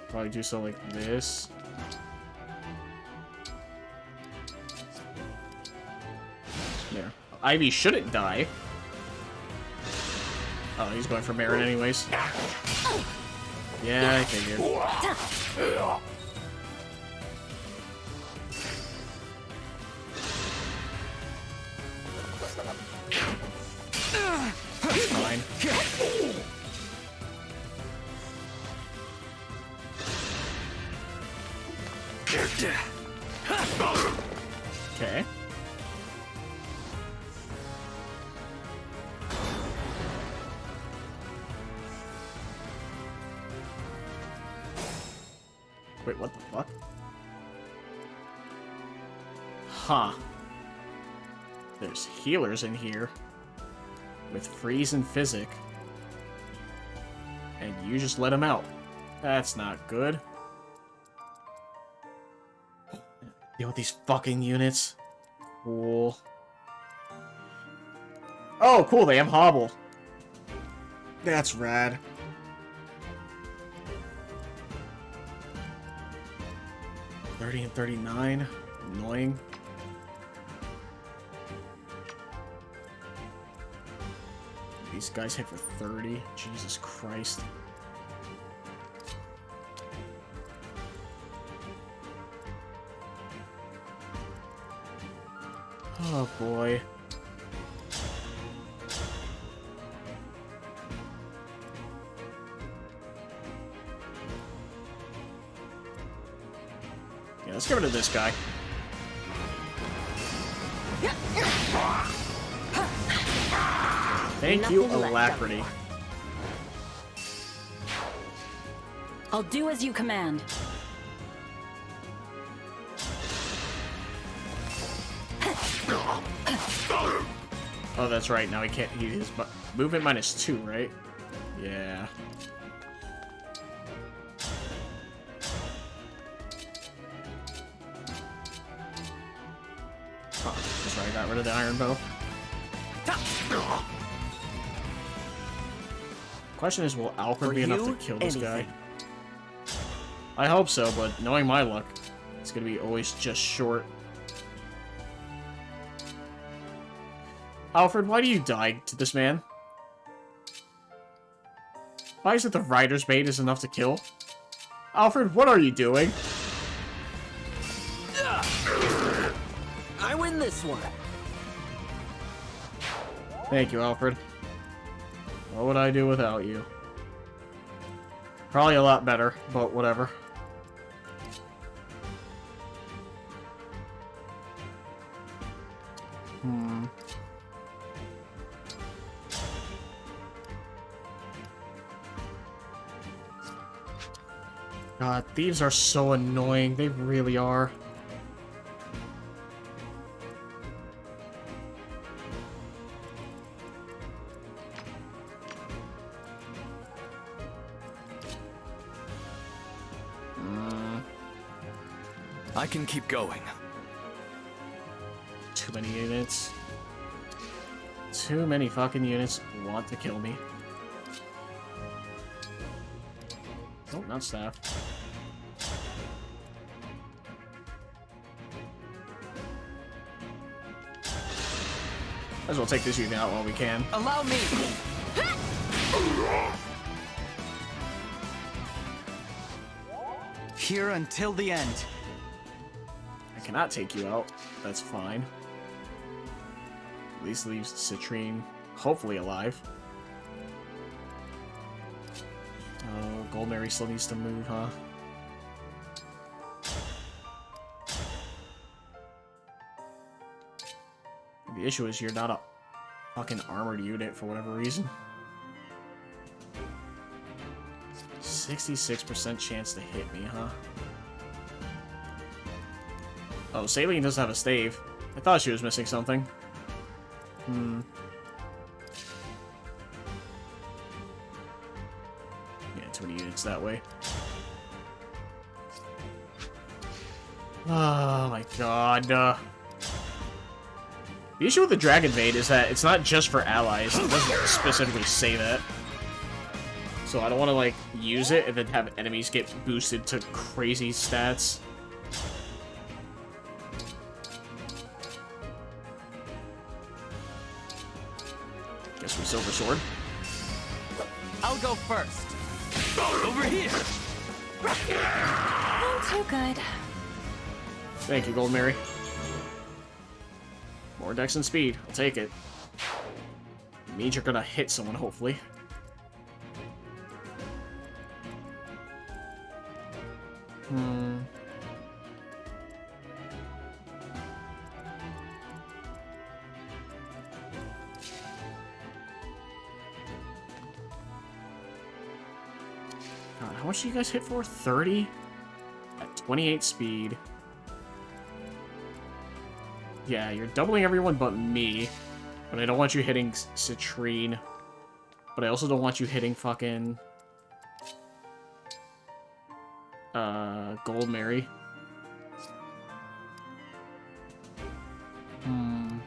Probably do so like this. There. Ivy shouldn't die. Oh, he's going for Marin anyways. Yeah, I figured. Fine. Okay. Wait, what the fuck? Huh. There's healers in here. With freeze and physic. And you just let them out. That's not good. Deal with these fucking units. Cool. Oh, cool, they have Hobble. That's rad. $30 and $39. Annoying. These guys hit for 30. Jesus Christ. Oh boy. Yeah, let's get rid of this guy. Thank you, Alacrity. I'll do as you command. Oh, that's right. Now he can't. His movement -2, right? Yeah. Oh, that's right. I got rid of the iron bow. Question is, will Alfred be enough to kill this guy? I hope so, but knowing my luck, it's gonna be always just short. Alfred, why do you die to this man? Why is it the rider's bait is enough to kill? Alfred, what are you doing? I win this one. Thank you, Alfred. What would I do without you? Probably a lot better, but whatever. God, thieves are so annoying. They really are. I can keep going. Too many units. Too many fucking units want to kill me. Oh, not staff. Might as well take this unit out while we can. Allow me. Here until the end. I cannot take you out. That's fine. At least leaves Citrine hopefully alive. Goldberry still needs to move, huh? The issue is you're not a fucking armored unit for whatever reason. 66% chance to hit me, huh? Oh, Saline does have a stave. I thought she was missing something. Yeah, too many units that way. Oh my god. The issue with the Dragon Maid is that it's not just for allies. It doesn't specifically say that. So I don't want to, like, use it and then have enemies get boosted to crazy stats. Guess we Silver Sword. I'll go first. Over here. Not too good. Thank you, Gold Mary. More dex and speed. I'll take it. It means you're gonna hit someone, hopefully. God, how much do you guys hit for? 30? At 28 speed. Yeah, you're doubling everyone but me. But I don't want you hitting Citrine. But I also don't want you hitting fucking... Gold Mary. I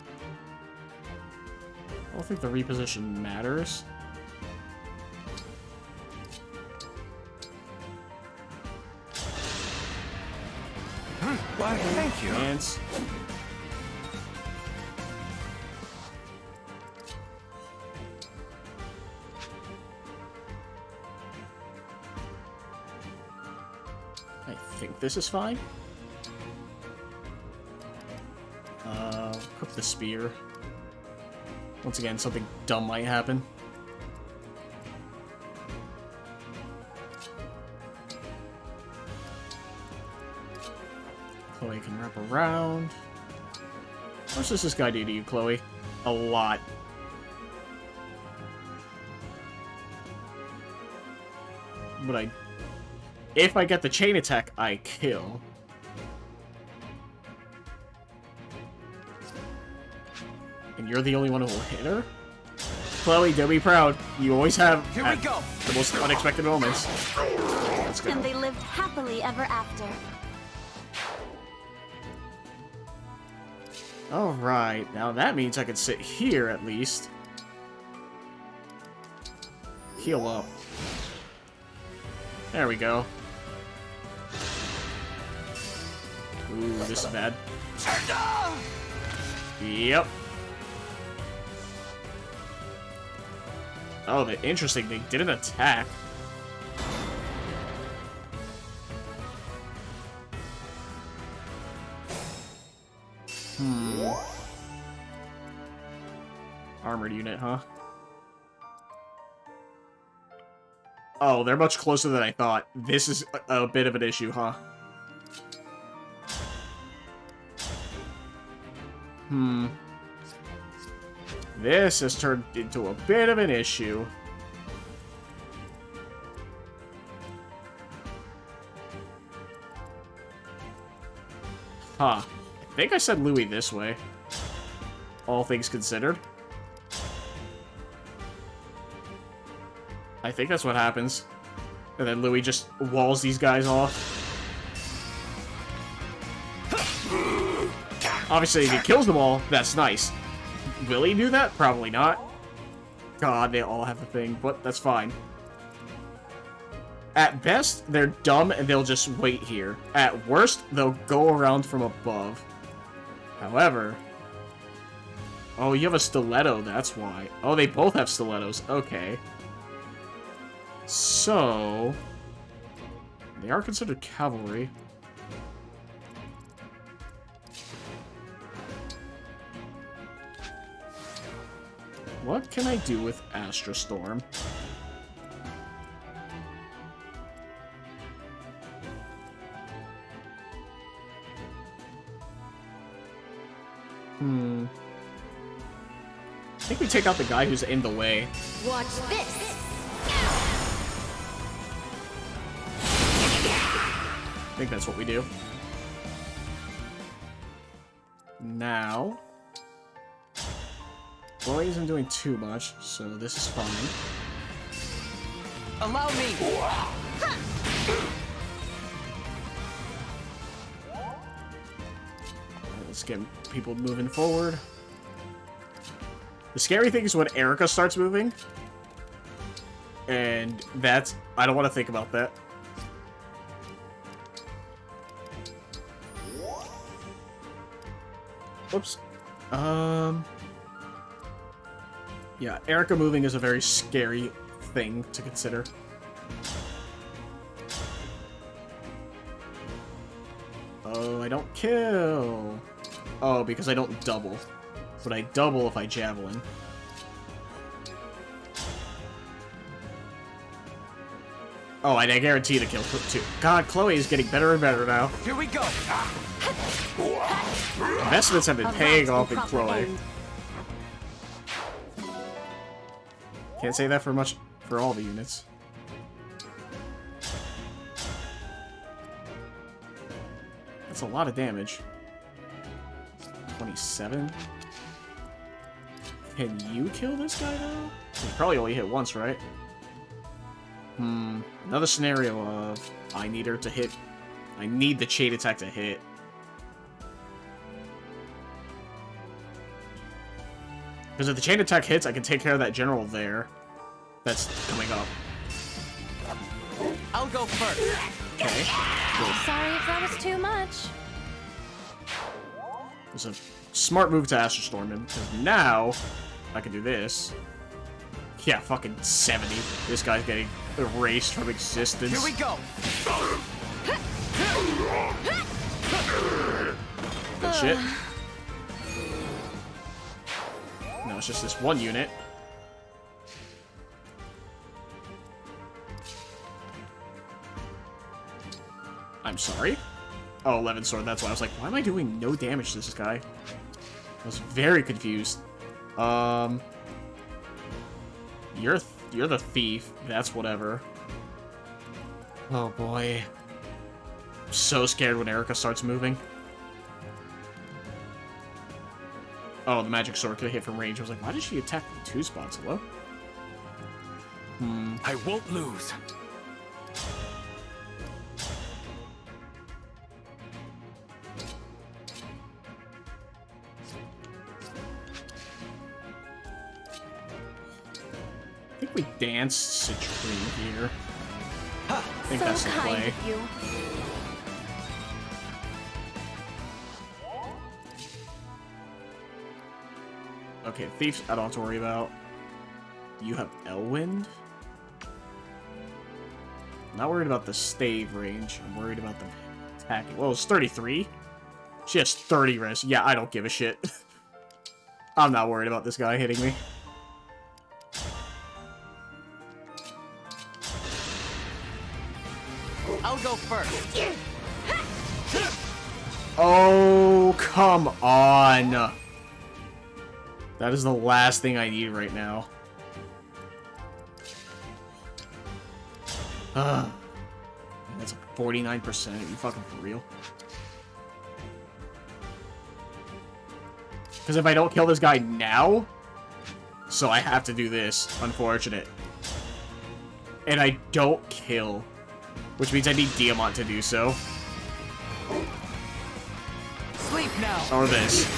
don't think the reposition matters. Why, thank you. Chance. I think this is fine. Cook the spear. Once again, something dumb might happen. Chloe can wrap around. How much does this guy do to you, Chloe? A lot. But if I get the chain attack, I kill. And you're the only one who will hit her? Chloe, don't be proud. You always have Here we go. The most unexpected moments. Let's go. And they lived happily ever after. Alright, now that means I can sit here at least. Heal up. There we go. Ooh, this is bad. Yep. Oh, the interesting thing didn't attack. Armored unit, huh? Oh, they're much closer than I thought. This is a bit of an issue, huh? This has turned into a bit of an issue. Huh. I think I said Louis this way. All things considered. I think that's what happens. And then Louis just walls these guys off. Obviously, if he kills them all, that's nice. Will he do that? Probably not. God, they all have the thing, but that's fine. At best, they're dumb and they'll just wait here. At worst, they'll go around from above. However... Oh, you have a stiletto, that's why. Oh, they both have stilettos. Okay. So... They are considered cavalry. What can I do with Astra Storm? I think we take out the guy who's in the way. Watch this! I think that's what we do. Now... Chloe isn't doing too much, so this is fine. Allow me! Let's get people moving forward. The scary thing is when Erica starts moving. And that's... I don't want to think about that. Oops. Yeah, Erica moving is a very scary thing to consider. Oh, I don't kill. Oh, because I don't double. But I double if I javelin. Oh, and I guarantee to kill too. God, Chloe is getting better and better now. Here we go. Investments have been paying off in Chloe. Can't say that for all the units. That's a lot of damage. 27. Can you kill this guy though? You probably only hit once, right? Another scenario of I need her to hit. I need the chain attack to hit. Because if the chain attack hits, I can take care of that general there. That's coming up. I'll go first. Okay. Good. Sorry if that was too much. It's a smart move to Astral Storm him, because now I can do this. Yeah, fucking 70. This guy's getting erased from existence. Here we go. Good shit. No, it's just this one unit. I'm sorry. Oh, 11 sword, that's why I was like, why am I doing no damage to this guy? I was very confused. You're the thief. That's whatever. Oh boy. I'm so scared when Erica starts moving. Oh, the magic sword could hit from range. I was like, why did she attack from 2 spots? Hello? I won't lose. I think we dance Citrine here. I think So that's the kind play. of you. Okay, thieves, I don't have to worry about. You have Elwind? I'm not worried about the stave range. I'm worried about the attacking. Well, it's 33. She has 30 res. Yeah, I don't give a shit. I'm not worried about this guy hitting me. I'll go first. Oh, come on. That is the last thing I need right now. That's a 49%. Are you fucking for real? Because if I don't kill this guy now, so I have to do this. Unfortunate. And I don't kill, which means I need Diamant to do so. Sleep now. Or this.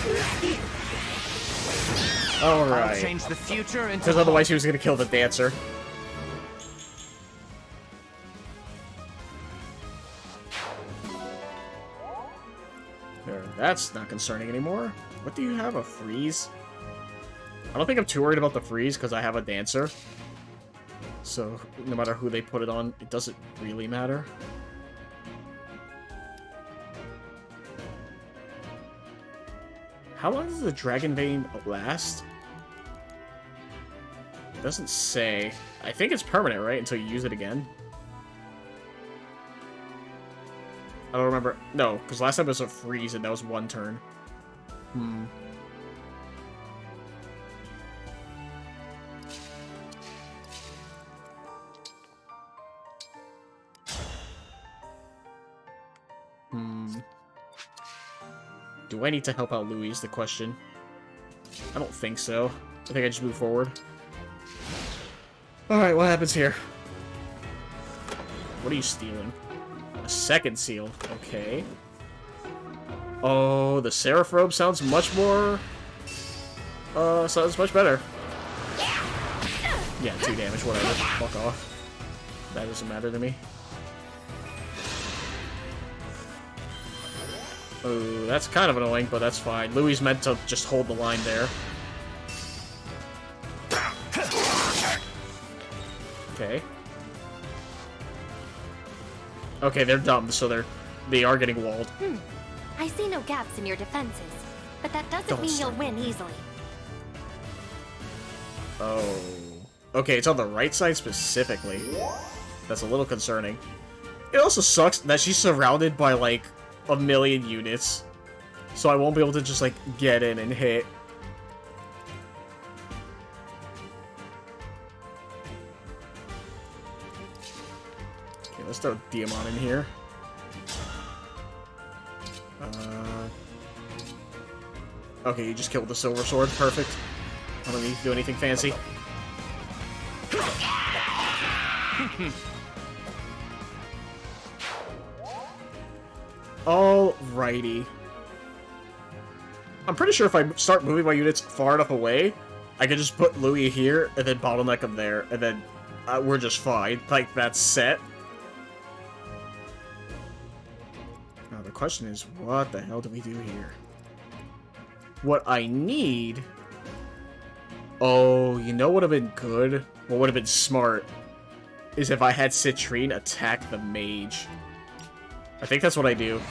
Alright. I'll change the future into Because otherwise he was going to kill the dancer. There, that's not concerning anymore. What do you have? A freeze? I don't think I'm too worried about the freeze because I have a dancer. So no matter who they put it on, it doesn't really matter. How long does the Dragon Vein last? It doesn't say. I think it's permanent, right? Until you use it again? I don't remember. No, because last time it was a freeze and that was 1 turn. Do I need to help out Louis is the question. I don't think so. I think I just move forward. Alright, what happens here? What are you stealing? A second seal. Okay. Oh, the Seraph Robe sounds much more... sounds much better. Yeah, 2 damage, whatever. Fuck off. That doesn't matter to me. Oh, that's kind of annoying, but that's fine. Louis meant to just hold the line there. Okay. Okay, they're dumb, so they are getting walled. I see no gaps in your defenses, but that doesn't mean you'll win easily. Oh. Okay, it's on the right side specifically. That's a little concerning. It also sucks that she's surrounded by, like, 1,000,000 units. So I won't be able to just, like, get in and hit. Okay, let's throw Diamond in here. Okay, you just killed the Silver Sword. Perfect. I don't need to do anything fancy. Alrighty. I'm pretty sure if I start moving my units far enough away, I can just put Louis here, and then bottleneck him there, and then we're just fine. Like, that's set. Now, the question is, what the hell do we do here? What I need... Oh, you know what would have been good? What would have been smart? Is if I had Citrine attack the mage. I think that's what I do.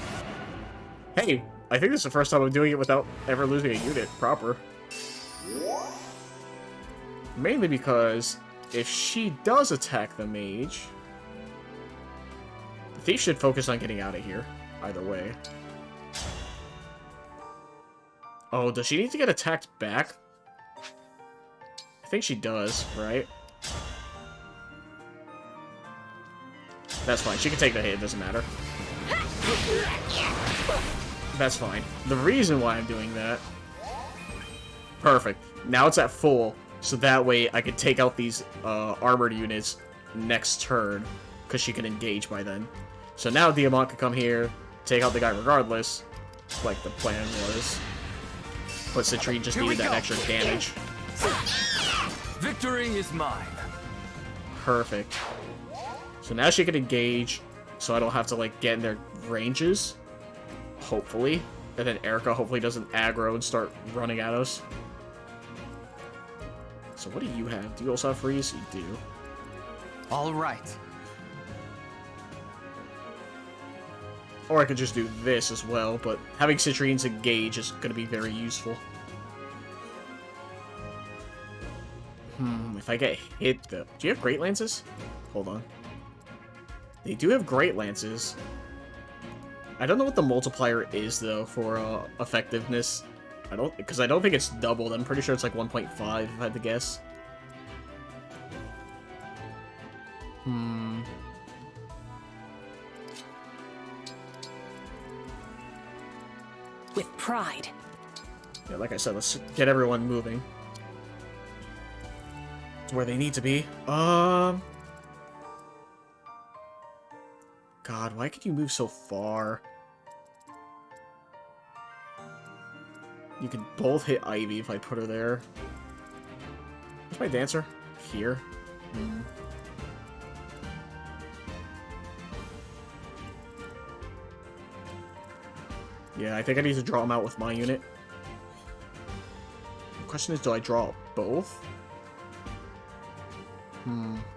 Hey, I think this is the first time I'm doing it without ever losing a unit proper. Mainly because if she does attack the mage, the thief should focus on getting out of here, either way. Oh, does she need to get attacked back? I think she does, right? That's fine. She can take the hit. It doesn't matter. That's fine. The reason why I'm doing that... Perfect. Now it's at full, so that way I can take out these armored units next turn, because she can engage by then. So now Diamant can come here, take out the guy regardless, like the plan was. But Citrine just needed that extra damage. Victory is mine. Perfect. So now she can engage, so I don't have to, like, get in their ranges. Hopefully. And then Erica hopefully doesn't aggro and start running at us. So what do you have? Do you also have freeze? You do. Alright. Or I could just do this as well, but having Citrine's engage is going to be very useful. If I get hit though... Do you have Great Lances? Hold on. They do have Great Lances. I don't know what the multiplier is though for effectiveness. Because I don't think it's doubled. I'm pretty sure it's like 1.5 if I had to guess. With pride. Yeah, like I said, let's get everyone moving to where they need to be. God, why could you move so far? You could both hit Ivy if I put her there. Where's my dancer? Here. Yeah, I think I need to draw them out with my unit. The question is, do I draw both?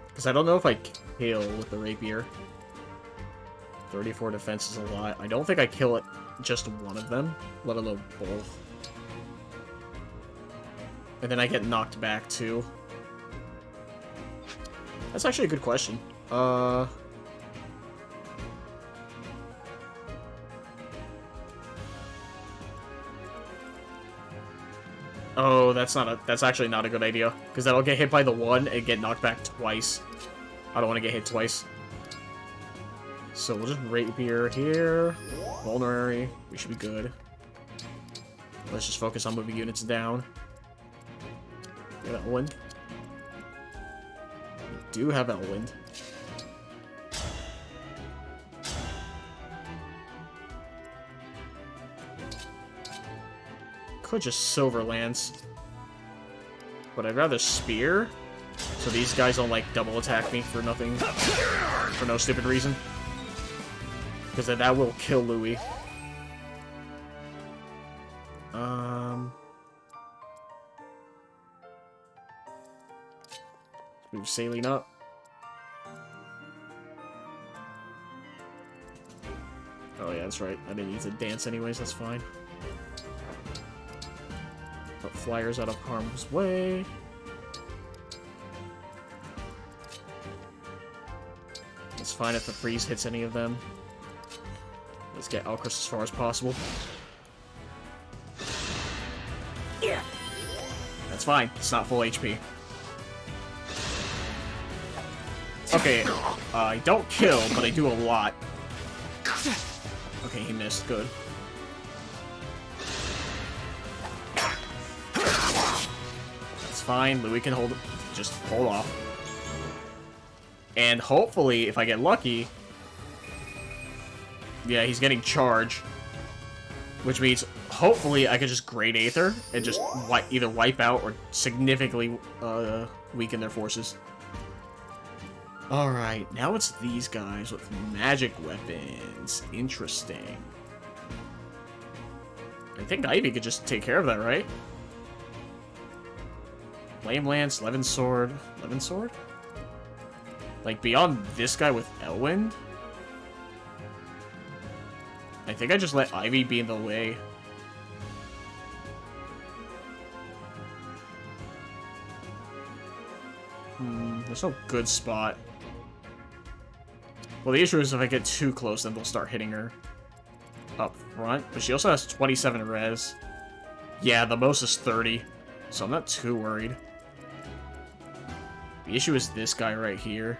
Because I don't know if I kill with the rapier. 34 defense is a lot. I don't think I kill it just one of them, let alone both. And then I get knocked back too. That's actually a good question. Oh, that's actually not a good idea. Because then I'll get hit by the one and get knocked back twice. I don't want to get hit twice. So we'll just rapier here. Vulnerary. We should be good. Let's just focus on moving units down. Get Elwind. We do have Elwind. Could just Silver Lance. But I'd rather Spear. So these guys don't, like, double attack me for nothing. For no stupid reason. Because that will kill Louis. Move Saline up. Oh yeah, that's right. I didn't need to dance anyways, that's fine. Put flyers out of harm's way. It's fine if the freeze hits any of them. Let's get Alcris as far as possible. Yeah. That's fine. It's not full HP. Okay, I don't kill, but I do a lot. Okay, he missed. Good. That's fine. Louis can hold it. Just hold off. And hopefully, if I get lucky... Yeah, he's getting charge. Which means, hopefully, I could just Great Aether and just either wipe out or significantly weaken their forces. Alright, now it's these guys with magic weapons. Interesting. I think Ivy could just take care of that, right? Flame Lance, Levin Sword. Levin Sword? Like, beyond this guy with Elwind? I think I just let Ivy be in the way. There's no good spot. Well, the issue is if I get too close, then they'll start hitting her up front. But she also has 27 res. Yeah, the most is 30. So I'm not too worried. The issue is this guy right here.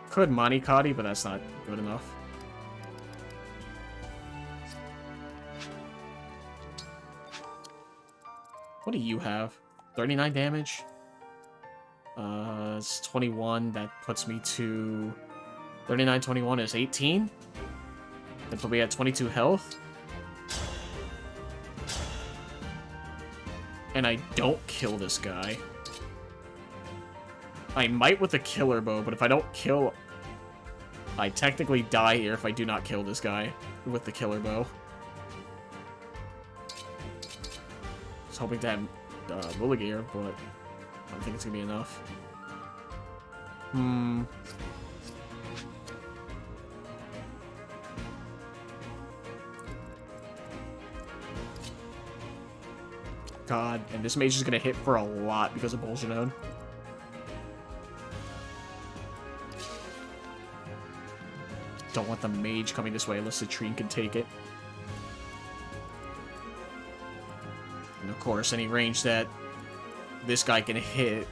Could Manikati, but that's not good enough. What do you have? 39 damage? It's 21. That puts me to... 39, 21 is 18? That put me at 22 health? And I don't kill this guy. I might with a killer bow, but if I don't kill... I technically die here if I do not kill this guy with the killer bow. I was hoping to have Mulligear, but I don't think it's gonna be enough. God, and this mage is gonna hit for a lot because of Bolgenode. Don't want the mage coming this way unless the Citrine can take it. And of course, any range that this guy can hit.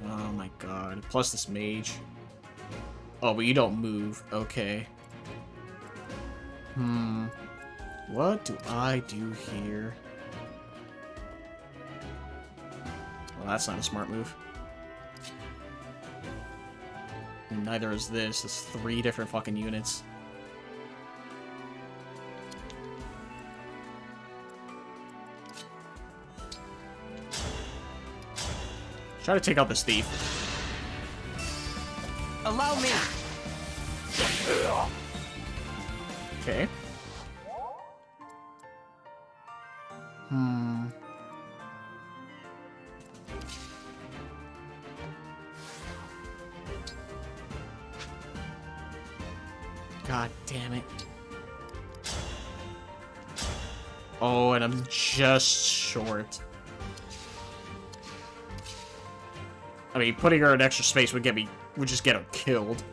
Oh my god. Plus this mage. Oh, but you don't move. Okay. What do I do here? Well, that's not a smart move. Neither is this. It's 3 different fucking units. Try to take out this thief. Allow me! Okay. God damn it. Oh, and I'm just short. I mean, putting her in extra space would just get her killed.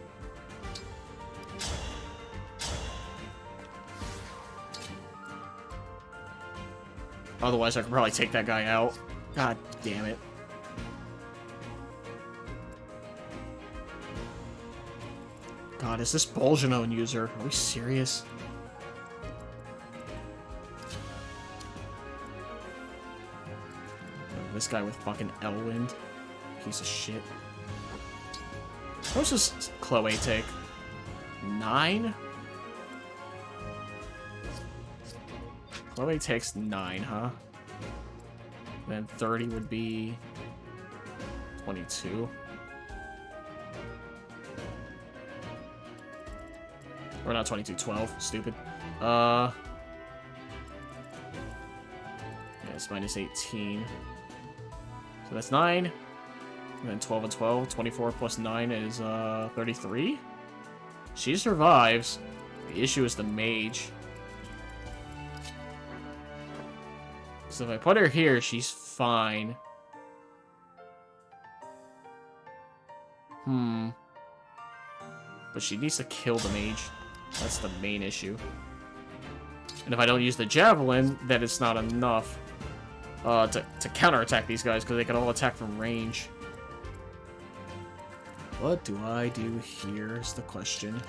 Otherwise, I could probably take that guy out. God damn it. God, is this Bolgenone user? Are we serious? This guy with fucking Elwind. Piece of shit. What does Chloe take? 9? Chloe takes 9, huh? Then 30 would be 22. Or not 22, 12. Stupid. Yeah, it's minus 18. So that's 9. And then 12 and 12. 24 plus 9 is 33. She survives. The issue is the mage. So if I put her here, she's fine. But she needs to kill the mage. That's the main issue. And if I don't use the javelin, then it's not enough to counterattack these guys, because they can all attack from range. What do I do here is the question.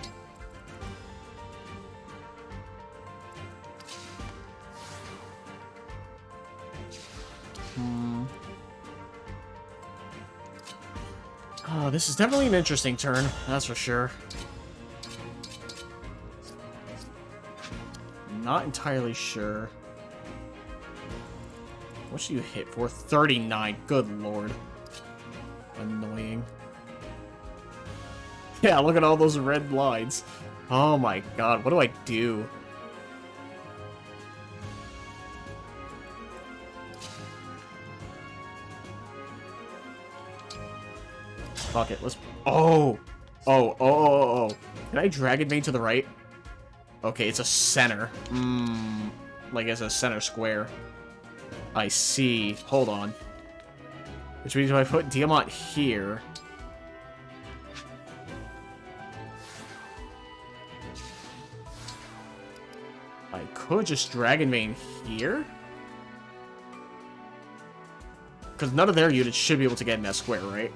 Oh, this is definitely an interesting turn, that's for sure. Not entirely sure. What should you hit for? 39. Good lord. Annoying. Yeah, look at all those red lines. Oh my god, what do I do? Fuck it, let's... Oh! Oh. Can I Dragon Vein to the right? Okay, it's a center. Like it's a center square. I see. Hold on. Which means if I put Diamant here... I could just Dragon Vein here? Because none of their units should be able to get in that square, right?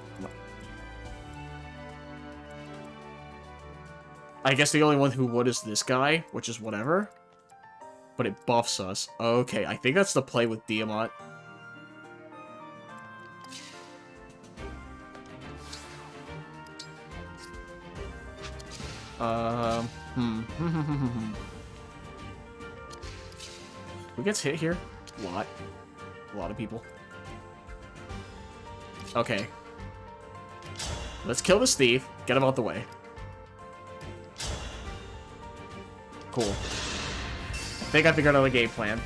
I guess the only one who would is this guy, which is whatever. But it buffs us. Okay, I think that's the play with Diamant. Who gets hit here? A lot. A lot of people. Okay. Let's kill this thief. Get him out the way. Cool. I think I figured out a game plan.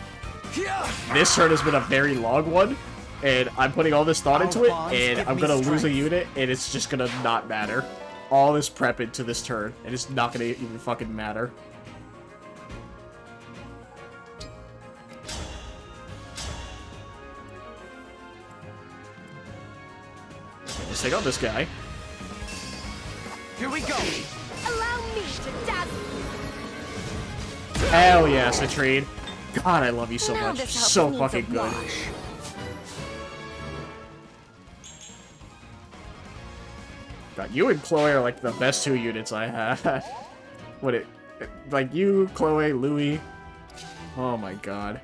This turn has been a very long one, and I'm putting all this thought into it, and I'm gonna lose a unit, and it's just gonna not matter. All this prep into this turn, and it's not gonna even fucking matter. Okay, let's take out this guy. Here we go. Allow me to dazzle you. Hell yeah, Citrine. God, I love you so Now much. this So outfit fucking needs a good. wash. God, you and Chloe are like the best two units I have. Like you, Chloe, Louis. Oh my god.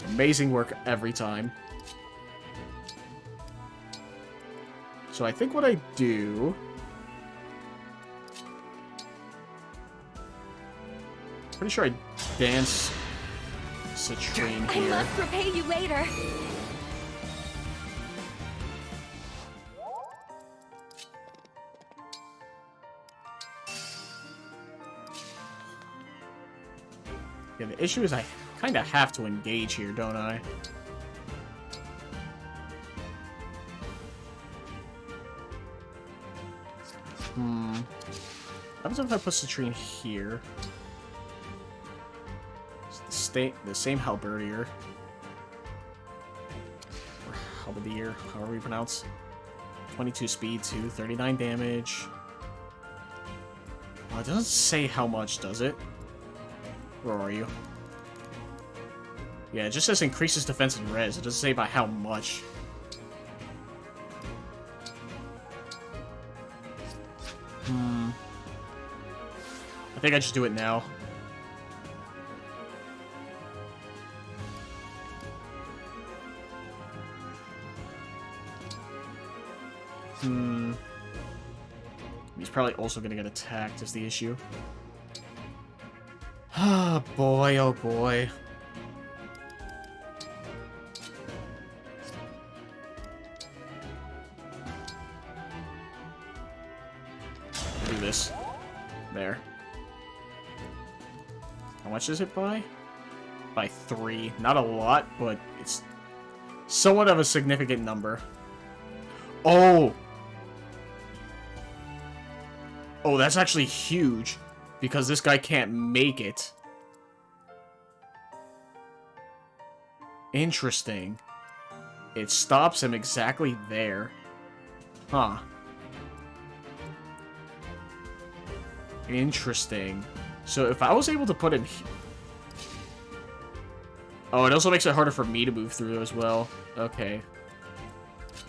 Amazing work every time. So I think what I do... Pretty sure I dance Citrine I here. must repay you later. Yeah, the issue is I kind of have to engage here, don't I? What happens if I put Citrine here? It's the same halberdier. Or halberdier, however you pronounce. 22 speed, 39 damage. Well, it doesn't say how much, does it? Where are you? Yeah, it just says increases defense and res. It doesn't say by how much. I think I just do it now. He's probably also gonna get attacked is the issue. Ah, boy, oh boy. Do this. There. How much is it by? By 3. Not a lot, but it's somewhat of a significant number. Oh! Oh, that's actually huge, because this guy can't make it. Interesting. It stops him exactly there. Huh. Interesting. So if I was able to put him... Oh, it also makes it harder for me to move through as well. Okay.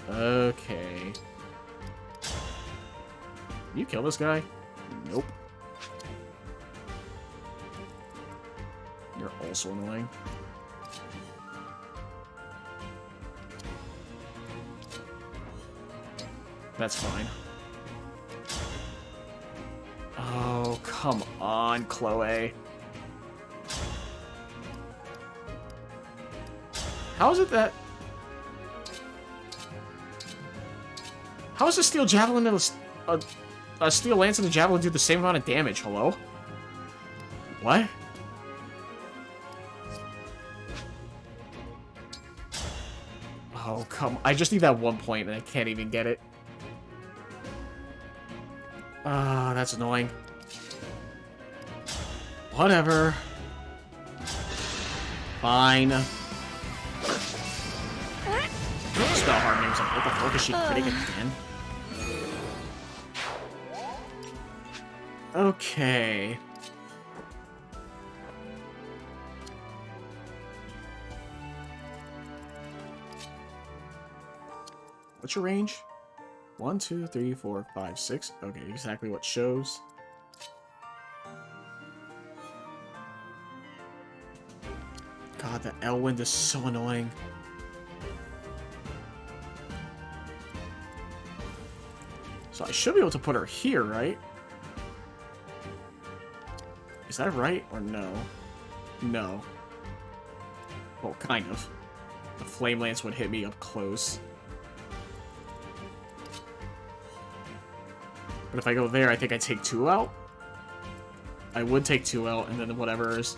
Okay. Can you kill this guy? Nope. You're also annoying. That's fine. Oh, come on, Chloe. How is it that... How is a steel javelin and a steel lance and a javelin do the same amount of damage? Hello? What? Oh, come... I just need that 1 point and I can't even get it. Ah, that's annoying. Whatever. Fine. Spell hardening. What the fuck is she critting again? Okay. What's your range? 1, 2, 3, 4, 5, 6. Okay, exactly what shows. God, the Elwind is so annoying. So I should be able to put her here, right? Is that right or no? No. Well, kind of. The Flame Lance would hit me up close. But if I go there, I think I take 2 out. I would take 2 out, and then whatever is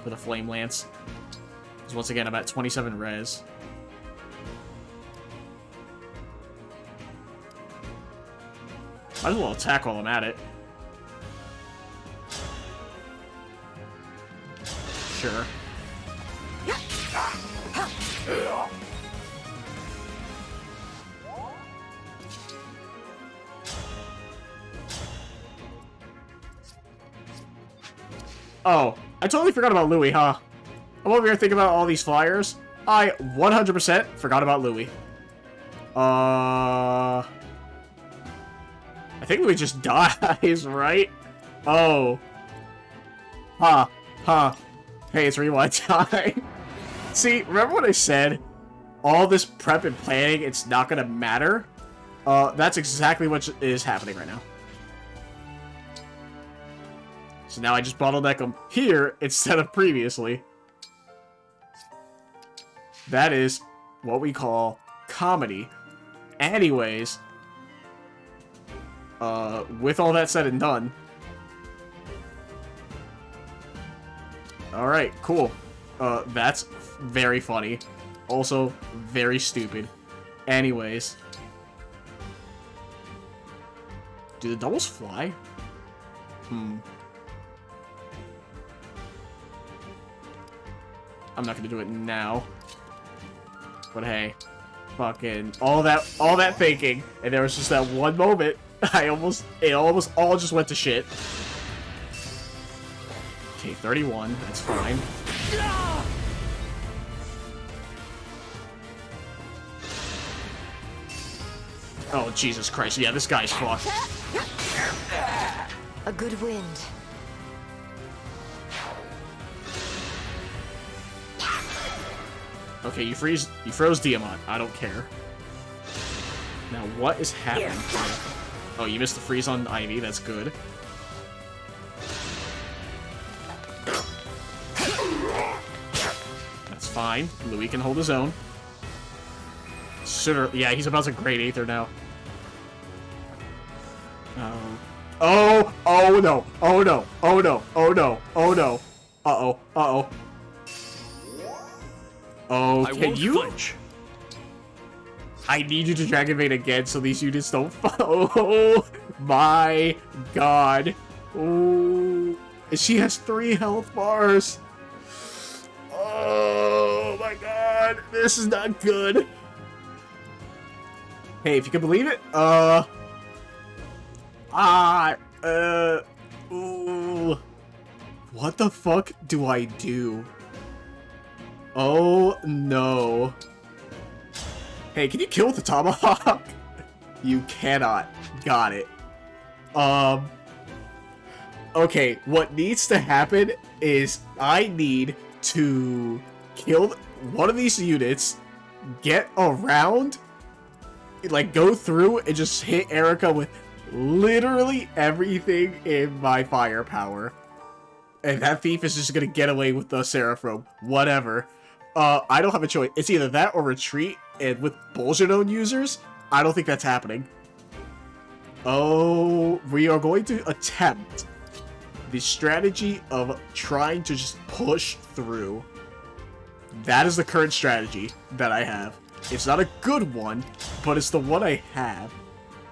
for the Flame Lance. Because once again, I'm at 27 res. Might as well attack while I'm at it. Sure. Oh, I totally forgot about Louis, huh? I'm over here thinking about all these flyers. I 100% forgot about Louis. I think Louis just dies, right? Oh. Huh. Huh. Hey, it's rewind time. See, remember what I said? All this prep and planning, it's not gonna matter. That's exactly what is happening right now. So now I just bottleneck them here instead of previously. That is what we call comedy. Anyways, with all that said and done. Alright, cool. That's very funny. Also, very stupid. Anyways. Do the doubles fly? I'm not gonna do it now. But hey, fucking all that thinking, and there was just that one moment. It almost all just went to shit. Okay, 31. That's fine. Oh, Jesus Christ. Yeah, this guy's fucked. A good wind. Okay, you froze Diamant. I don't care. Now, what is happening here? Oh, you missed the freeze on Ivy. That's good. That's fine. Louis can hold his own. Yeah, he's about to Great Aether now. Oh no. Oh no. Oh no. Oh no. Oh no. Uh-oh. Uh-oh. Oh, can you? Flinch. I need you to Dragon Bait again so these units don't fall. Oh my god. Oh. She has 3 health bars. Oh my god. This is not good. Hey, if you can believe it, ooh. What the fuck do I do? Oh, no. Hey, can you kill with the tomahawk? You cannot. Got it. Okay, what needs to happen is I need to kill one of these units, get around, like, go through and just hit Erica with literally everything in my firepower. And that thief is just gonna get away with the Seraphim. Whatever. I don't have a choice. It's either that or retreat, and with Bolgenone users, I don't think that's happening. Oh, we are going to attempt the strategy of trying to just push through. That is the current strategy that I have. It's not a good one, but it's the one I have.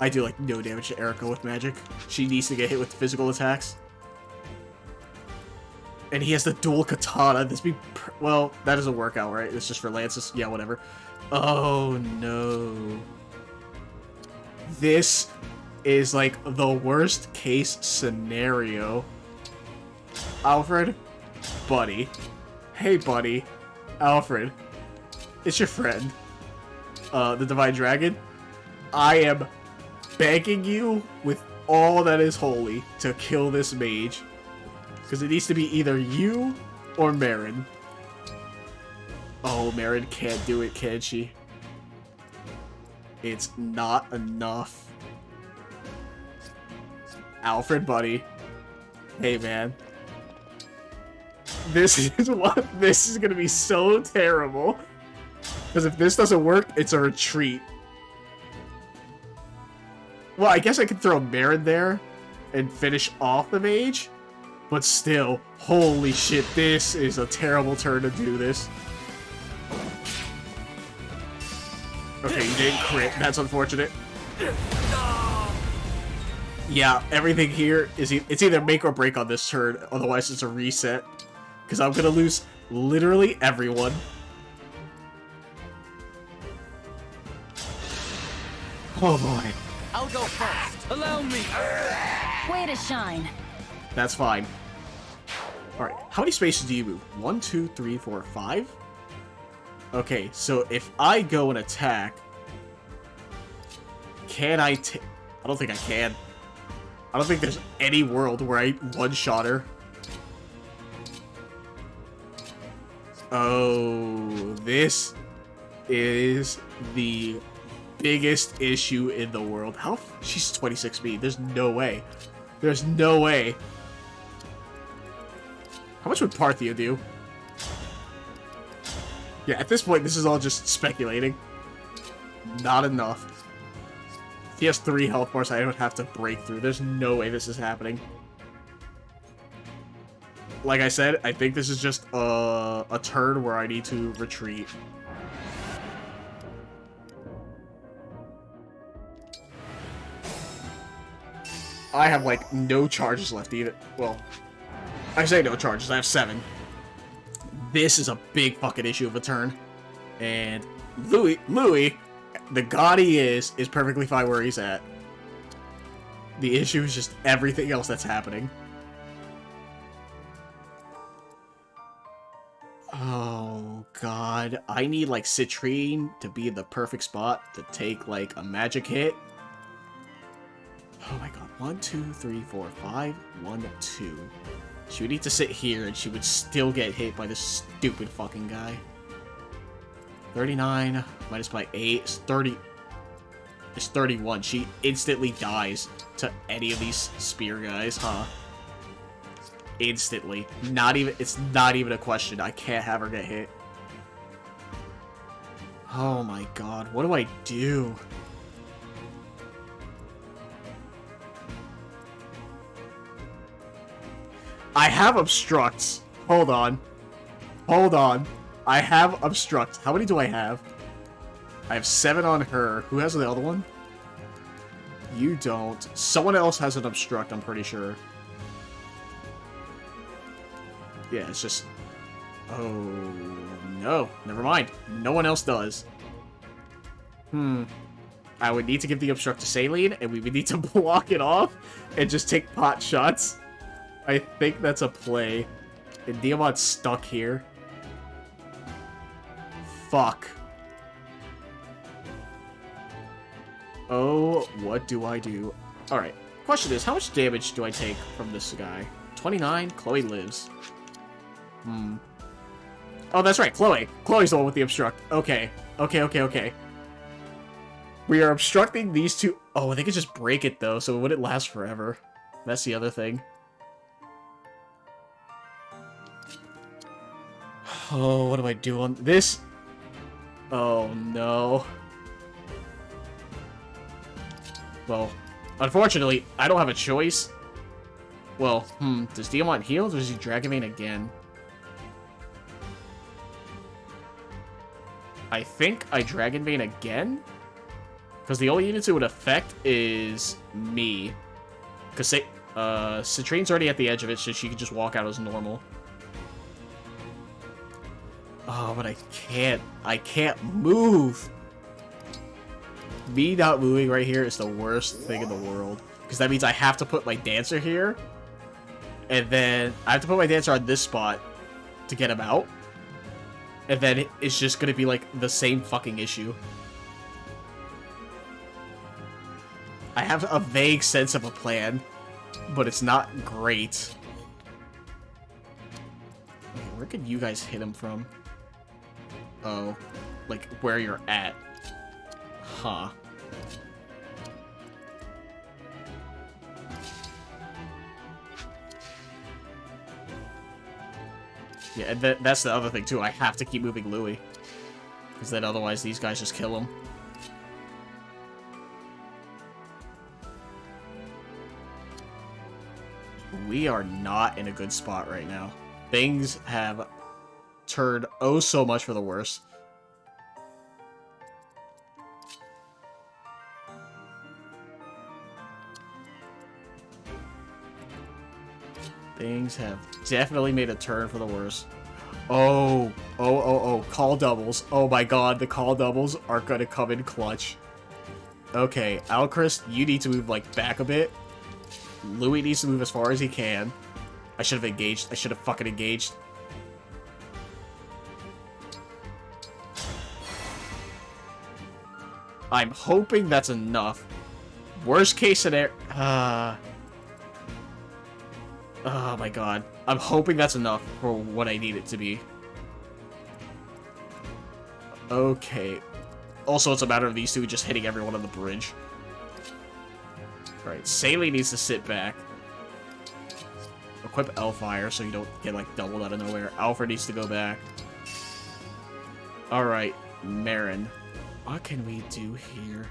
I do, like, no damage to Erica with magic. She needs to get hit with physical attacks. And he has the dual katana. Well, that doesn't work out, right? It's just for lances. Yeah, whatever. Oh, no. This is, like, the worst case scenario. Alfred? Buddy. Hey, buddy. Alfred. It's your friend. The Divine Dragon. I am begging you with all that is holy to kill this mage. Because it needs to be either you or Marin. Oh, Marin can't do it, can she? It's not enough. Alfred, buddy. Hey, man. This is gonna be so terrible. Because if this doesn't work, it's a retreat. Well, I guess I could throw Marin there and finish off the mage. But still, holy shit, this is a terrible turn to do this. Okay, you didn't crit. That's unfortunate. Yeah, everything here is it's either make or break on this turn, otherwise it's a reset. Because I'm gonna lose literally everyone. Oh boy. I'll go first. Allow me. Way to shine. That's fine. Alright, how many spaces do you move? 1, 2, 3, 4, 5? Okay, so if I go and attack... Can I don't think I can. I don't think there's any world where I one-shot her. Oh, this is the biggest issue in the world. She's 26 speed. There's no way. There's no way. How much would Parthia do? Yeah, at this point, this is all just speculating. Not enough. If he has 3 health bars, I don't have to break through. There's no way this is happening. Like I said, I think this is just a turn where I need to retreat. I have, like, no charges left either. Well, I say no charges. I have 7. This is a big fucking issue of a turn. And Louis, the god he is perfectly fine where he's at. The issue is just everything else that's happening. Oh, god. I need, like, Citrine to be in the perfect spot to take, like, a magic hit. Oh my god. 1, 2, 3, 4, 5. 1, 2. She would need to sit here and she would still get hit by this stupid fucking guy. 39 minus by 8 is 30. It's 31. She instantly dies to any of these spear guys, huh? Instantly. It's not even a question. I can't have her get hit. Oh my god. What do I do? I have obstructs. Hold on. Hold on. I have obstruct. How many do I have? I have 7 on her. Who has the other one? You don't. Someone else has an obstruct, I'm pretty sure. Yeah, it's just... Oh, no. Never mind. No one else does. I would need to give the obstruct to Saline, and we would need to block it off and just take pot shots. I think that's a play. And Diamant's stuck here. Fuck. Oh, what do I do? Alright. Question is, how much damage do I take from this guy? 29? Chloe lives. Oh, that's right, Chloe. Chloe's the one with the obstruct. Okay. Okay. We are obstructing these two. Oh, they could just break it, though, so it wouldn't last forever. That's the other thing. Oh, what do I do on this? Oh, no. Well, unfortunately, I don't have a choice. Well, does Diamant heal, or does he Dragon Vein again? I think I Dragon Vein again? Because the only units it would affect is me. Because Citrine's already at the edge of it, so she can just walk out as normal. Oh, but I can't move! Me not moving right here is the worst thing in the world. Because that means I have to put my Dancer here. And then I have to put my Dancer on this spot to get him out. And then it's just gonna be like the same fucking issue. I have a vague sense of a plan, but it's not great. Okay, where can you guys hit him from? Oh, like where you're at. Huh. Yeah, and that's the other thing too. I have to keep moving Louis. Because then otherwise these guys just kill him. We are not in a good spot right now. Things have turned oh so much for the worse. Things have definitely made a turn for the worse. Oh, call doubles. Oh my god, the call doubles are gonna come in clutch. Okay, Alchrist, you need to move, like, back a bit. Louis needs to move as far as he can. I should have engaged. I should have fucking engaged. I'm hoping that's enough. Worst case scenario... Oh my god. I'm hoping that's enough for what I need it to be. Okay. Also, it's a matter of these two just hitting everyone on the bridge. Alright, Salie needs to sit back. Equip Elfire so you don't get, like, doubled out of nowhere. Alfred needs to go back. Alright, Marin. What can we do here?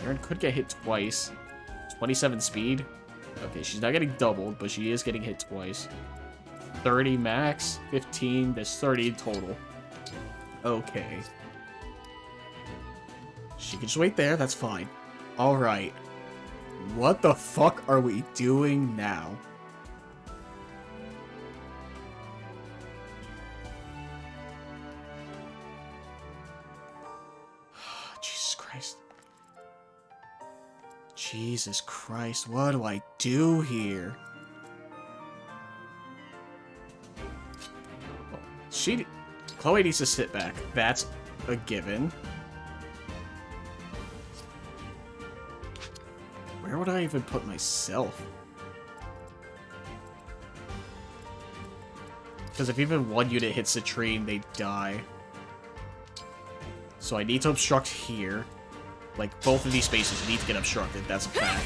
Marin could get hit twice. 27 speed. Okay, she's not getting doubled, but she is getting hit twice. 30 max, 15, there's 30 total. Okay. She can just wait there, that's fine. Alright. What the fuck are we doing now? Jesus Christ. Jesus Christ, what do I do here? Chloe needs to sit back. That's a given. Where would I even put myself? Because if even one unit hits the tree, they die. So I need to obstruct here. Like, both of these spaces need to get obstructed. That's a fact.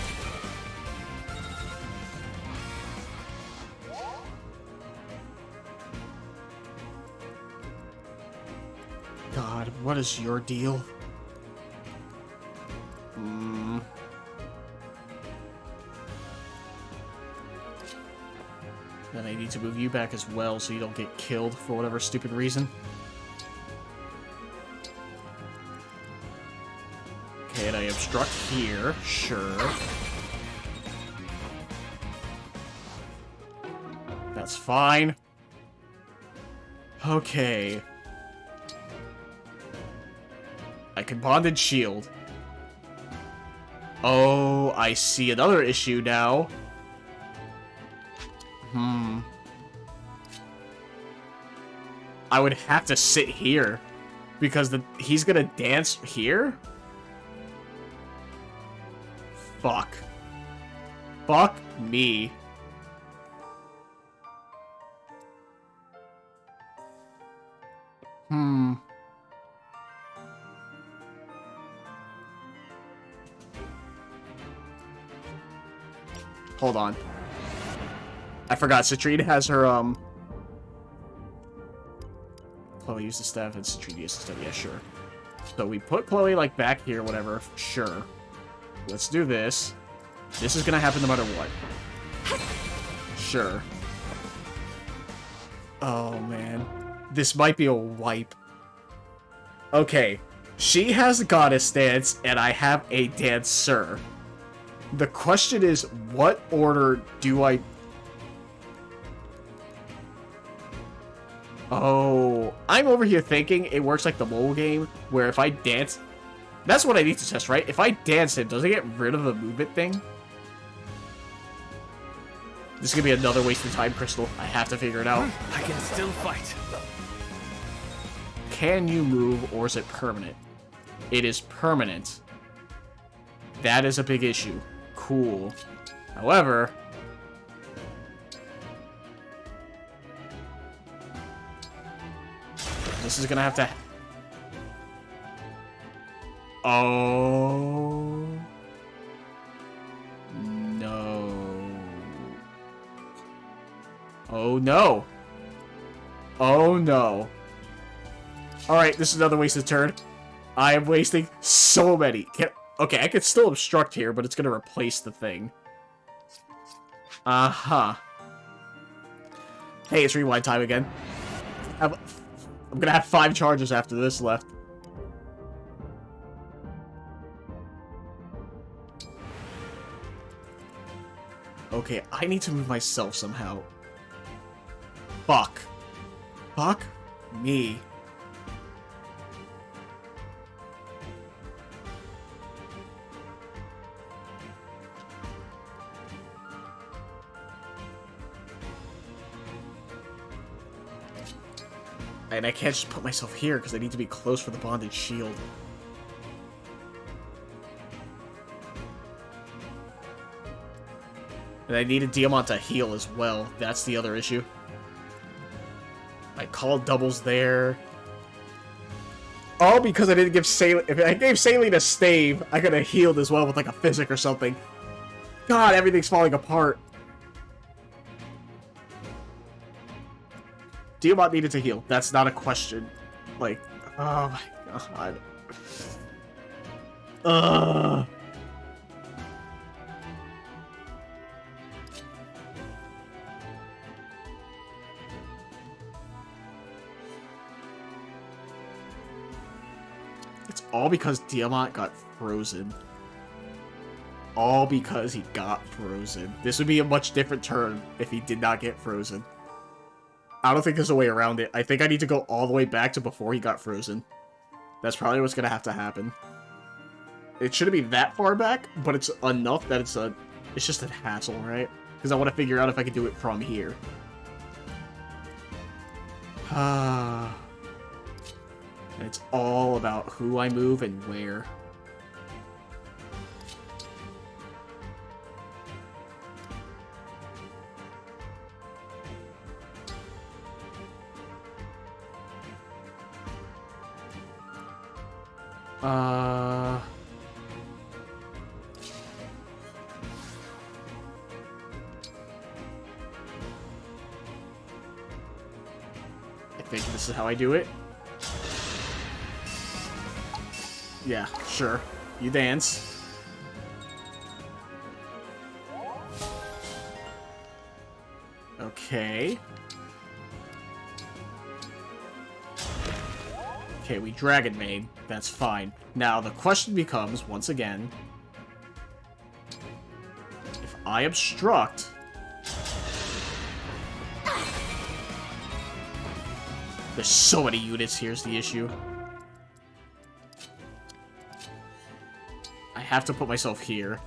God, what is your deal? Then I need to move you back as well so you don't get killed for whatever stupid reason. Okay, and I obstruct here. Sure. That's fine. Okay. I can bonded shield. Oh, I see another issue now. I would have to sit here because he's gonna dance here? Fuck. Fuck me. Hold on. I forgot, Citrine has her, Chloe used the staff and Citrine used the staff. Yeah, sure. So we put Chloe, like, back here, whatever. Sure. Let's do this. This is gonna happen no matter what. Sure. Oh, man. This might be a wipe. Okay. She has a goddess dance, and I have a dancer. The question is, what order do I... Oh, I'm over here thinking it works like the mobile game, where if I dance... That's what I need to test, right? If I dance it, does it get rid of the movement thing? This is gonna be another waste of time, Crystal. I have to figure it out. I can still fight. Can you move, or is it permanent? It is permanent. That is a big issue. Cool. However... This is gonna have to... Oh... No... Oh no! Oh no! Alright, this is another wasted turn. I am wasting so many. Okay, I could still obstruct here, but it's gonna replace the thing. Uh-huh. Hey, it's rewind time again. I'm gonna have 5 charges after this left. Okay, I need to move myself somehow. Fuck. Fuck me. And I can't just put myself here because I need to be close for the bonded shield. And I need a Diamant to heal as well. That's the other issue. I called doubles there. All because I didn't give Saline... If I gave Saline a stave, I could have healed as well with like a physic or something. God, everything's falling apart. Diamant needed to heal. That's not a question. Like, oh my god. Ugh. It's all because Diamant got frozen. All because he got frozen. This would be a much different turn if he did not get frozen. I don't think there's a way around it. I think I need to go all the way back to before he got frozen. That's probably what's gonna have to happen. It shouldn't be that far back, but it's enough that it's just a hassle, right? Because I want to figure out if I can do it from here. It's all about who I move and where. I think this is how I do it. Yeah, sure. You dance. Okay. Okay, we Dragon Maid. That's fine. Now, the question becomes, once again, if I obstruct... There's so many units, here's the issue. I have to put myself here.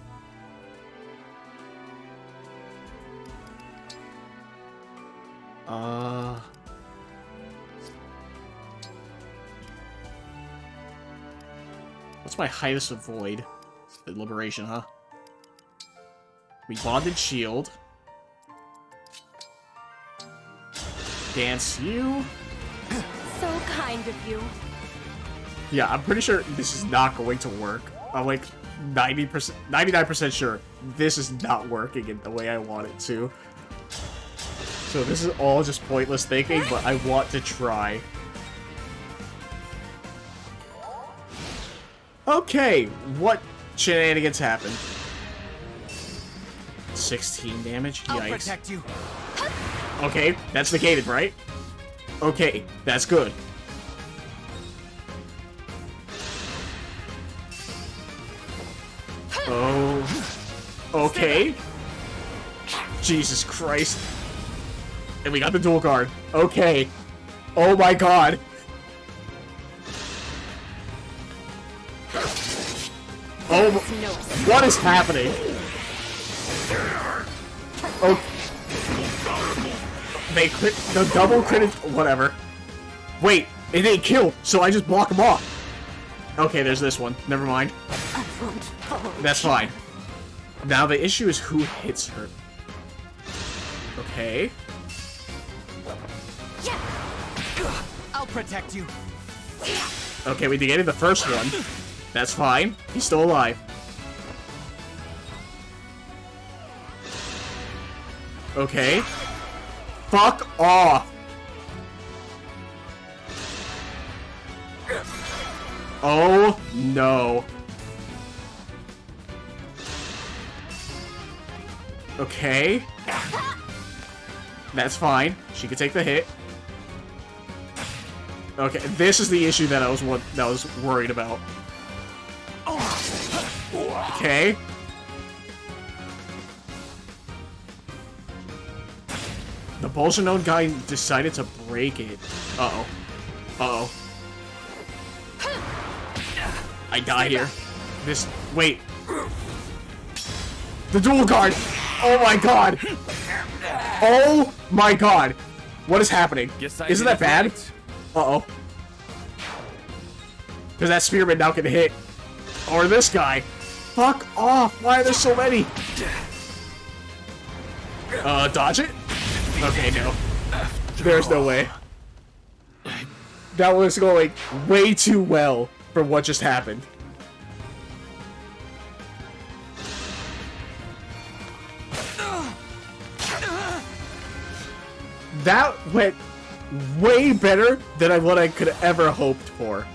What's my highest avoid? The Liberation, huh? We bonded shield. Dance you. So kind of you. Yeah, I'm pretty sure this is not going to work. I'm like 90%, 99% sure this is not working in the way I want it to. So this is all just pointless thinking, but I want to try. Okay, what shenanigans happened? 16 damage? Yikes. I'll protect you. Okay, that's negated, right? Okay, that's good. Oh. Okay. Jesus Christ. And we got the dual guard. Okay. Oh my god. Oh, what is happening? Oh. They crit, the double crit, whatever. Wait, it didn't kill, so I just block them off. Okay, there's this one. Never mind. That's fine. Now the issue is who hits her. Okay. I'll protect you. Okay, we negated the first one. That's fine. He's still alive. Okay. Fuck off. Oh, no. Okay. That's fine. She could take the hit. Okay, this is the issue that I was worried about. Okay. The Bolsonaro guy decided to break it. Uh-oh. Uh-oh. I die here. This... Wait. The dual guard! Oh my god! Oh my god! What is happening? Isn't that bad? Uh-oh. Because that spearman now can hit. Or this guy. Fuck off! Why are there so many? Dodge it? Okay, no. There's no way. That was going way too well for what just happened. That went way better than what I could have ever hoped for.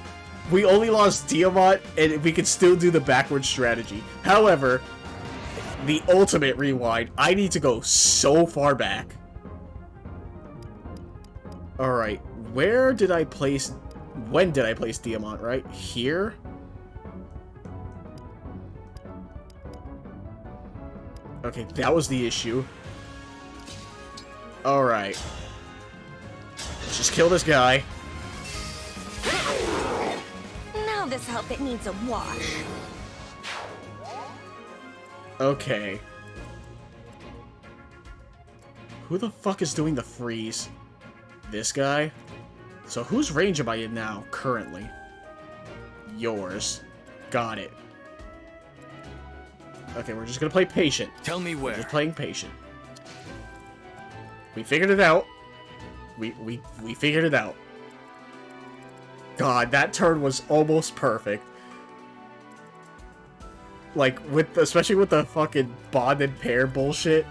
We only lost Tiamat, and we could still do the backward strategy. However, the ultimate rewind, I need to go so far back. Alright, where did I place... When did I place Tiamat, right? Here? Okay, that was the issue. Alright. Let's just kill this guy. Now this outfit needs a wash. Okay. Who the fuck is doing the freeze? This guy? So whose range am I in now, currently? Yours. Got it. Okay, we're just gonna play patient. Tell me where. We're just playing patient. We figured it out. We figured it out. God, that turn was almost perfect. Like, especially with the fucking bonded pair bullshit.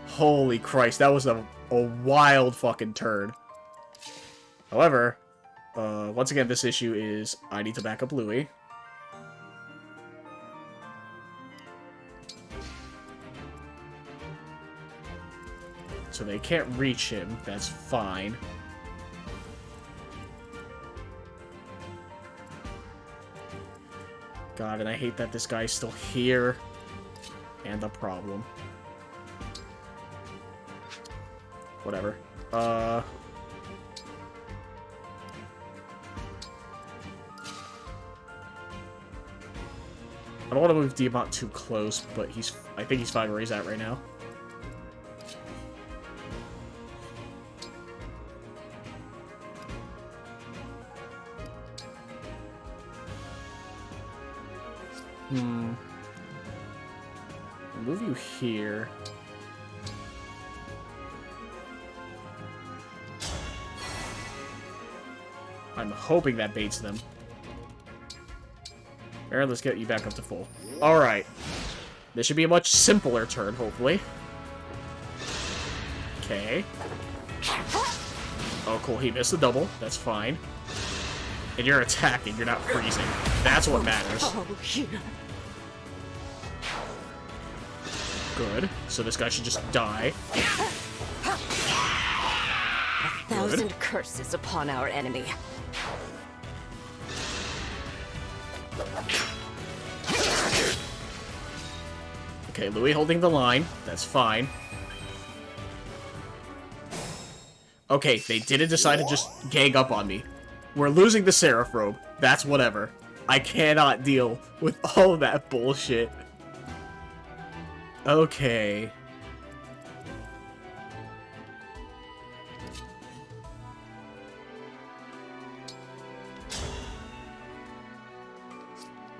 Holy Christ, that was a wild fucking turn. However, once again, this issue is I need to back up Louis. So they can't reach him. That's fine. God, and I hate that this guy's still here. And a problem. Whatever. I don't want to move Diamant too close, but I think he's fine where he's at right now. Move you here. I'm hoping that baits them. Alright, let's get you back up to full. Alright. This should be a much simpler turn, hopefully. Okay. Oh, cool. He missed the double. That's fine. And you're attacking. You're not freezing. That's what matters. Good. So this guy should just die. A thousand curses upon our enemy. Okay, Louis holding the line. That's fine. Okay, they didn't decide to just gang up on me. We're losing the Seraph Robe. That's whatever. I cannot deal with all of that bullshit. Okay.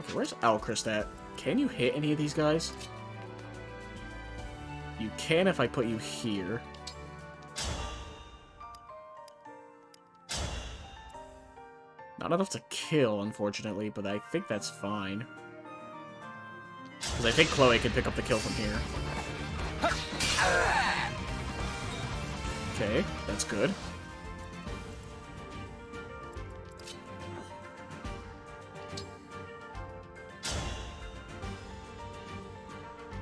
Okay, where's Alchrist at? Can you hit any of these guys? You can if I put you here. Not enough to kill, unfortunately, but I think that's fine. Because I think Chloe can pick up the kill from here. Okay, that's good.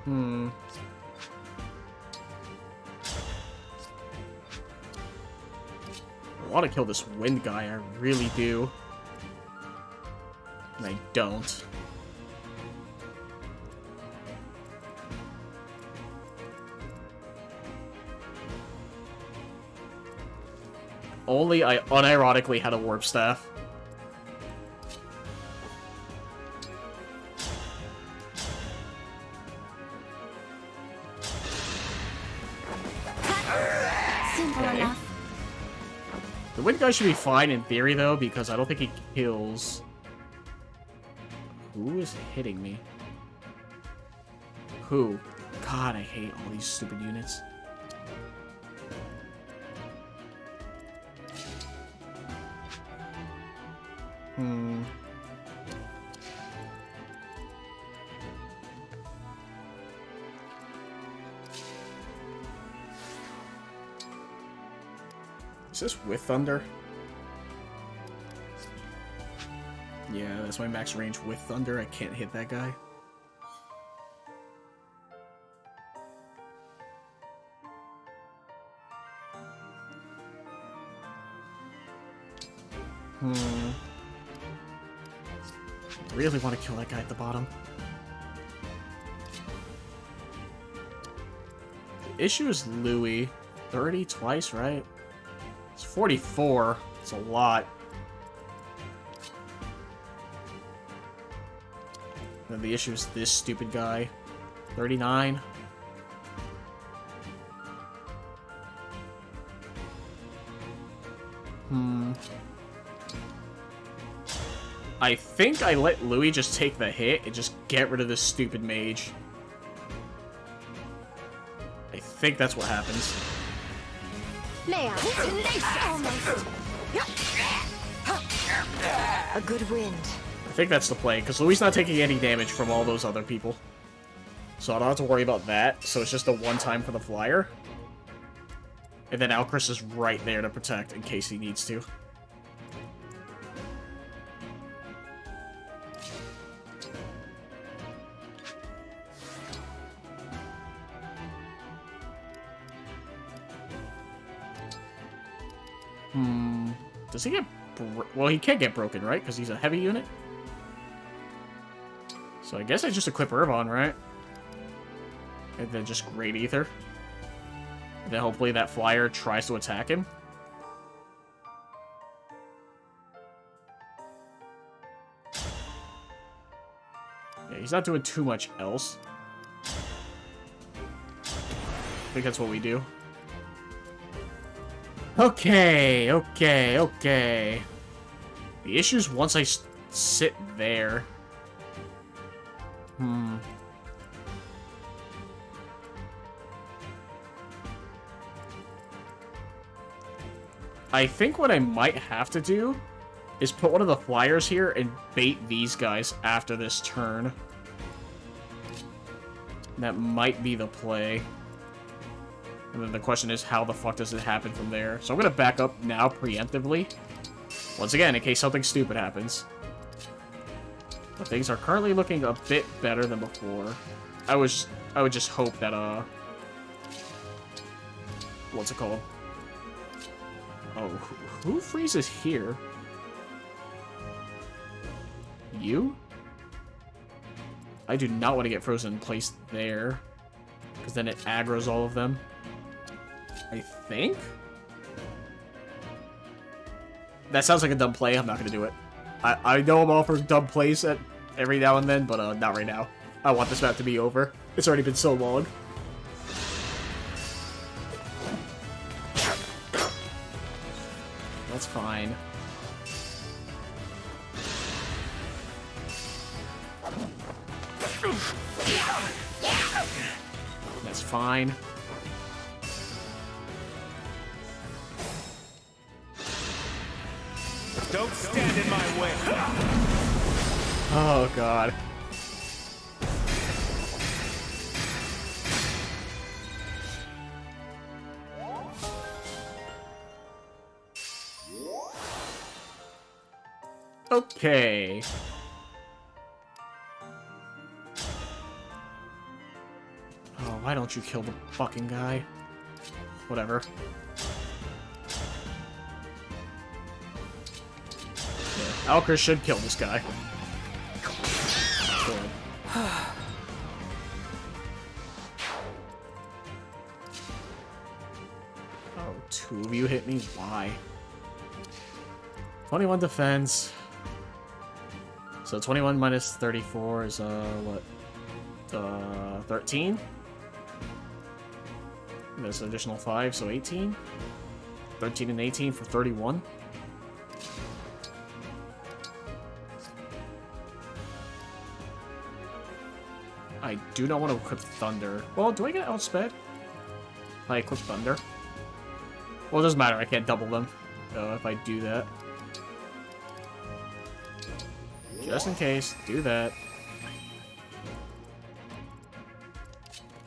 I want to kill this wind guy, I really do. And I don't. Only I unironically had a warp staff. Simple Okay. enough. The wind guy should be fine in theory, though, because I don't think he kills... Who is hitting me? Who? God, I hate all these stupid units. Is this with Thunder? Yeah, that's my max range with Thunder. I can't hit that guy. Really want to kill that guy at the bottom. The issue is Louis. 30 twice, right? It's 44. It's a lot. And the issue is this stupid guy. 39. I think I let Louis just take the hit and just get rid of this stupid mage. I think that's what happens. May I? Almost. A good wind. I think that's the play, because Louis not taking any damage from all those other people. So I don't have to worry about that, so it's just a one-time for the flyer. And then Alcris is right there to protect in case he needs to. Does he get... well, he can't get broken, right? Because he's a heavy unit? So I guess I just equip Irvon, right? And then just Great Ether. And then hopefully that flyer tries to attack him. Yeah, he's not doing too much else. I think that's what we do. Okay, okay, okay. The issue's once I sit there. I think what I might have to do is put one of the flyers here and bait these guys after this turn. That might be the play. And then the question is, how the fuck does it happen from there? So I'm gonna back up now preemptively. Once again, in case something stupid happens. But things are currently looking a bit better than before. I would just hope that, what's it called? Oh, who freezes here? You? I do not want to get frozen in place there. Because then it aggroes all of them. I think? That sounds like a dumb play. I'm not going to do it. I know I'm offering dumb plays at every now and then, but not right now. I want this map to be over. It's already been so long. That's fine. That's fine. Don't stand in my way. Oh, God. Okay. Oh, why don't you kill the fucking guy? Whatever. Yeah, Alcris should kill this guy. Good. Oh, two of you hit me? Why? 21 defense. So 21 minus 34 is, what? 13? And there's an additional 5, so 18? 13 and 18 for 31? I do not want to equip Thunder. Well, do I get outsped? If I equip Thunder? Well, it doesn't matter. I can't double them if I do that. Just in case, do that.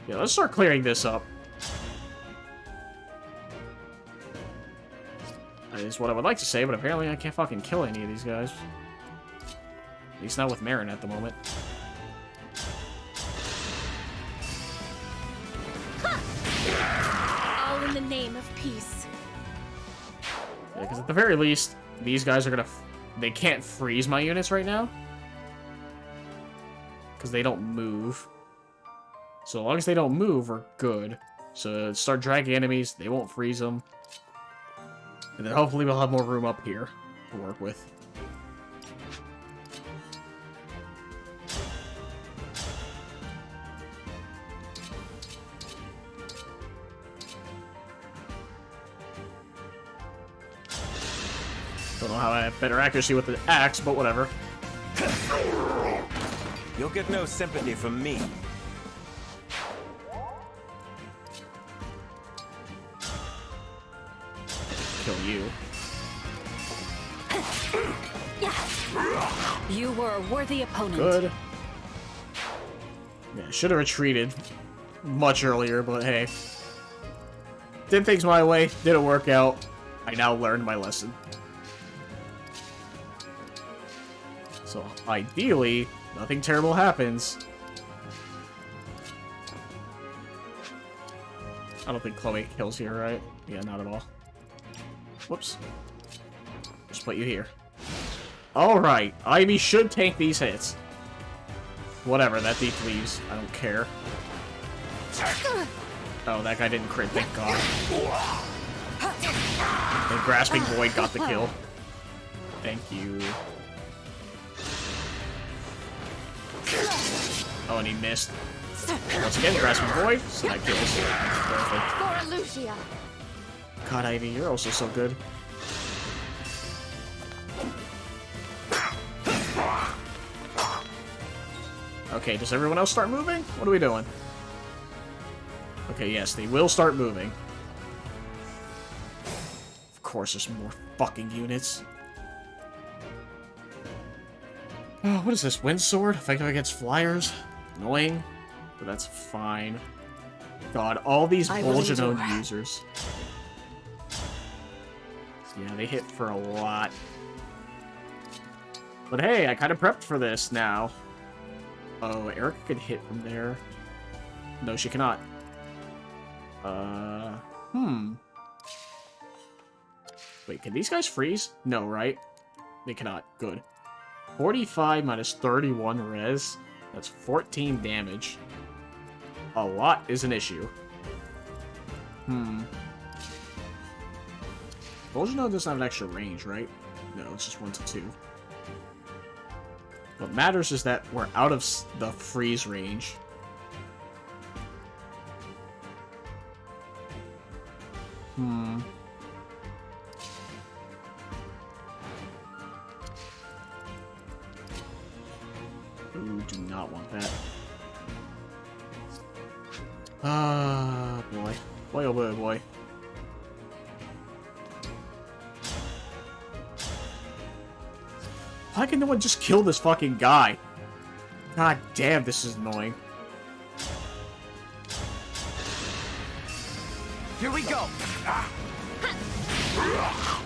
Yeah, let's start clearing this up. That is what I would like to say, but apparently I can't fucking kill any of these guys. At least not with Marin at the moment. All in the name of peace. Yeah, because at the very least, these guys are gonna... they can't freeze my units right now. Because they don't move. So as long as they don't move, we're good. So start dragging enemies, they won't freeze them. And then hopefully we'll have more room up here to work with. Don't know how I have better accuracy with the axe, but whatever. You'll get no sympathy from me. Kill you. You were a worthy opponent. Good. Yeah, should have retreated much earlier, but hey. Did things my way, didn't work out. I now learned my lesson. So, ideally, nothing terrible happens. I don't think Chloe kills here, right? Yeah, not at all. Whoops. Just put you here. Alright, Ivy should tank these hits. Whatever, that deep leaves. I don't care. Oh, that guy didn't crit, thank god. The Grasping Void got the kill. Thank you. Oh, and he missed. Once again, Grasping Void, so that kills. Perfect. For Elusia. God, Ivy, you're also so good. Okay, does everyone else start moving? What are we doing? Okay, yes, they will start moving. Of course, there's more fucking units. Oh, what is this? Wind Sword? Effective against flyers? Annoying, but that's fine. God, all these Bulgidone users. Yeah, they hit for a lot. But hey, I kind of prepped for this now. Oh, Erica could hit from there. No, she cannot. Wait, can these guys freeze? No, right? They cannot. Good. 45 minus 31 res. That's 14 damage. A lot is an issue. Bulgidone doesn't have an extra range, right? No, it's just 1 to 2. What matters is that we're out of the freeze range. Ooh, do not want that. Ah, boy. Boy, oh boy, boy. Why can no one just kill this fucking guy? God damn, this is annoying. Here we go.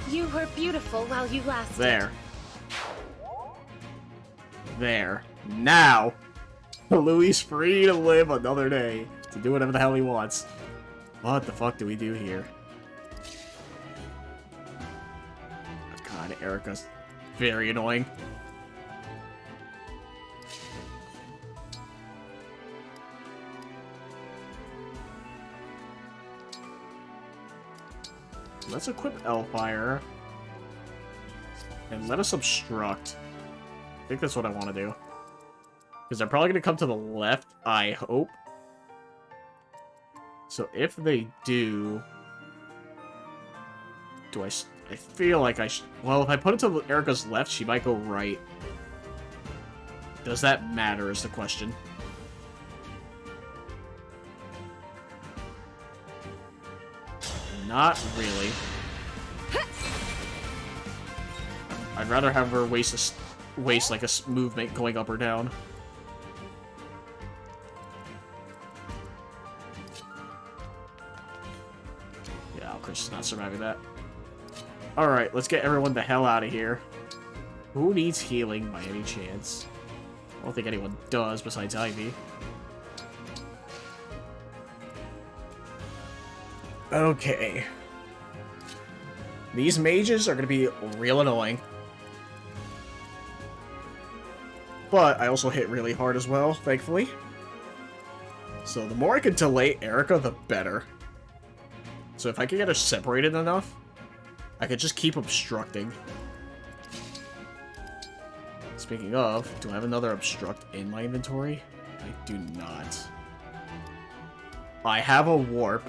You were beautiful while you lasted. There. There. Now, Louis free to live another day. To do whatever the hell he wants. What the fuck do we do here? Oh, God, Erica's very annoying. Let's equip Elfire. And let us obstruct. I think that's what I want to do. Because they're probably going to come to the left, I hope. So if they do... I feel like I should... Well, if I put it to Erica's left, she might go right. Does that matter is the question. Not really. I'd rather have her waste like a movement going up or down. Yeah, Chris is not surviving that. Alright, let's get everyone the hell out of here. Who needs healing by any chance? I don't think anyone does besides Ivy. Okay. These mages are going to be real annoying. But I also hit really hard as well, thankfully. So the more I can delay Erica, the better. So if I can get her separated enough, I could just keep obstructing. Speaking of, do I have another obstruct in my inventory? I do not. I have a warp.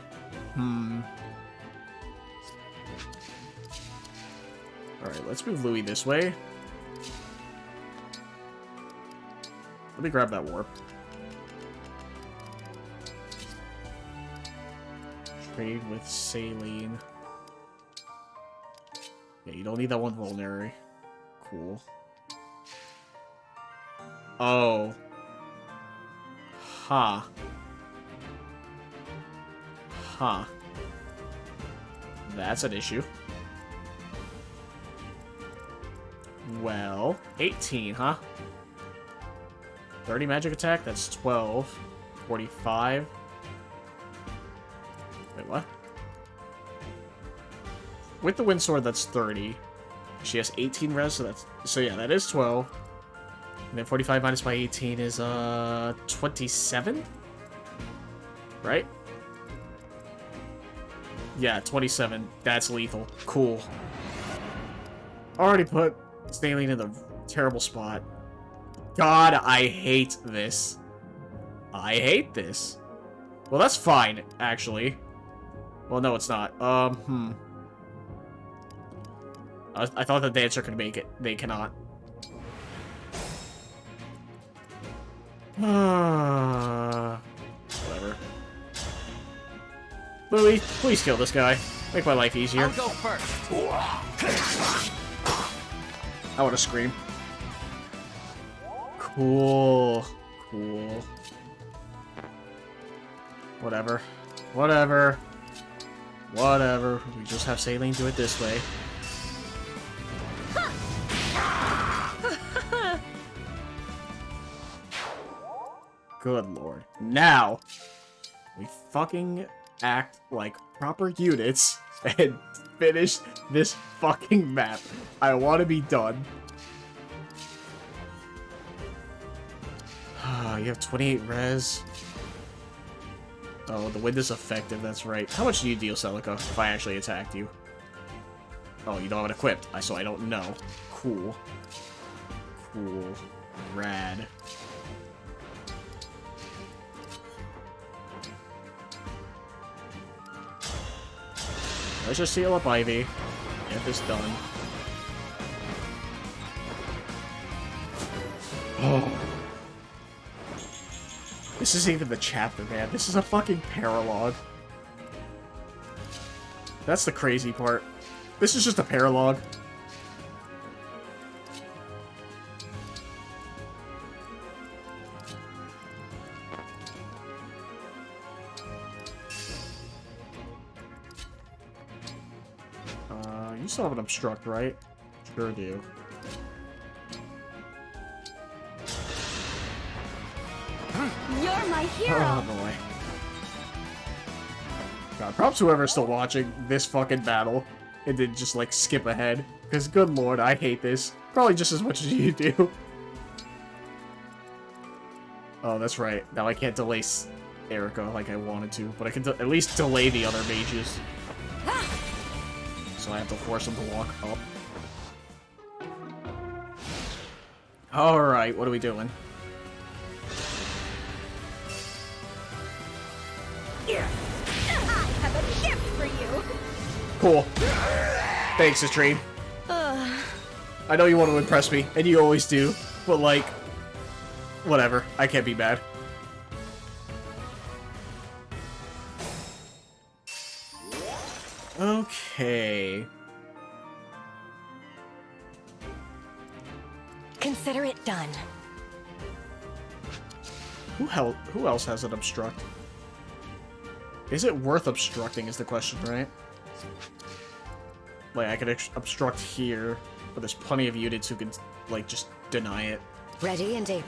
Alright, let's move Louis this way. Let me grab that warp. Trade with saline. Yeah, you don't need that one vulnerary. Cool. Oh. Huh. Huh. That's an issue. Well, 18, huh? 30 magic attack, that's 12. 45. Wait, what? With the wind sword, that's 30. She has 18 res, so yeah, that is 12. And then 45 minus by 18 is 27? Right? Yeah, 27. That's lethal. Cool. Already put Staline in the terrible spot. God, I hate this. I hate this. Well, that's fine, actually. Well, no, it's not. I thought the dancer could make it. They cannot. Whatever. Louie, please kill this guy. Make my life easier. I'll go first. I want to scream. Cool. Cool. Whatever. Whatever. Whatever. We just have Saline do it this way. Good lord. Now, we fucking act like proper units and finish this fucking map. I want to be done. You have 28 res. Oh, the wind is effective, that's right. How much do you deal, Celica, if I actually attacked you? Oh, you don't have it equipped, so I don't know. Cool. Cool. Rad. Let's just seal up Ivy. Get this done. Oh. This isn't even the chapter, man. This is a fucking paralogue. That's the crazy part. This is just a paralogue. You still have an obstruct, right? Sure do. You're my hero! Oh boy. God, props whoever's still watching this fucking battle and then just like skip ahead. Because good lord, I hate this. Probably just as much as you do. Oh, that's right. Now I can't delay Erica like I wanted to, but I can at least delay the other mages. So I have to force them to walk up. Alright, what are we doing? Here, I have a gift for you. Cool. Thanks, Citrine. I know you want to impress me, and you always do, but like, whatever. I can't be mad. Okay. Consider it done. Who else has an obstruct? Is it worth obstructing is the question, right? Like, I could obstruct here, but there's plenty of units who can, like, just deny it. Ready and able.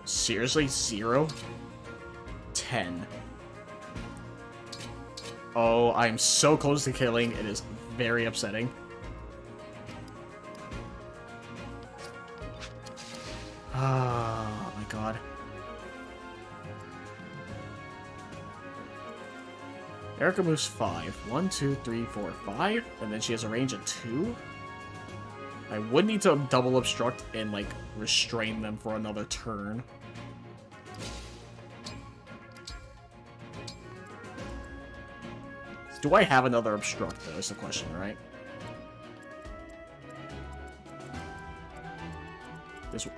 Seriously? 0? 10. Oh, I'm so close to killing. It is very upsetting. Oh my god. Erica moves 5. 1, 2, 3, 4, 5. And then she has a range of 2. I would need to double obstruct and, like, restrain them for another turn. Do I have another obstruct, though, is the question, right?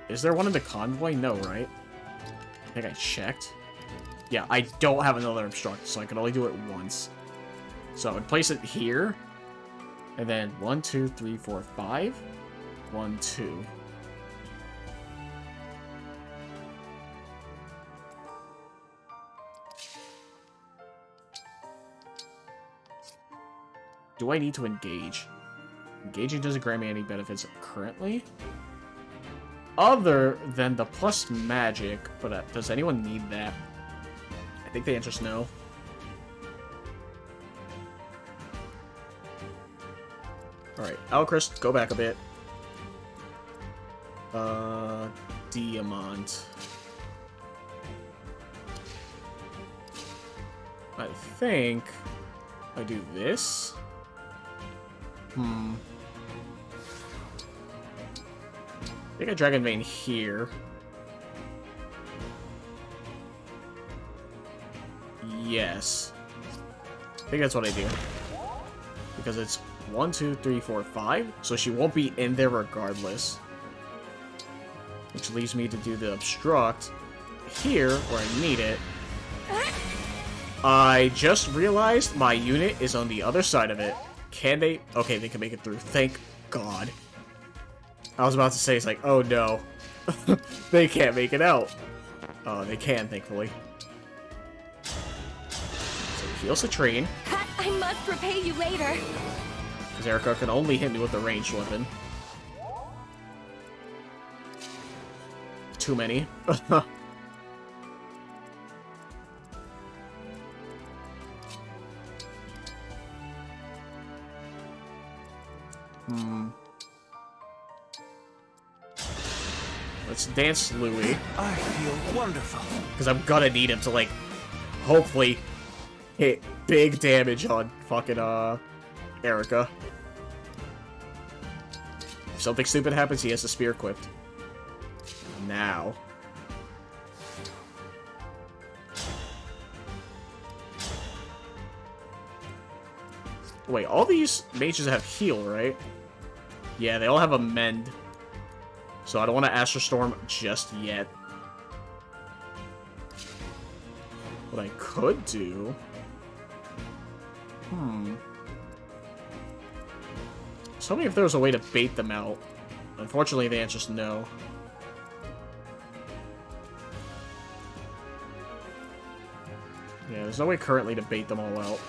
Is there one in the convoy? No, right? I think I checked. Yeah, I don't have another obstruct, so I can only do it once. So I would place it here. And then 1, 2, 3, 4, 5. 1, 2. Do I need to engage? Engaging doesn't grant me any benefits currently. Other than the plus magic, but does anyone need that? I think the answer's no. Alright, Alchrist, go back a bit. Diamant. I think I do this. I think I Dragon Vein here. Yes. I think that's what I do. Because it's 1, 2, 3, 4, 5. So she won't be in there regardless. Which leaves me to do the obstruct here, where I need it. I just realized my unit is on the other side of it. Can they? Okay, they can make it through. Thank God. I was about to say, it's like, oh no. They can't make it out. Oh, they can, thankfully. So heals the train. I must repay you later. Because Erica can only hit me with a ranged weapon. Too many. Let's dance Louis. I feel wonderful. Because I'm gonna need him to, like, hopefully hit big damage on fucking, Erica. If something stupid happens, he has the spear equipped. Now. Wait, all these mages have heal, right? Yeah, they all have a mend. So I don't want to Astral Storm just yet. What I could do... Tell me if there was a way to bait them out. Unfortunately, the answer's no. Yeah, there's no way currently to bait them all out.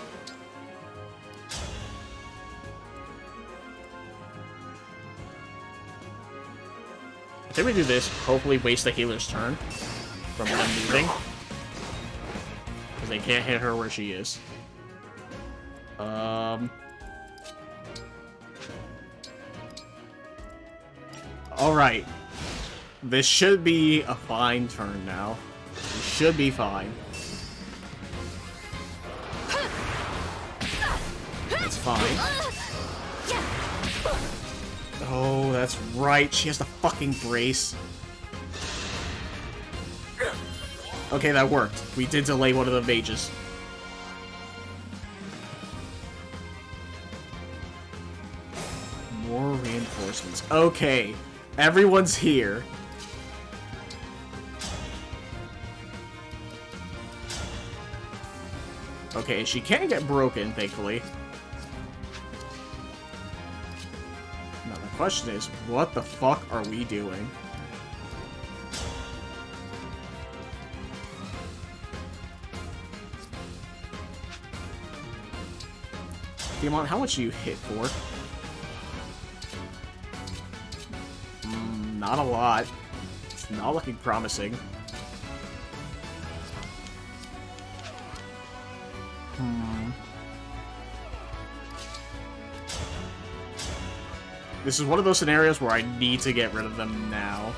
I think we do this, hopefully waste the healer's turn from them moving. Because they can't hit her where she is. Alright. This should be a fine turn now. It should be fine. That's fine. Oh, that's right. She has the fucking brace. Okay, that worked. We did delay one of the mages. More reinforcements. Okay. Everyone's here. Okay, she can't get broken, thankfully. Now the question is, what the fuck are we doing? Demon, how much do you hit for? Not a lot. It's not looking promising. This is one of those scenarios where I need to get rid of them now.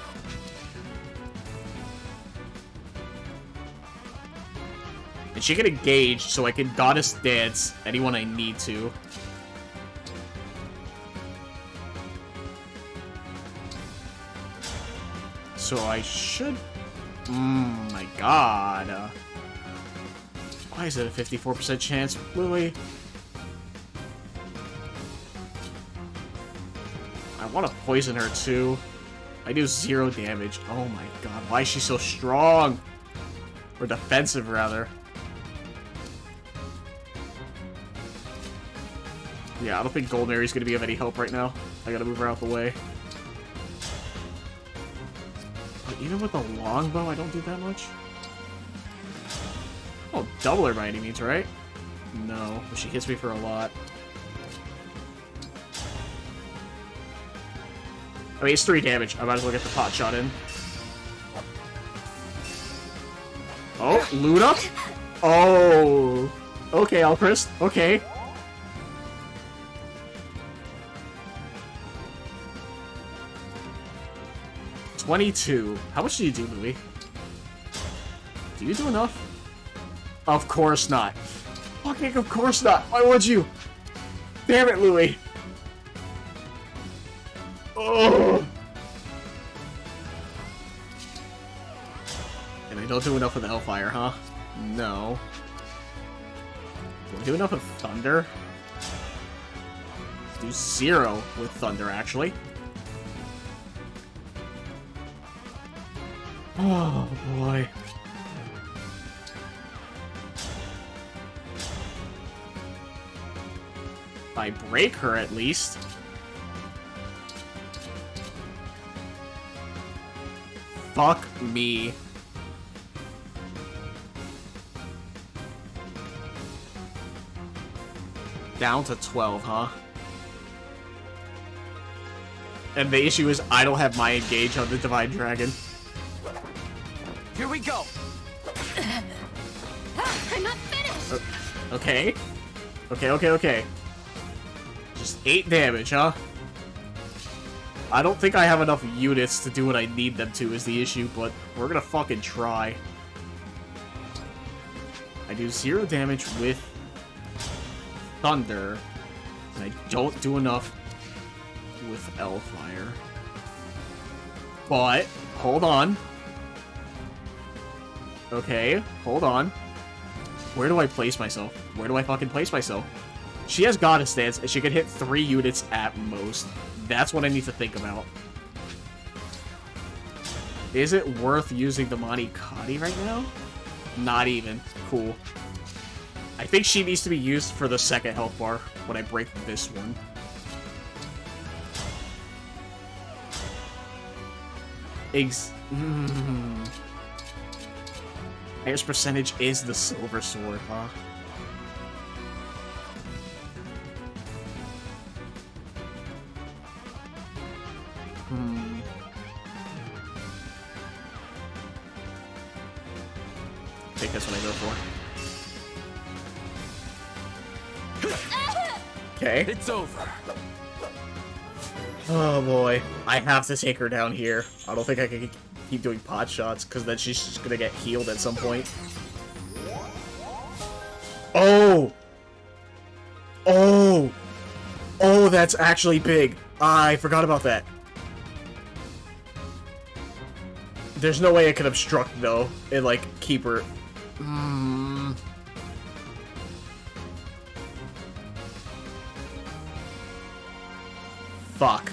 And she can engage, so I can Goddess Dance anyone I need to. So I should... my god. Why is it a 54% chance, Louis? want to poison her too. I do 0 damage. Oh my god, why is she so strong? Or defensive, rather. Yeah, I don't think Gold Mary's gonna be of any help right now. I gotta move her out the way. But even with the longbow, I don't do that much. Oh, double her by any means, right? No, but she hits me for a lot. I mean, it's 3 damage. I might as well get the pot shot in. Oh, Luna? Oh. Okay, Alchrist. Okay. $22. How much do you do, Louis? Do you do enough? Of course not. Fucking of course not. Why would you? Damn it, Louis. Oh. And I don't do enough with the Hellfire, huh? No. Do I do enough with Thunder? Do 0 with Thunder, actually. Oh, boy. I break her, at least. Fuck me. Down to 12, huh? And the issue is I don't have my engage on the Divine Dragon. Here we go. I'm not finished. Okay. Okay. Just 8 damage, huh? I don't think I have enough units to do what I need them to is the issue, but we're gonna fucking try. I do 0 damage with Thunder, and I don't do enough with Hellfire. But, hold on. Okay, hold on. Where do I place myself? Where do I fucking place myself? She has Goddess Stance, and she can hit 3 units at most. That's what I need to think about. Is it worth using the Mani Kadi right now? Not even. Cool. I think she needs to be used for the second health bar when I break this one. Highest percentage is the Silver Sword, huh? I think that's what I go for. Okay. It's over. Oh boy. I have to take her down here. I don't think I can keep doing pot shots, because then she's just gonna get healed at some point. Oh! Oh! Oh, that's actually big. I forgot about that. There's no way I can obstruct, though, and, like, keep her... Fuck.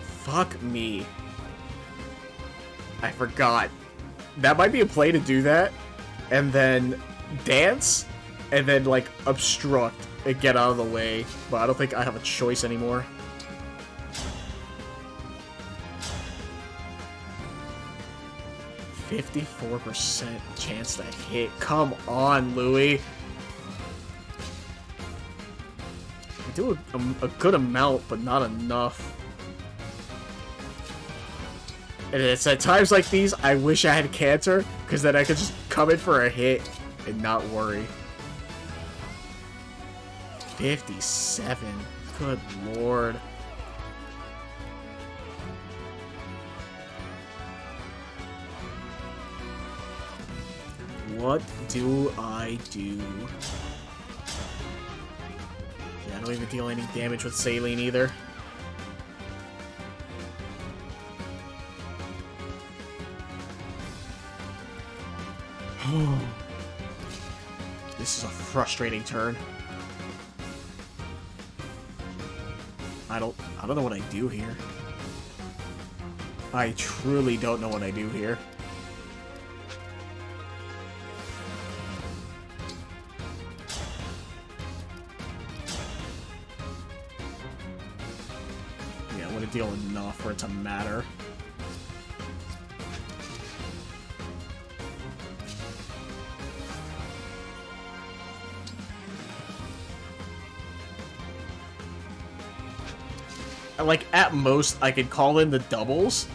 Fuck me. I forgot. That might be a play to do that, and then dance, and then, like, obstruct and get out of the way, but I don't think I have a choice anymore. %54% chance to hit. Come on, Louis. I do a good amount, but not enough. And it's at times like these, I wish I had Cancer, because then I could just come in for a hit and not worry. 57. Good lord. What do I do? Yeah, I don't even deal any damage with Saline either. This is a frustrating turn. I don't know what I do here. I truly don't know what I do here. Yeah, would it deal enough for it to matter? Like, at most, I could call in the doubles.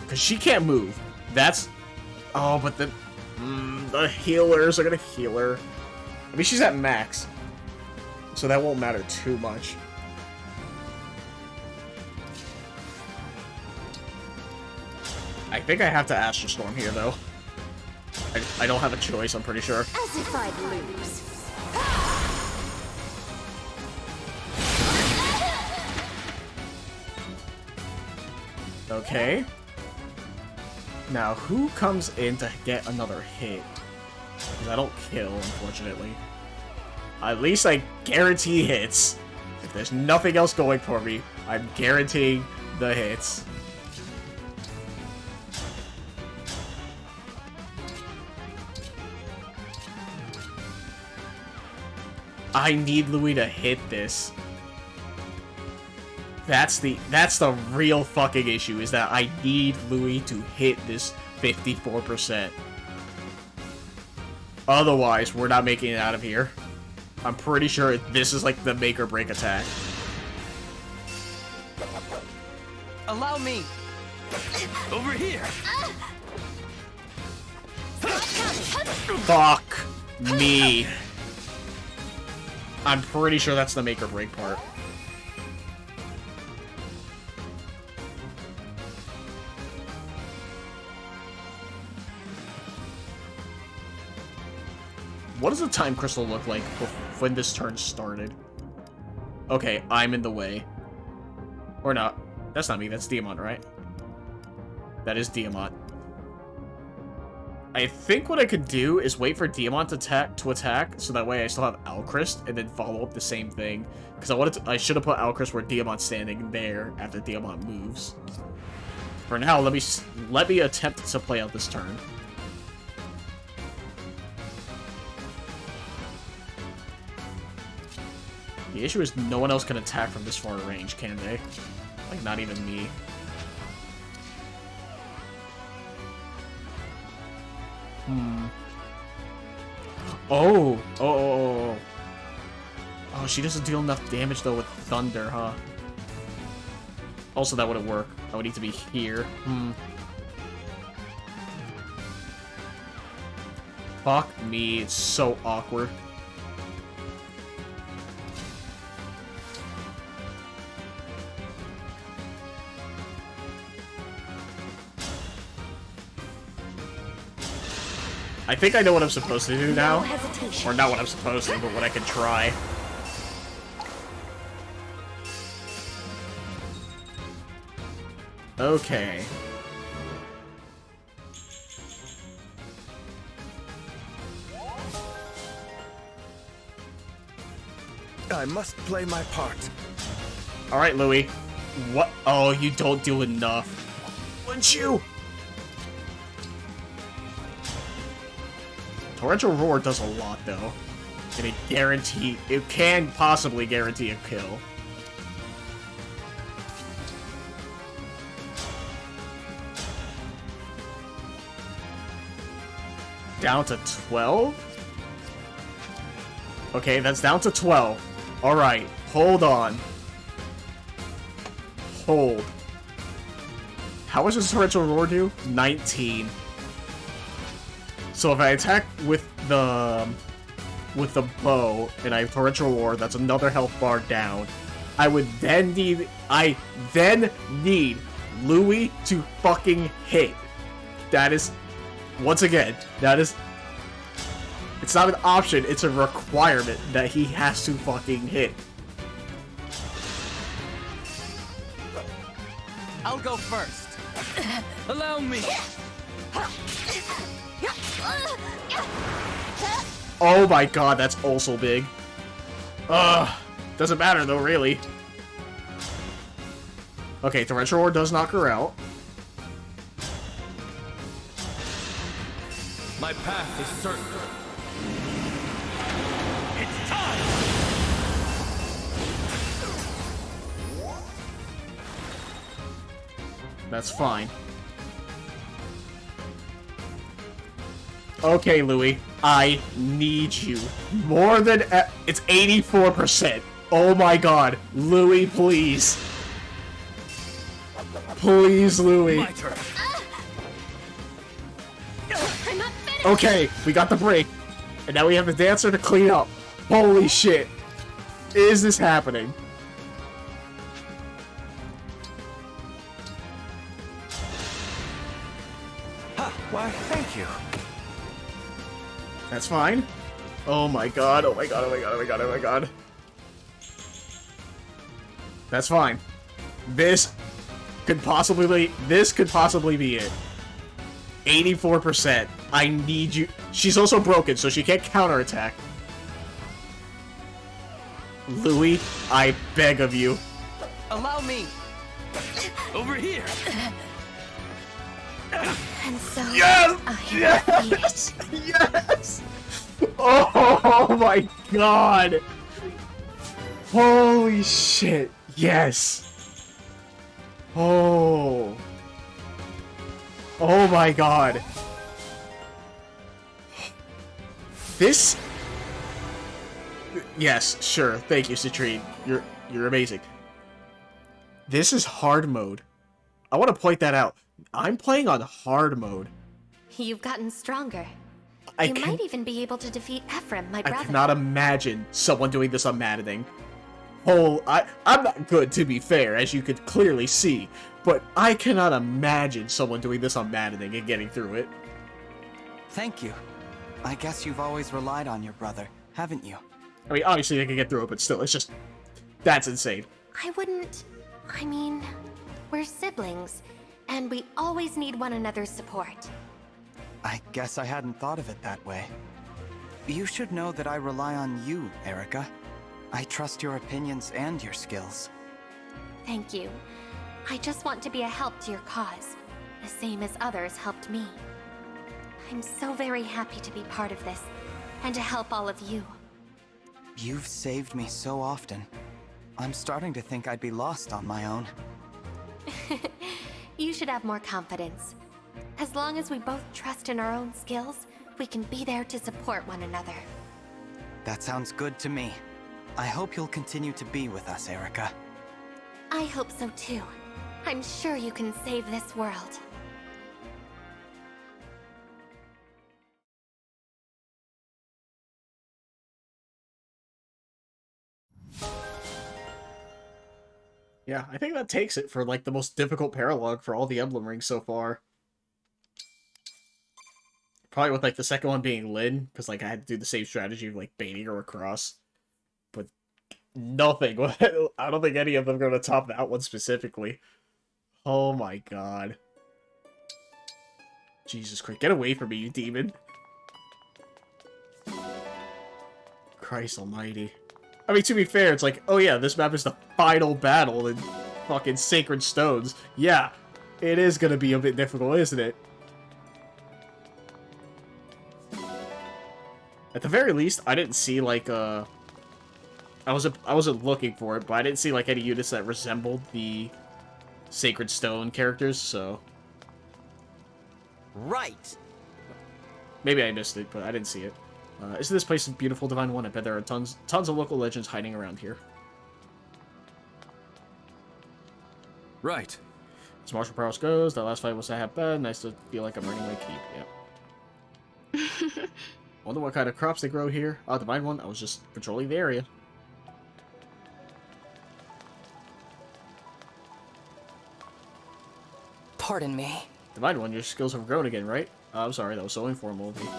Because she can't move. That's... Oh, but the healers are gonna heal her. I mean, she's at max. So that won't matter too much. I think I have to Astral Storm here, though. I don't have a choice, I'm pretty sure. As if I'd lose. Okay. Now, who comes in to get another hit? Because I don't kill, unfortunately. At least I guarantee hits. If there's nothing else going for me, I'm guaranteeing the hits. I need Louis to hit this. That's the real fucking issue, is that I need Louis to hit this 54%. Otherwise, we're not making it out of here. I'm pretty sure this is like the make or break attack. Allow me. Over here. Fuck me. I'm pretty sure that's the make or break part. What does the time crystal look like when this turn started? Okay, I'm in the way. Or not. That's not me, that's Diamant, right? That is Diamant. I think what I could do is wait for Diamant to attack, so that way I still have Alchrist, and then follow up the same thing. Because I should have put Alchrist where Diamant's standing there after Diamant moves. For now, let me attempt to play out this turn. The issue is no one else can attack from this far range, can they? Like, not even me. Oh, she doesn't deal enough damage, though, with Thunder, huh? Also, that wouldn't work. I would need to be here. Fuck me, it's so awkward. I think I know what I'm supposed to do now. Or not what I'm supposed to, but what I can try. Okay. I must play my part. Alright, Louis. What? Oh, you don't do enough. Wouldn't you? Torrential Roar does a lot, though. And it can possibly guarantee a kill. Down to 12? Okay, that's down to 12. Alright, hold on. Hold. How much does Torrential Roar do? 19. So if I attack with the bow and I have Torrential Roar, that's another health bar down. I then need Louis to fucking hit. That is, once again, it's not an option, it's a requirement that he has to fucking hit. I'll go first. Allow me. Oh my god, that's also big. Ugh. Doesn't matter, though, really. Okay, Torrential Roar does knock her out. My path is certain. It's time! That's fine. Okay, Louis. I need you. More than... It's 84%. Oh my god. Louis, please. Please, Louis. My turn. Okay, we got the break. And now we have the dancer to clean up. Holy shit. Is this happening? Why, thank you. That's fine. Oh my god, oh my god, oh my god, oh my god, oh my god. That's fine. This could possibly be it. 84%. I need you. She's also broken, so she can't counterattack. Louis, I beg of you. Allow me. Over here. And so Yes! I am Yes! Yes! Oh my god! Holy shit! Yes! Oh! Oh my god! This... Yes, sure. Thank you, Citrine. You're amazing. This is hard mode. I want to point that out. I'm playing on hard mode. You've gotten stronger. I You might even be able to defeat Ephraim, my brother. I cannot imagine someone doing this on maddening. I'm not good, to be fair, as you could clearly see, but I cannot imagine someone doing this on maddening and getting through it. Thank you. I guess you've always relied on your brother, haven't you? I mean, obviously they can get through it, but still, it's just... That's insane. I wouldn't... I mean, we're siblings, and we always need one another's support. I guess I hadn't thought of it that way. You should know that I rely on you, Erica. I trust your opinions and your skills. Thank you. I just want to be a help to your cause, the same as others helped me. I'm so very happy to be part of this, and to help all of you. You've saved me so often. I'm starting to think I'd be lost on my own. You should have more confidence. As long as we both trust in our own skills, we can be there to support one another. That sounds good to me. I hope you'll continue to be with us, Erica. I hope so too. I'm sure you can save this world. Yeah, I think that takes it for, like, the most difficult paralogue for all the Emblem rings so far. Probably with, like, the second one being Lyn, because, like, I had to do the same strategy of, like, baiting her across. But nothing. I don't think any of them are going to top that one specifically. Oh my god. Jesus Christ. Get away from me, you demon. Christ almighty. I mean, to be fair, it's like, oh yeah, this map is the final battle in fucking Sacred Stones. Yeah, it is gonna be a bit difficult, isn't it? At the very least, I didn't see, like, I wasn't looking for it, but I didn't see, like, any units that resembled the Sacred Stone characters, so... Right! Maybe I missed it, but I didn't see it. Isn't this place a beautiful, Divine One? I bet there are tons of local legends hiding around here. Right. As Martial Prowess goes, that last fight was a half bad. Nice to feel like I'm earning my keep. Yep. Wonder what kind of crops they grow here. Oh, Divine One, I was just patrolling the area. Pardon me. Divine One, your skills have grown again, right? I'm sorry, that was so informal of me.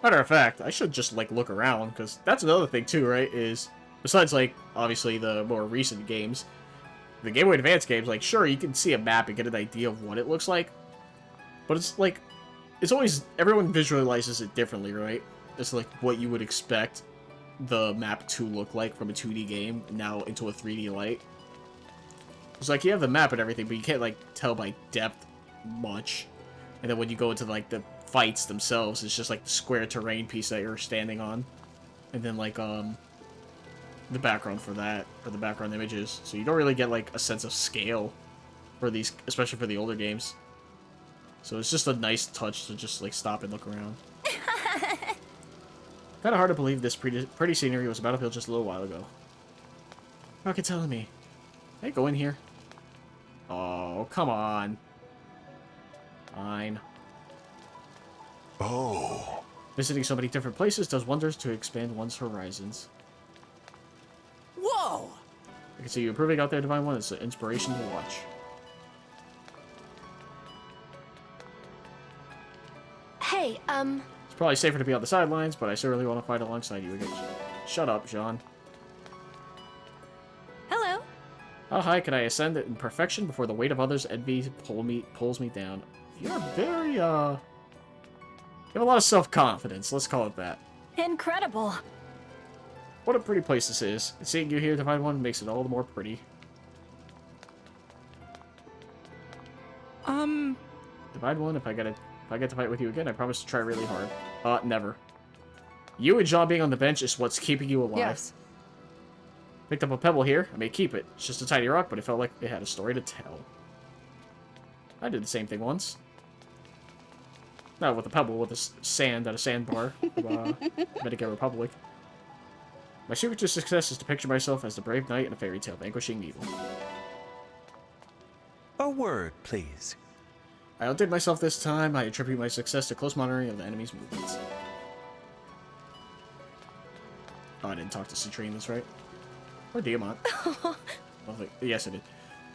Matter of fact, I should just, like, look around, because that's another thing, too, right? Is, besides, like, obviously the more recent games, the Game Boy Advance games, like, sure, you can see a map and get an idea of what it looks like, but it's, like, it's always, everyone visualizes it differently, right? It's, like, what you would expect. the map to look like from a 2D game now into a 3D light. It's like you have the map and everything, but you can't like tell by depth much. And then when you go into like the fights themselves, it's just like the square terrain piece that you're standing on, and then like the background for that, or the background images. So you don't really get like a sense of scale for these, especially for the older games. So it's just a nice touch to just like stop and look around. Kind of hard to believe this pretty scenery was a battlefield just a little while ago. How can telling me? Hey, go in here. Oh, come on. Fine. Oh. Visiting so many different places does wonders to expand one's horizons. Whoa! I can see you improving out there, Divine One. It's an inspiration to watch. Hey, It's probably safer to be on the sidelines, but I still really want to fight alongside you again. Shut up, Jean. hello. How high can I ascend in perfection before the weight of others' envy pulls me down? You're very, you have a lot of self-confidence, let's call it that. Incredible. What a pretty place this is. And seeing you here, Divine One, makes it all the more pretty. Divine One, if I get to fight with you again, I promise to try really hard. Never. You and Jean being on the bench is what's keeping you alive. Yes. Picked up a pebble here. I may keep it. It's just a tiny rock, but it felt like it had a story to tell. I did the same thing once. Not with a pebble, with a sand at a sandbar of Dominican Republic. My secret to success is to picture myself as the brave knight in a fairy tale vanquishing evil. A word, please. I outdid myself this time. I attribute my success to close monitoring of the enemy's movements. Oh, I didn't talk to Citrine, that's right. Or Diamant. Yes, I did.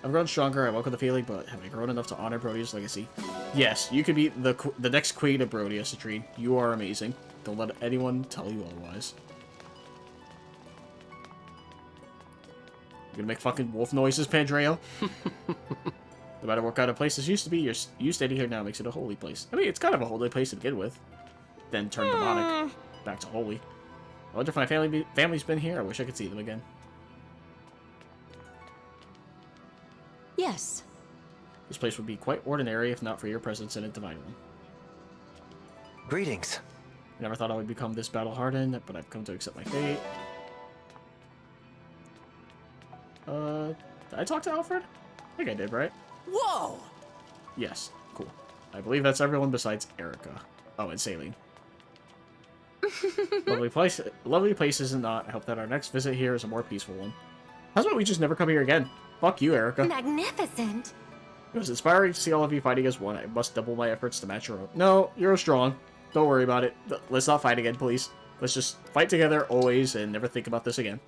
I've grown stronger, I welcome the feeling, but have I grown enough to honor Brodia's legacy? Yes, you could be the next queen of Brodia, Citrine. You are amazing. Don't let anyone tell you otherwise. You gonna make fucking wolf noises, Pandreo? No matter what kind of place this used to be, you standing here now makes it a holy place. I mean, it's kind of a holy place to begin with. Then turn demonic. Back to holy. I wonder if my family's been here. I wish I could see them again. Yes. This place would be quite ordinary if not for your presence in it, Divine One. Greetings. I never thought I would become this battle-hardened, but I've come to accept my fate. Did I talk to Alfred? I think I did, right? Whoa! Yes, cool. I believe that's everyone besides Erica. Oh, and Saline. Lovely place is it not? I hope that our next visit here is a more peaceful one. How's about we just never come here again? Fuck you, Erica. Magnificent. It was inspiring to see all of you fighting as one. I must double my efforts to match your own. No, you're strong. Don't worry about it. Let's not fight again, please. Let's just fight together always and never think about this again.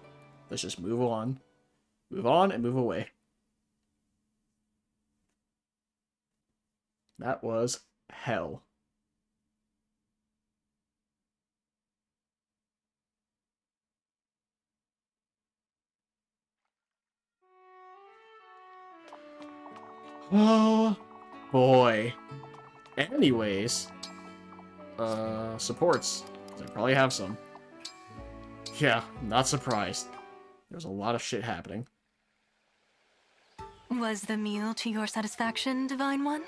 Let's just move on. Move on and move away. That was hell. Oh, boy. Anyways. Supports. I probably have some. Yeah, not surprised. There's a lot of shit happening. Was the meal to your satisfaction, Divine One?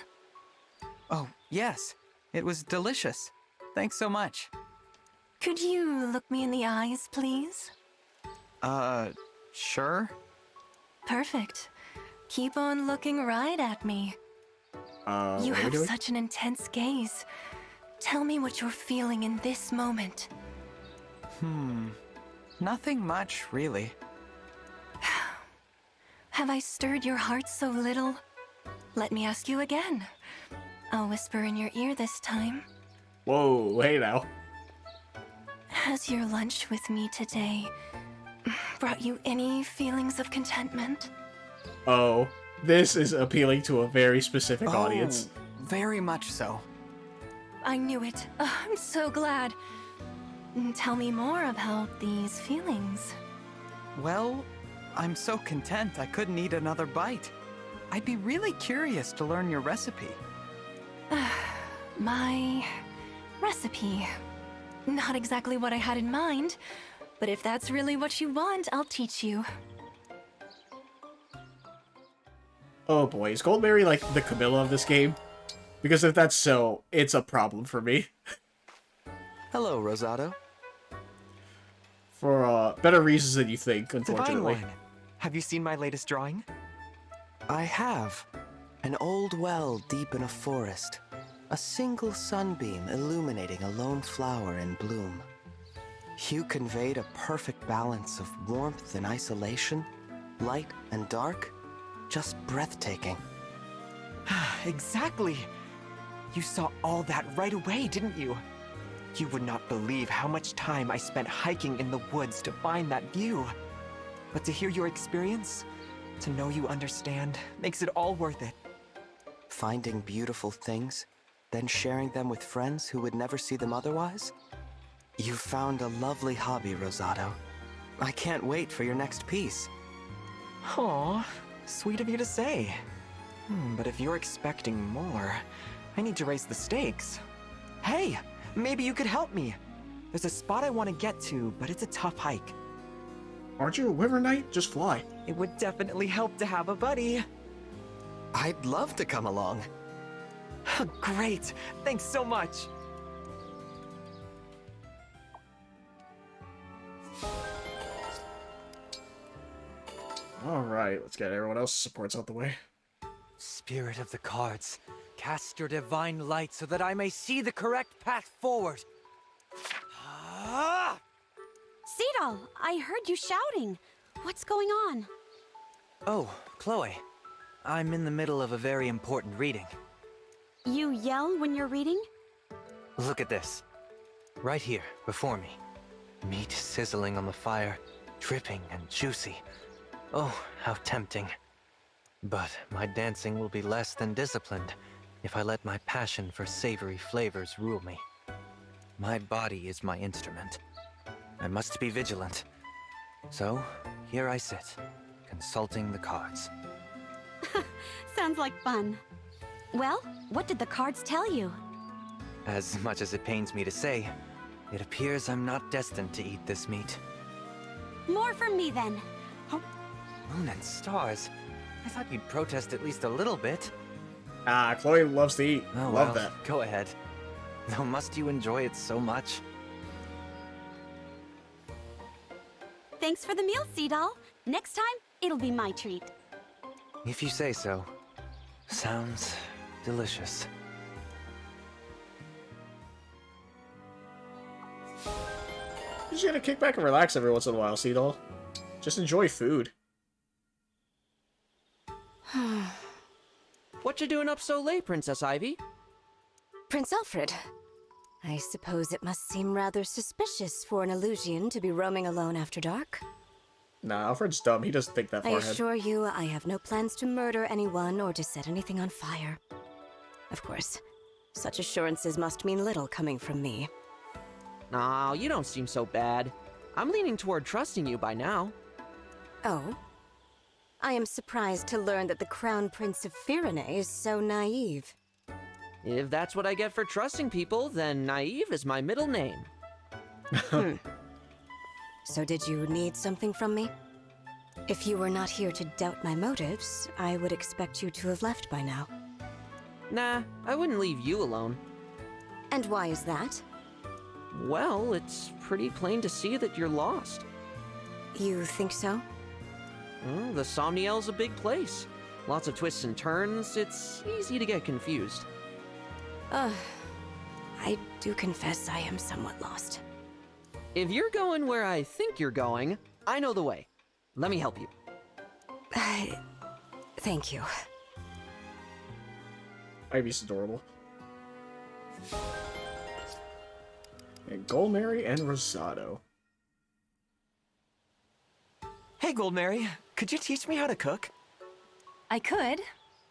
Oh, yes. It was delicious. Thanks so much. Could you look me in the eyes, please? Sure? Perfect. Keep on looking right at me. You have such an intense gaze. Tell me what you're feeling in this moment. Nothing much, really. Have I stirred your heart so little? Let me ask you again. I'll whisper in your ear this time. Whoa, hey now. Has your lunch with me today brought you any feelings of contentment? Oh, this is appealing to a very specific audience. Very much so. I knew it. I'm so glad. Tell me more about these feelings. Well, I'm so content I couldn't eat another bite. I'd be really curious to learn your recipe. My recipe. Not exactly what I had in mind, But if that's really what you want, I'll teach you. Oh boy, is Goldberry like the Camilla of this game? Because if that's so, it's a problem for me. Hello, Rosado. For better reasons than you think, unfortunately. Divine One, have you seen my latest drawing? I have. An old well deep in a forest. A single sunbeam illuminating a lone flower in bloom. You conveyed a perfect balance of warmth and isolation, light and dark. Just breathtaking. Exactly! You saw all that right away, didn't you? You would not believe how much time I spent hiking in the woods to find that view. But to hear your experience, to know you understand, makes it all worth it. Finding beautiful things, then sharing them with friends who would never see them otherwise? You found a lovely hobby, Rosado. I can't wait for your next piece. Aw, sweet of you to say. But if you're expecting more, I need to raise the stakes. Hey, maybe you could help me. There's a spot I want to get to, but it's a tough hike. Aren't you a Wyvern Knight? Just fly. It would definitely help to have a buddy. I'd love to come along. Great, thanks so much. Alright, let's get everyone else's supports out the way. Spirit of the cards, cast your divine light so that I may see the correct path forward. Cedal, I heard you shouting. What's going on? Oh, Chloe. I'm in the middle of a very important reading. You yell when you're reading? Look at this. Right here, before me. Meat sizzling on the fire, dripping and juicy. Oh, how tempting. But my dancing will be less than disciplined if I let my passion for savory flavors rule me. My body is my instrument. I must be vigilant. So, here I sit, consulting the cards. Sounds like fun. Well, what did the cards tell you? As much as it pains me to say, it appears I'm not destined to eat this meat. More from me then. Moon and stars. I thought you'd protest at least a little bit. Ah, Chloe loves to eat. Oh, Love well, that. Go ahead. Though must you enjoy it so much? Thanks for the meal, Cedal. Next time, it'll be my treat. If you say so. Sounds delicious. You just gotta kick back and relax every once in a while, Cedal. Just enjoy food. What you doing up so late, Princess Ivy? Prince Alfred. I suppose it must seem rather suspicious for an Elusian to be roaming alone after dark. Nah, Alfred's dumb. He doesn't think that I far ahead. assure you, I have no plans to murder anyone or to set anything on fire. Of course, such assurances must mean little coming from me. No, you don't seem so bad. I'm leaning toward trusting you by now. Oh? I am surprised to learn that the Crown Prince of Firene is so naive. If that's what I get for trusting people, then naive is my middle name. So did you need something from me? If you were not here to doubt my motives, I would expect you to have left by now. Nah, I wouldn't leave you alone. And why is that? Well, it's pretty plain to see that you're lost. You think so? The Somniel's a big place. Lots of twists and turns. It's easy to get confused. I do confess I am somewhat lost. If you're going where I think you're going, I know the way. Let me help you. Thank you. Ivy's adorable. And Goldberry and Rosado. Hey, Goldberry, could you teach me how to cook? I could,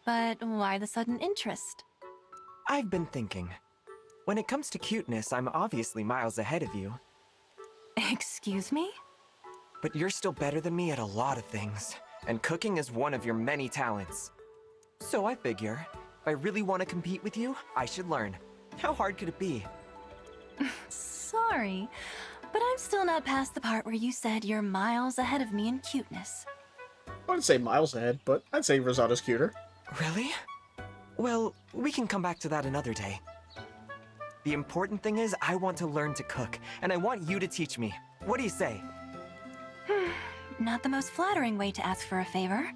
but why the sudden interest? I've been thinking. When it comes to cuteness, I'm obviously miles ahead of you. Excuse me? But you're still better than me at a lot of things, and cooking is one of your many talents. So I figure, if I really want to compete with you, I should learn. How hard could it be? Sorry, But I'm still not past the part where you said you're miles ahead of me in cuteness. I wouldn't say miles ahead, but I'd say Rosada's cuter. Really? Well, we can come back to that another day. The important thing is I want to learn to cook, and I want you to teach me. What do you say? Not the most flattering way to ask for a favor.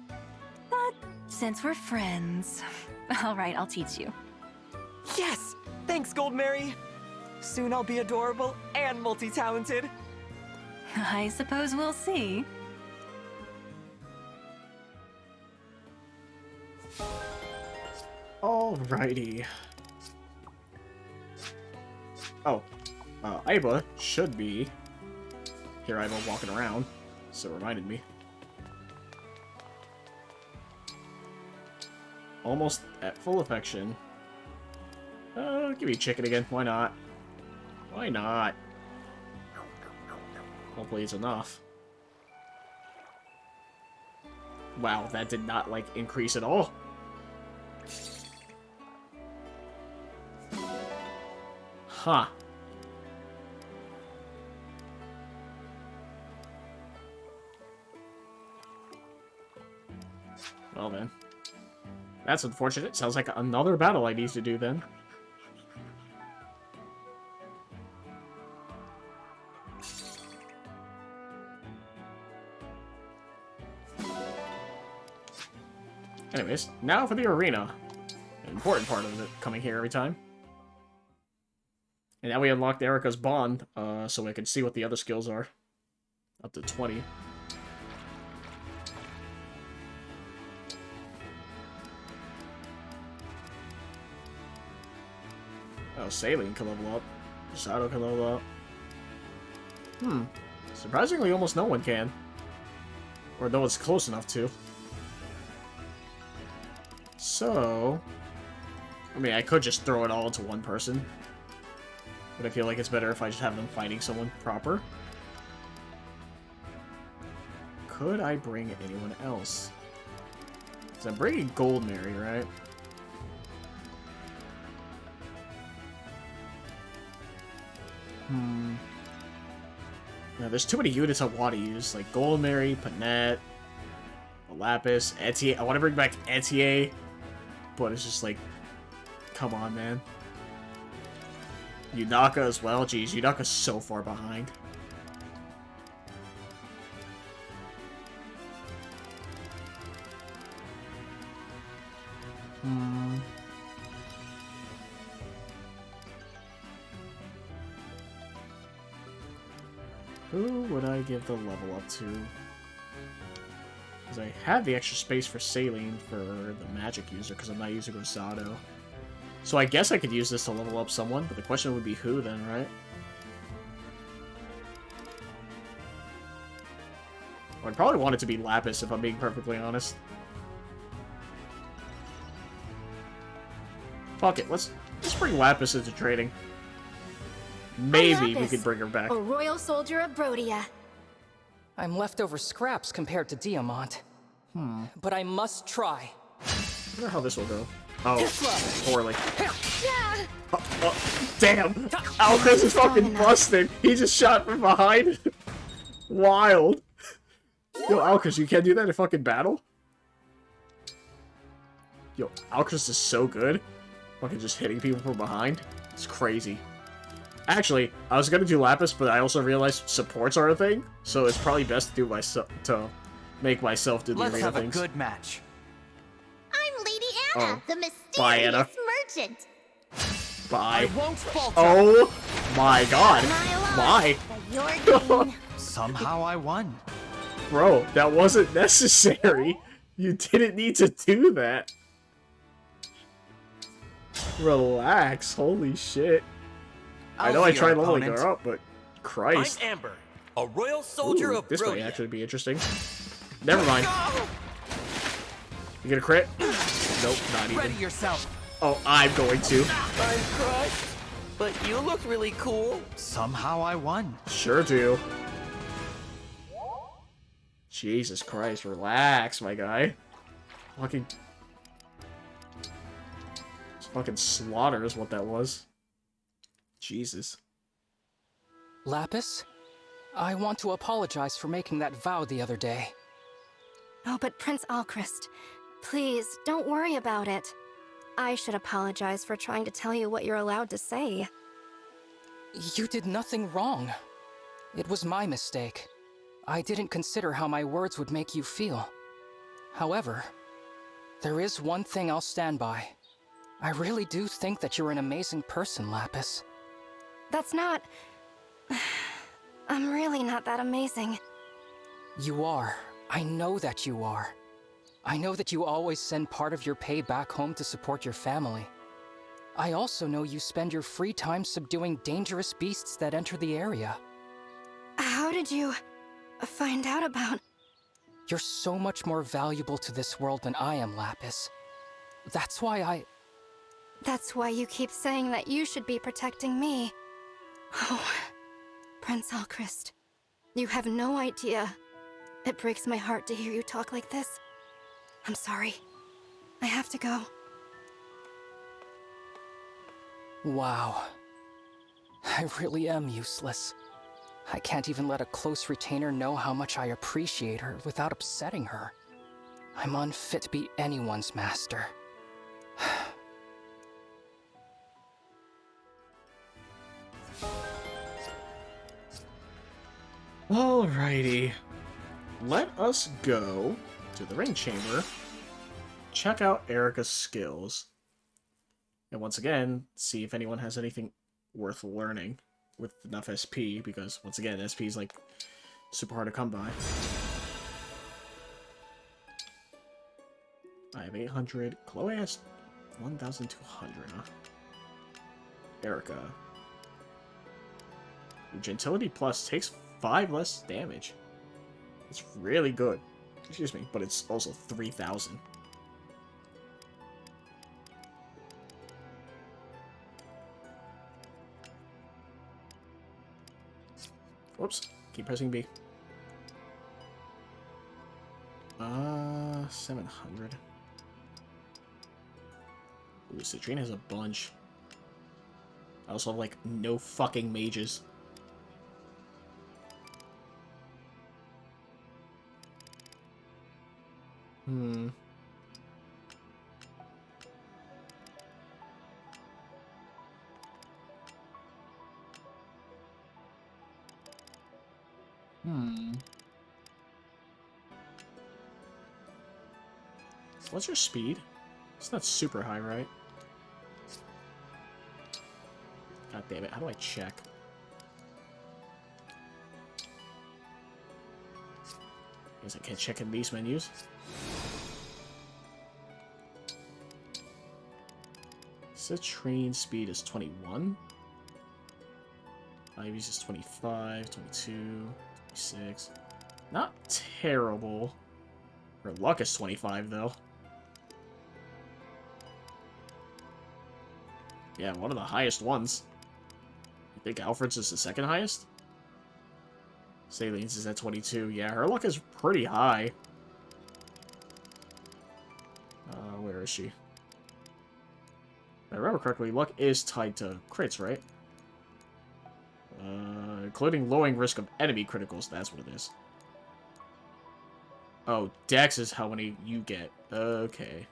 But since we're friends... Alright, I'll teach you. Yes! Thanks, Gold Mary! Soon I'll be adorable and multi-talented. I suppose we'll see. Alrighty. Oh, Aiba should be here. Aiba walking around, so it reminded me. Almost at full affection. Give me chicken again. Why not? Why not? Hopefully it's enough. Wow, that did not, like, increase at all. Huh. Well then. That's unfortunate. Sounds like another battle I need to do then. Anyways, now for the arena. An important part of it coming here every time. And now we unlocked Erica's bond, so I can see what the other skills are. Up to 20. Oh, Saline can level up. Shadow can level up. Surprisingly, almost no one can. Or no one's close enough to. So... I mean, I could just throw it all into one person. But I feel like it's better if I just have them fighting someone proper. Could I bring anyone else? Because I'm bringing Gold Mary, right? Now, there's too many units I want to use, like Gold Mary, Panette, Lapis, Etier. I want to bring back Etier, but it's just like, come on, man. Yunaka as well. Jeez, Yunaka's so far behind. Who would I give the level up to? Because I have the extra space for Saline for the magic user, because I'm not using Rosado. So I guess I could use this to level up someone, but the question would be who then, right? I'd probably want it to be Lapis, if I'm being perfectly honest. Fuck it, let's bring Lapis into trading. Maybe we could bring her back. A royal soldier of Brodia. I'm leftover scraps compared to Diamant. But I must try. I wonder how this will go. Oh, poorly. Yeah. Damn! Alcrest is fucking busted! He just shot from behind! Wild! Yo, Alcrest, you can't do that in fucking battle? Yo, Alcrest is so good. Fucking just hitting people from behind. It's crazy. Actually, I was gonna do Lapis, but I also realized supports are a thing, so it's probably best to do myself to make myself do the Let's arena have things. a good match. I'm Lady Anna, the Bye, Anna. mysterious merchant. Bye. I won't falter. Oh my god. Why? Somehow I won. Bro, that wasn't necessary. You didn't need to do that. Relax. Holy shit. I know I tried leveling her up, but Christ. I'm Amber, a royal soldier Ooh, of this might Brodia. actually be interesting. Never mind. You get a crit? Nope, not even. Ready yourself. Oh, I'm going to. I'm crushed, but you look really cool. Somehow I won. Sure do. Jesus Christ, relax, my guy. Fucking... fucking slaughter is what that was. Jesus. Lapis, I want to apologize for making that vow the other day. Oh, but Prince Alchrist, please, don't worry about it. I should apologize for trying to tell you what you're allowed to say. You did nothing wrong. It was my mistake. I didn't consider how my words would make you feel. However, there is one thing I'll stand by. I really do think that you're an amazing person, Lapis. That's not... I'm really not that amazing. You are. I know that you are. I know that you always send part of your pay back home to support your family. I also know you spend your free time subduing dangerous beasts that enter the area. How did you find out about... You're so much more valuable to this world than I am, Lapis. That's why That's why you keep saying that you should be protecting me. Oh, Prince Alchrist, you have no idea. It breaks my heart to hear you talk like this. I'm sorry. I have to go. Wow. I really am useless. I can't even let a close retainer know how much I appreciate her without upsetting her. I'm unfit to be anyone's master. Alrighty. Let us go to the ring chamber, check out Erika's skills, and once again, see if anyone has anything worth learning with enough SP, because once again, SP is like super hard to come by. I have 800. Chloe has 1,200, huh? Erika. Gentility Plus takes 5 less damage. It's really good. Excuse me, but it's also 3,000. Whoops. Keep pressing B. 700. Ooh, Citrine has a bunch. I also have, like, no fucking mages. Hmm. What's your speed? It's not super high, right? God damn it, how do I check? Guess I can't check in these menus. Citrine speed is 21. Ivy's is 25, 22, 26. Not terrible. Her luck is 25, though. Yeah, one of the highest ones. I think Alfred's is the second highest? Saline's is at 22. Yeah, her luck is pretty high. Where is she? If I remember correctly, luck is tied to crits, right? Including lowering risk of enemy criticals, that's what it is. Oh, Dex is how many you get. Okay.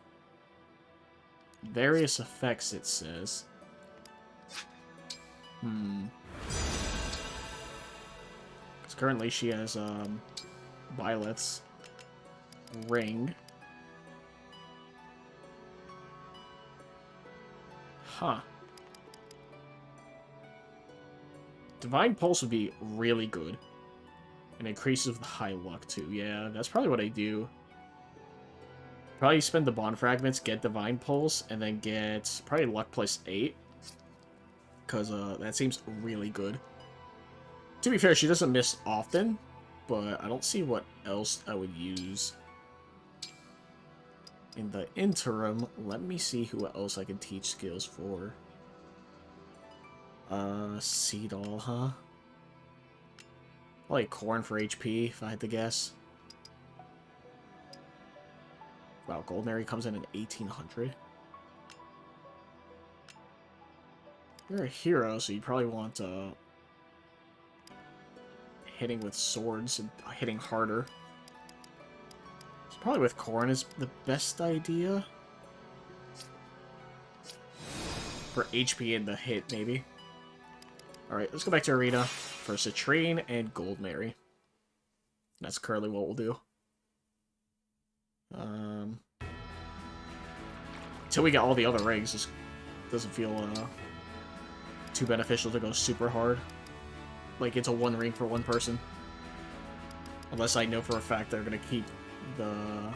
Various effects, it says. Because currently she has, Violet's ring. Huh. Divine Pulse would be really good. And increases with high luck, too. Yeah, that's probably what I do. Probably spend the Bond Fragments, get Divine Pulse, and then get probably Luck plus 8. Because that seems really good. To be fair, she doesn't miss often, but I don't see what else I would use. In the interim, let me see who else I can teach skills for. Seedall, huh? Probably Corn for HP, if I had to guess. Wow, Goldberry comes in at 1,800. You're a hero, so you probably want, hitting with swords and hitting harder. So probably with Corrin is the best idea. For HP and the hit, maybe. Alright, let's go back to Arena for Citrine and Gold Mary. That's currently what we'll do. Until we get all the other rings, it doesn't feel too beneficial to go super hard. Like, it's a one ring for one person. Unless I know for a fact they're gonna keep the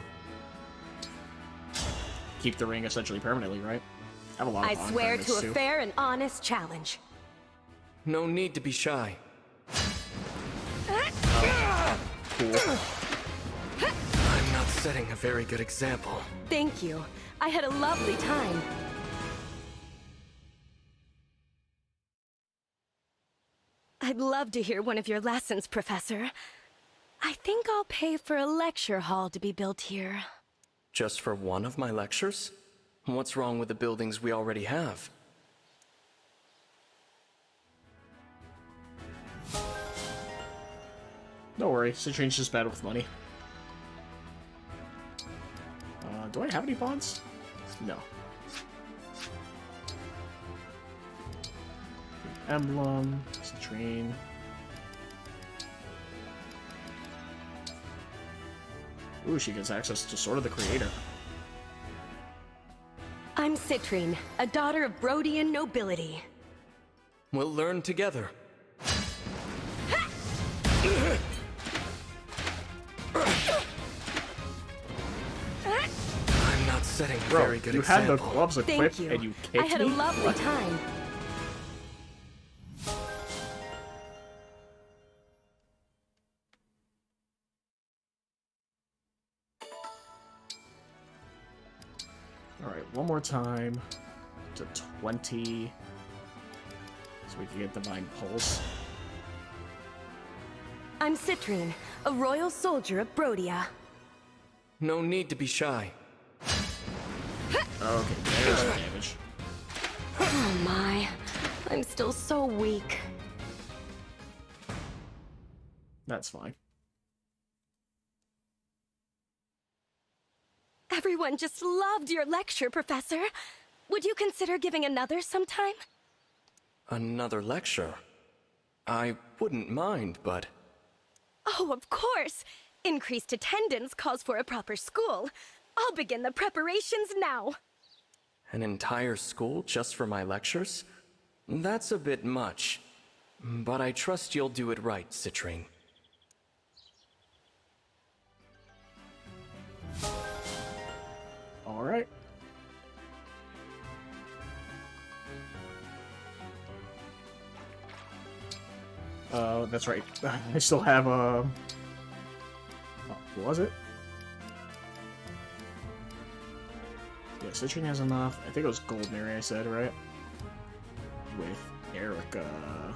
ring essentially permanently, right? I have a lot of I swear to a too. fair and honest challenge. No need to be shy. Cool. I'm not setting a very good example. Thank you. I had a lovely time. I'd love to hear one of your lessons, Professor. I think I'll pay for a lecture hall to be built here. Just for one of my lectures? What's wrong with the buildings we already have? Don't worry, Citrine's just bad with money. Do I have any bonds? No. Emblem, Citrine. Ooh, she gets access to Sword of the Creator. I'm Citrine, a daughter of Brodian nobility. We'll learn together. I'm not setting a very good example. You had the gloves equipped Thank you. and you kicked me? I had a lovely What? time. Alright, one more time. To 20. So we can get Divine Pulse. I'm Citrine, a royal soldier of Brodia. No need to be shy. Okay, there's the damage. Oh my, I'm still so weak. That's fine. Everyone just loved your lecture, Professor. Would you consider giving another sometime? Another lecture? I wouldn't mind, but... Oh, of course! Increased attendance calls for a proper school. I'll begin the preparations now. An entire school just for my lectures? That's a bit much. But I trust you'll do it right, Citrine. Alright. That's right. I still have, oh, what was it? Yeah, Citrine has enough. I think it was Gold Mary I said, right? With Erica.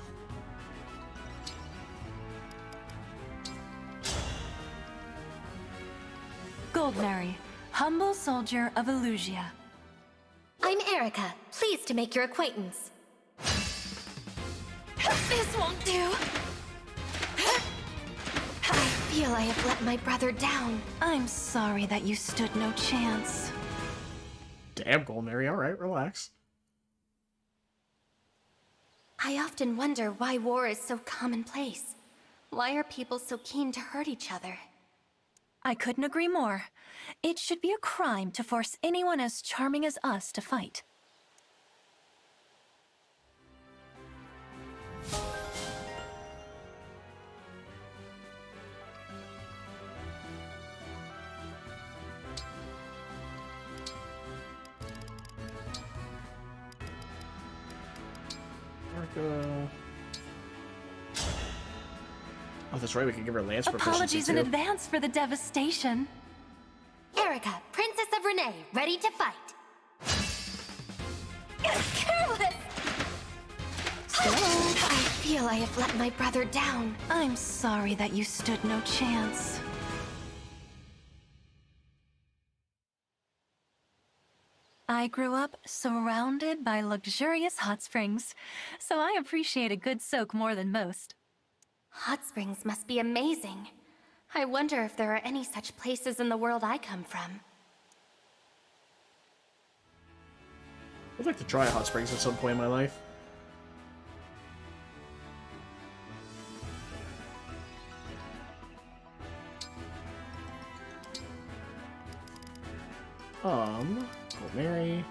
Goldmary, humble soldier of Elusia. I'm Erica. Pleased to make your acquaintance. This won't do. I feel I have let my brother down. I'm sorry that you stood no chance. Damn, Gold Mary. Alright, relax. I often wonder why war is so commonplace. Why are people so keen to hurt each other? I couldn't agree more. It should be a crime to force anyone as charming as us to fight. Oh, that's right, we can give her lance proficiency Apologies in too. advance for the devastation. Erica, Princess of Renee, ready to fight. Careless! I feel I have let my brother down. I'm sorry that you stood no chance. I grew up surrounded by luxurious hot springs, so I appreciate a good soak more than most. Hot springs must be amazing. I wonder if there are any such places in the world I come from. I'd like to try hot springs at some point in my life. Gold Mary.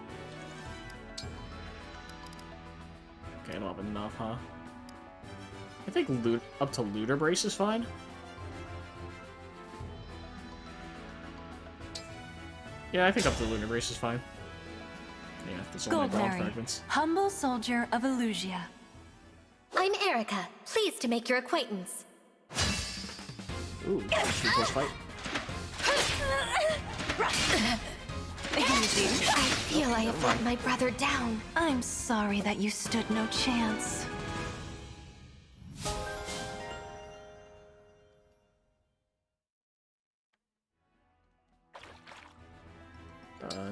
Okay, I don't have enough, huh? I think up to Looter Brace is fine. Yeah, I think up to Looter Brace is fine. Yeah, this only ground Goldberry, fragments. humble soldier of Illusia. I'm Erica. Pleased to make your acquaintance. Ooh, two plus fight. Easy. I feel I have let my brother down. I'm sorry that you stood no chance.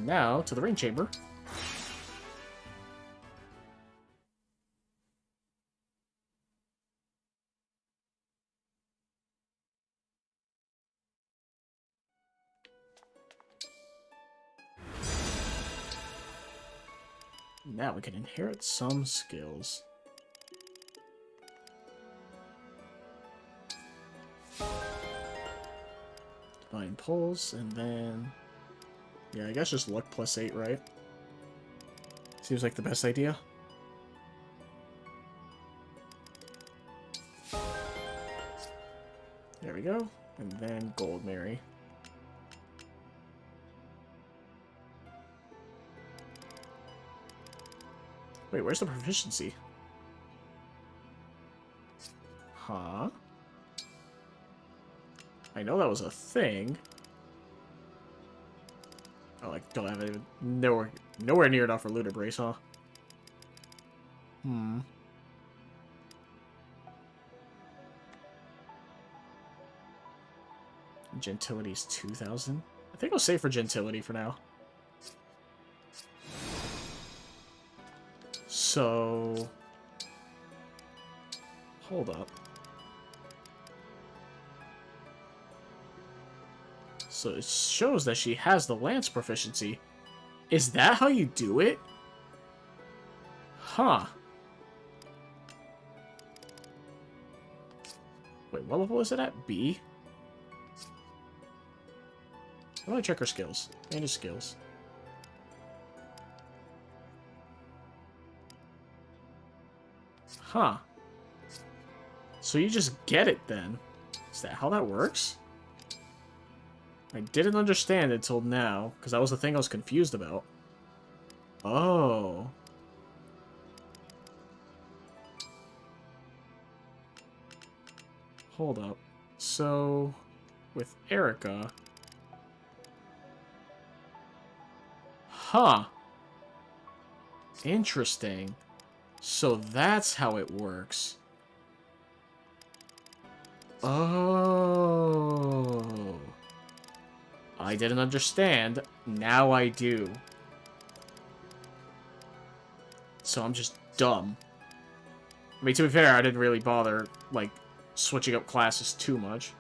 Now to the ring chamber. Now we can inherit some skills. Divine Pulse, and then... yeah, I guess just luck plus 8, right? Seems like the best idea. There we go. And then Gold Mary. Wait, where's the proficiency? Huh? I know that was a thing. Oh, I don't have it nowhere near enough for Looter Brace, huh? Hmm. Gentility's 2,000. I think I'll save for Gentility for now. So... hold up. So it shows that she has the Lance proficiency. Is that how you do it? Huh. Wait, what level is it at? B? How do I check her skills? Manage skills. Huh. So you just get it then. Is that how that works? I didn't understand it until now, because that was the thing I was confused about. Oh. Hold up. So, with Erica... huh. Interesting. So that's how it works. Oh. I didn't understand. Now I do. So I'm just dumb. I mean, to be fair, I didn't really bother, like, switching up classes too much.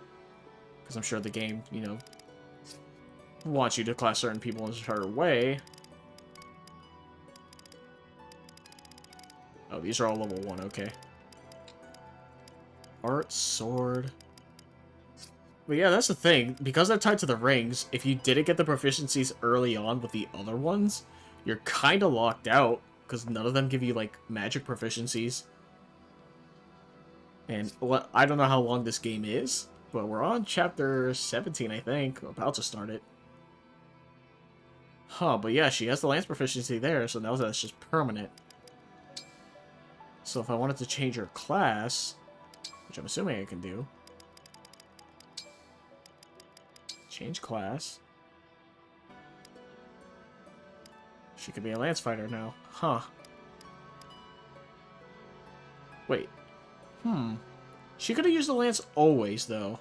Because I'm sure the game, you know, wants you to class certain people in a certain way. Oh, these are all level 1, okay. Art, sword... but yeah, that's the thing. Because they're tied to the rings, if you didn't get the proficiencies early on with the other ones, you're kind of locked out, because none of them give you, like, magic proficiencies. And I don't know how long this game is, but we're on chapter 17, I think. We're about to start it. Huh, but yeah, she has the lance proficiency there, so now that's just permanent. So if I wanted to change her class, which I'm assuming I can do... change class. She could be a lance fighter now. Huh. Wait. She could have used the lance always, though.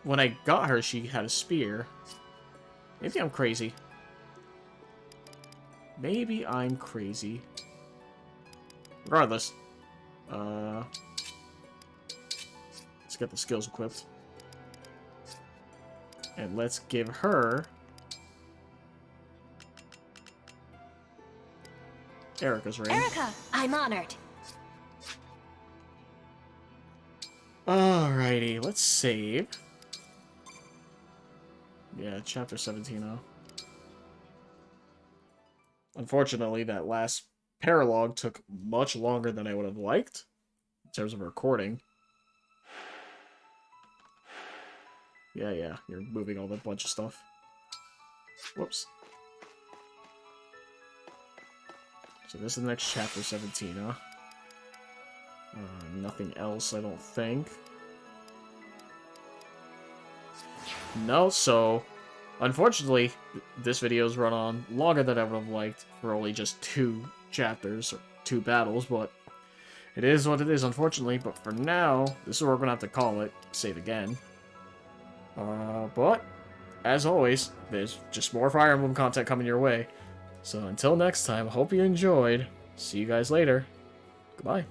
When I got her, she had a spear. Maybe I'm crazy. Maybe I'm crazy. Regardless. Let's get the skills equipped. And let's give her Erica's ring. Erica, I'm honored. Alrighty, let's save. Yeah, chapter 17 now. Unfortunately, that last paralogue took much longer than I would have liked in terms of recording. Yeah, you're moving all that bunch of stuff. Whoops. So this is the next chapter 17, huh? Nothing else, I don't think. No, so unfortunately, this video's run on longer than I would have liked for only just 2 chapters, or 2 battles, but it is what it is, unfortunately. But for now, this is what we're going to have to call it. Save again. But, as always, there's just more Fire Emblem content coming your way. So until next time, hope you enjoyed. See you guys later. Goodbye.